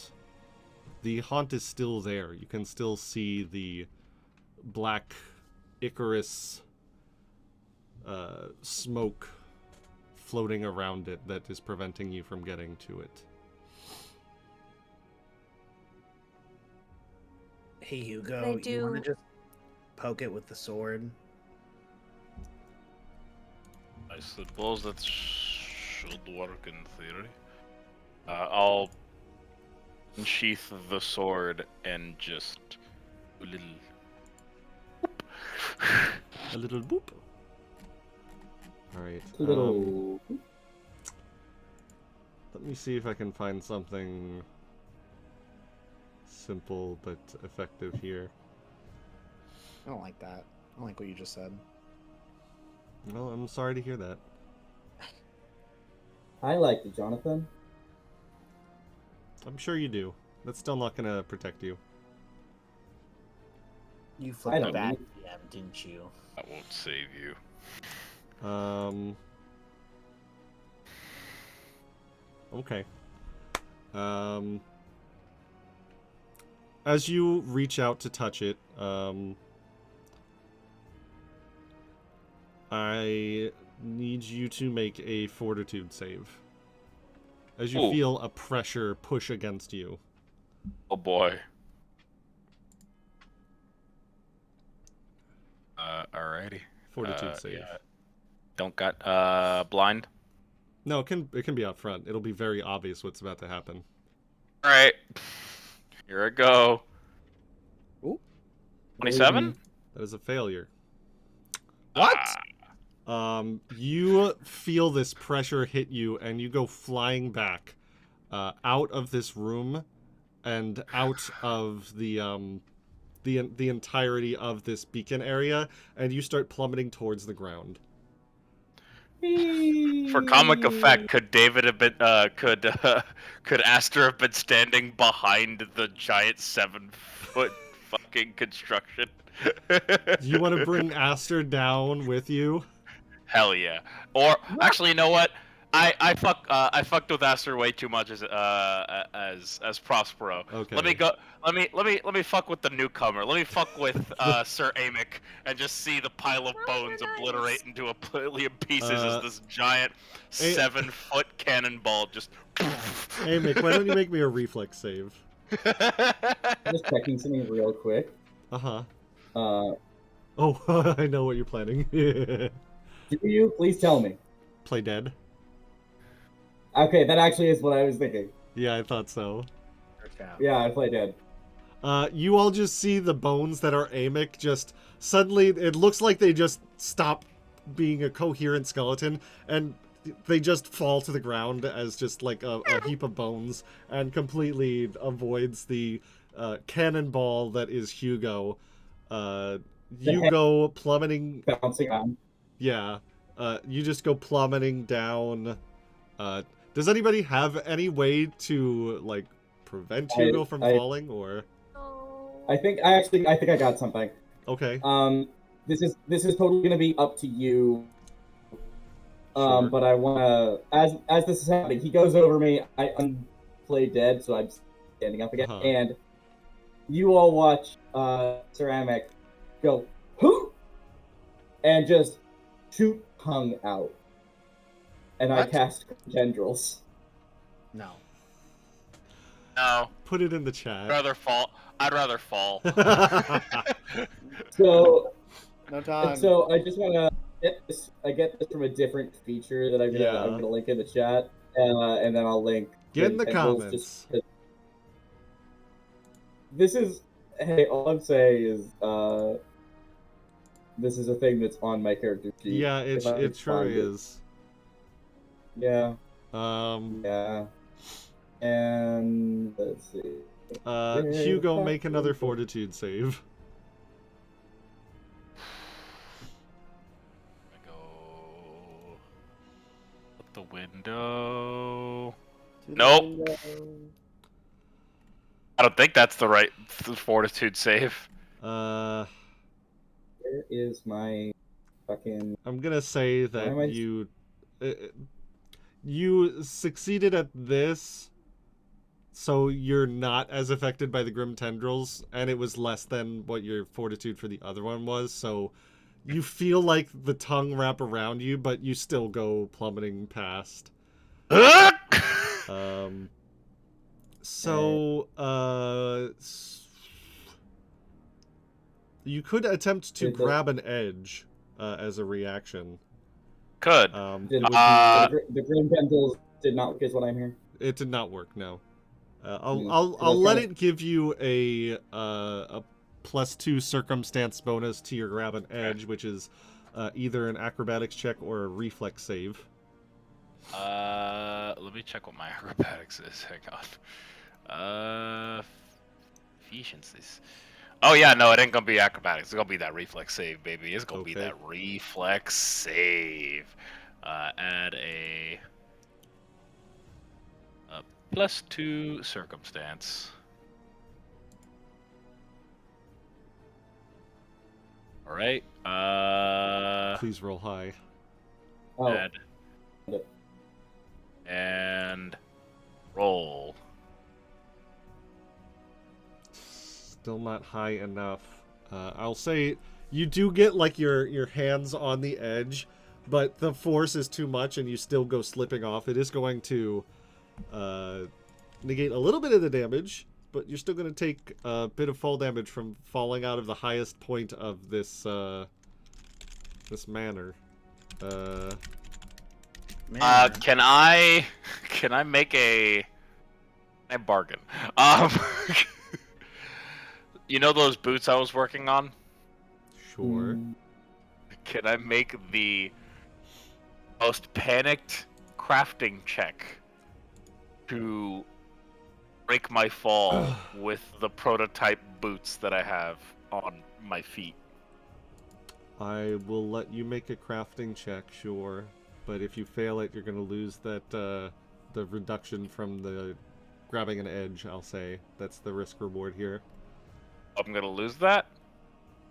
the haunt is still there. You can still see the black Icarus smoke floating around it that is preventing you from getting to it. Hey, Hugo, I you want do- to just poke it with the sword? I suppose that should work in theory. I'll unsheath the sword and just a little. A little boop. Alright. Little. Let me see if I can find something simple but effective here. I don't like that. I don't like what you just said. Well, I'm sorry to hear that. I like it, Jonathan. I'm sure you do. That's still not gonna protect you. You I flipped don't a bad need- DM, didn't you? That won't save you. Okay. As you reach out to touch it, I need you to make a fortitude save. As you Ooh. feel a pressure push against you. Oh boy. Alrighty. Fortitude save. Yeah. Don't got blind. No, it can be out front. It'll be very obvious what's about to happen. All right. Here I go. Ooh. 27. That is a failure. What? Ah, You feel this pressure hit you, and you go flying back out of this room and out of the entirety of this beacon area, and you start plummeting towards the ground. For comic effect, could David have been could Aster have been standing behind the giant 7-foot fucking construction? Do you want to bring Aster down with you? Hell yeah. Or actually, you know what? I fucked with Aster way too much as Prospero. Okay. Let me fuck with the newcomer. Let me fuck with Sir Amic and just see the pile of bones obliterate into a million pieces as this giant 7-foot cannonball just. Amic, why don't you make me a reflex save? Just checking something real quick. Uh-huh. Uh, I know what you're planning. do you? Please tell me. Play dead? Okay, that actually is what I was thinking. Yeah, I thought so. Yeah, I play dead. You all just see the bones that are Amic just suddenly, it looks like they just stop being a coherent skeleton, and they just fall to the ground as just like a heap of bones, and completely avoids the cannonball that is Hugo. You go plummeting. Bouncing on. Yeah. You just go plummeting down. Does anybody have any way to like prevent Hugo from falling, or? I think I got something. Okay. This is totally gonna be up to you. Sure. But I wanna as this is happening, he goes over me. I unplay dead, so I'm standing up again, and you all watch Ceramic go whoo, and just shoot tongue out. And what? I cast tendrils. No. No. Put it in the chat. I'd rather fall. So no time. So I just wanna get this. I get this from a different feature that I'm gonna link in the chat, and then I'll link. Get in the comments. This is all I'm saying is this is a thing that's on my character sheet. Yeah, it sure is. Yeah. Yeah. And let's see. Hugo, make another fortitude save. Go up the window. Nope. I don't think that's the right fortitude save. Where is my fucking? I'm gonna say that you succeeded at this, so you're not as affected by the grim tendrils, and it was less than what your fortitude for the other one was, so you feel like the tongue wrap around you, but you still go plummeting past. You could attempt to grab an edge as a reaction. Could. The green tendrils did not work, is what I'm hearing. It did not work. No. I'll let it give you a +2 circumstance bonus to your grab an edge, which is either an acrobatics check or a reflex save. Let me check what my acrobatics is. Hang on. Efficiencies. Oh yeah, no, it ain't gonna be acrobatics. It's gonna be that reflex save, baby. It's gonna be that reflex save. Add a +2 circumstance. All right. Please roll high. Add and roll. Still not high enough. I'll say you do get like your hands on the edge, but the force is too much and you still go slipping off. It is going to negate a little bit of the damage, but you're still going to take a bit of fall damage from falling out of the highest point of this this manor. Can I make a bargain? You know those boots I was working on? Sure. Can I make the most panicked crafting check to break my fall with the prototype boots that I have on my feet. I will let you make a crafting check, sure. But if you fail it, you're going to lose that the reduction from the grabbing an edge, I'll say. That's the risk reward here. I'm gonna lose that?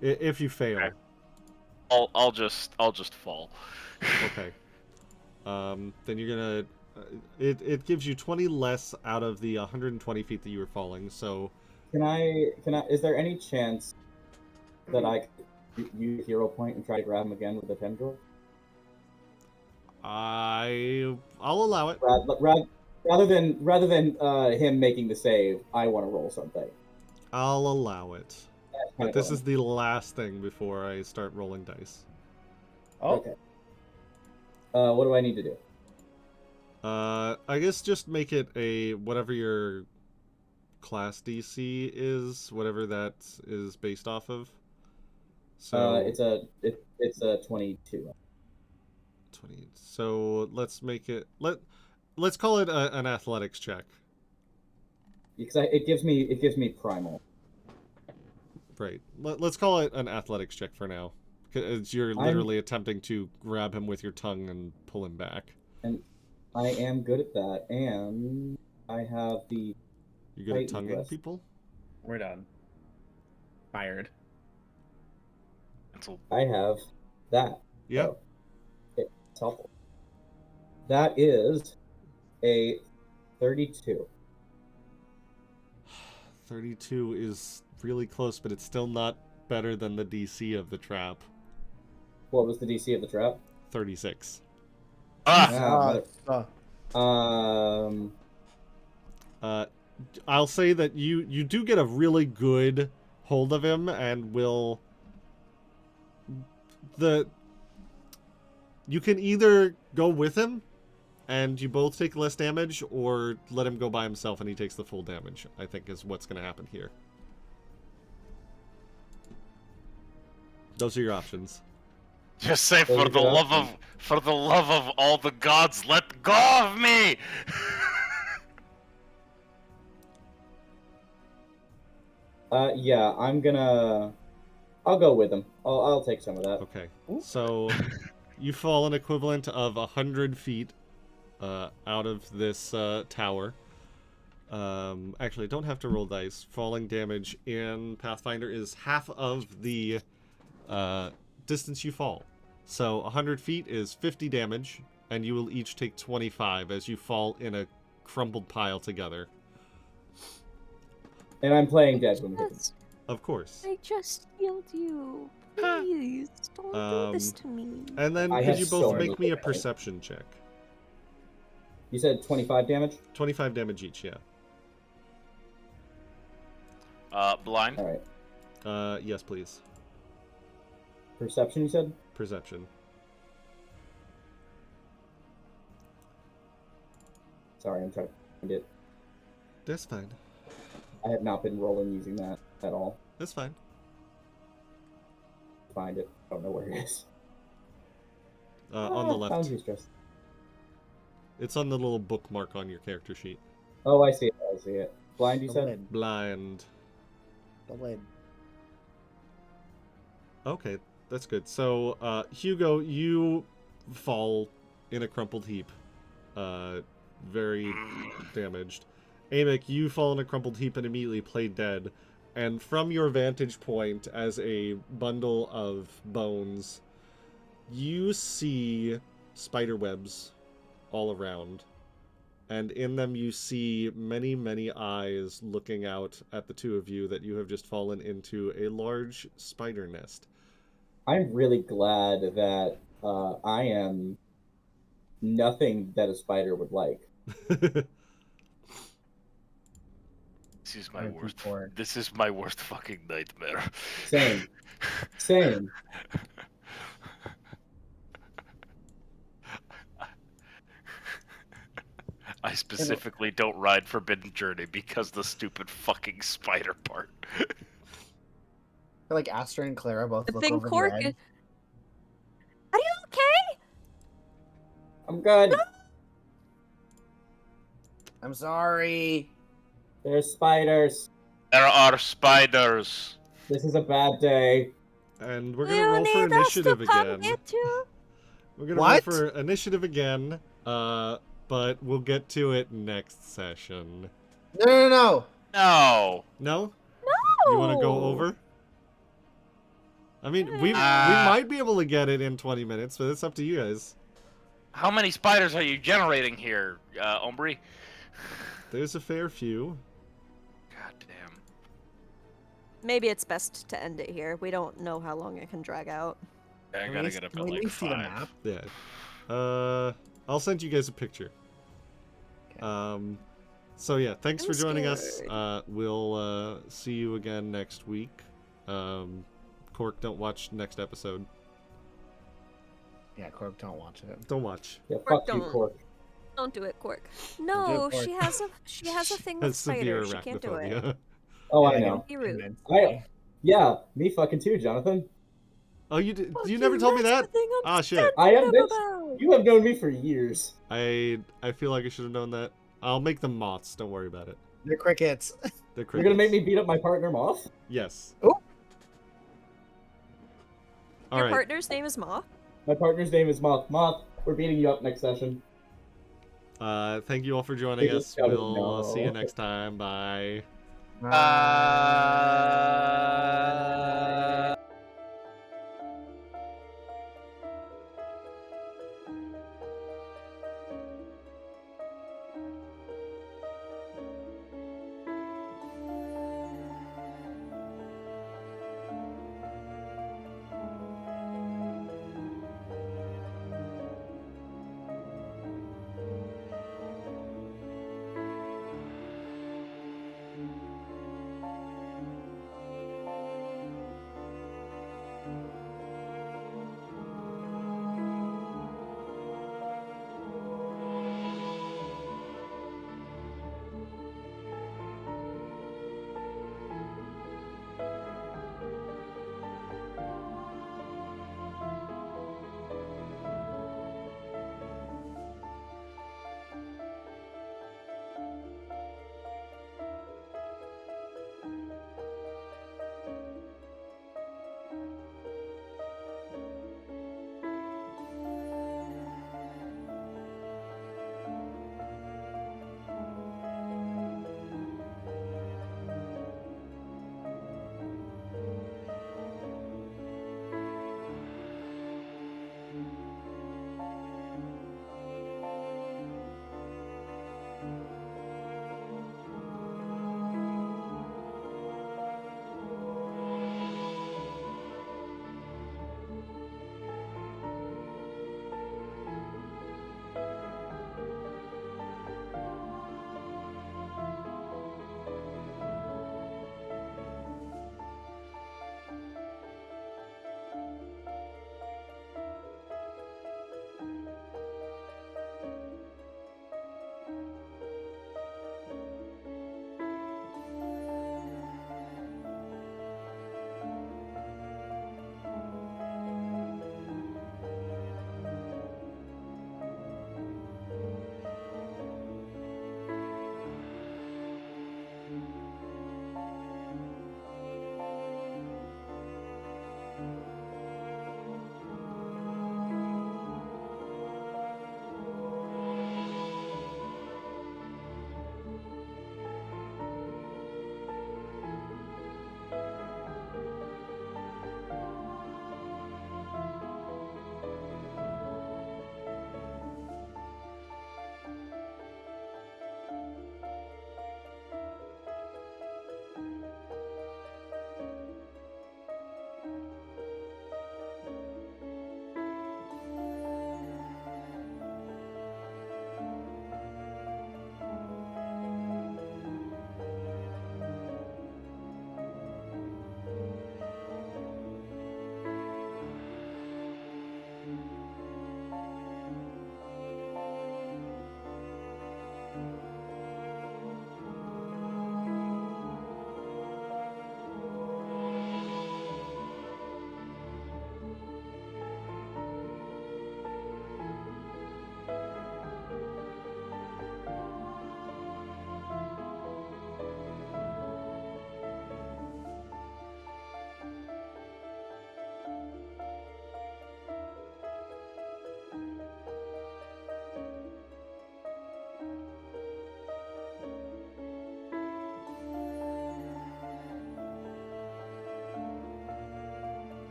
If you fail. Okay. I'll just fall. Okay. Then you're gonna. It gives you 20 less out of the 120 feet that you were falling. So. Can I? Is there any chance that I could use hero point and try to grab him again with the tendril? I'll allow it. Rather than him making the save, I want to roll something. I'll allow it. But this is the last thing before I start rolling dice. Oh. Okay. What do I need to do? I guess just make it a whatever your class DC is, whatever that is based off of. So it's a 22. 20. So let's make it let's call it an athletics check. Because it gives me primal. Right. Let's call it an athletics check for now. Because you're literally attempting to grab him with your tongue and pull him back. And I am good at that, and I have the. You good at tonguing people? We're done. Fired. I have that. Yeah. So it's helpful. That is a 32. 32 is really close, but it's still not better than the DC of the trap. What was the DC of the trap? 36. I'll say that you do get a really good hold of him, and you can either go with him and you both take less damage, or let him go by himself and he takes the full damage, I think is what's going to happen here. Those are your options. Just say, for the love of all the gods, let go of me! Yeah, I'll go with him. I'll take some of that. Okay. So you fall an equivalent of 100 feet out of this tower. Actually, don't have to roll dice. Falling damage in Pathfinder is half of the distance you fall. So 100 feet is 50 damage, and you will each take 25 as you fall in a crumpled pile together. And I'm playing dead when we hit him. Of course. I just healed you. Please, don't do this to me. And then could you both make me a perception check? You said 25 damage? 25 damage each, yeah. Blind? Alright. Yes, please. Perception, you said? Perception. Sorry, I'm trying to find it. That's fine. I have not been rolling using that at all. That's fine. Find it. I don't know where it is. On the left. Found you, Stress. It's on the little bookmark on your character sheet. Oh, I see it. I see it. Blind, you said? Blind. The lid. Okay, that's good. So, Hugo, you fall in a crumpled heap. Very damaged. Amick, you fall in a crumpled heap and immediately play dead. And from your vantage point as a bundle of bones, you see spider webs all around. And in them you see many, many eyes looking out at the two of you that you have just fallen into a large spider nest. I'm really glad that I am nothing that a spider would like. This is my worst. This is my worst fucking nightmare. Same. Same. I specifically don't ride Forbidden Journey because the stupid fucking spider part. Like Astra and Clara both The look thing over Cork. the edge. Are you okay? I'm good. I'm sorry. There's spiders. There are spiders. This is a bad day. And we're Do gonna you roll for need us to initiative come again. get you? We're gonna What? roll for initiative again. But we'll get to it next session. No. No. No? No. You want to go over? I mean, we might be able to get it in 20 minutes, but it's up to you guys. How many spiders are you generating here, Ombri? There's a fair few. God damn. Maybe it's best to end it here. We don't know how long it can drag out. I Can gotta we- get up can at we like at least see the 5. map? Yeah. I'll send you guys a picture. Okay. So yeah, thanks I'm for joining us. scared. We'll see you again next week. Cork, don't watch next episode. Yeah, Cork, don't watch it. Don't watch. Yeah, Cork, fuck you, don't. Cork. Don't do it, Cork. do No, it, Cork. she has a thing with Has severe spiders. She can't do it. arachnophobia. Oh, I Yeah, know. Be rude. convince I- me. Yeah, me fucking too, Jonathan. Oh, you did? Fuck You never told me that's that? the thing I'm Ah, shit. sending I am them bitch. about. You have known me for years. I feel like I should have known that. I'll make them moths. Don't worry about it. They're crickets. They're You're gonna make crickets. me beat up my partner, Moth? Yes. Oh. All Your right. partner's name is Ma? My partner's name is Moth. Moth, we're beating you up next session. Thank you all for joining They us. just gotta We'll see you know. next time. Bye. Bye.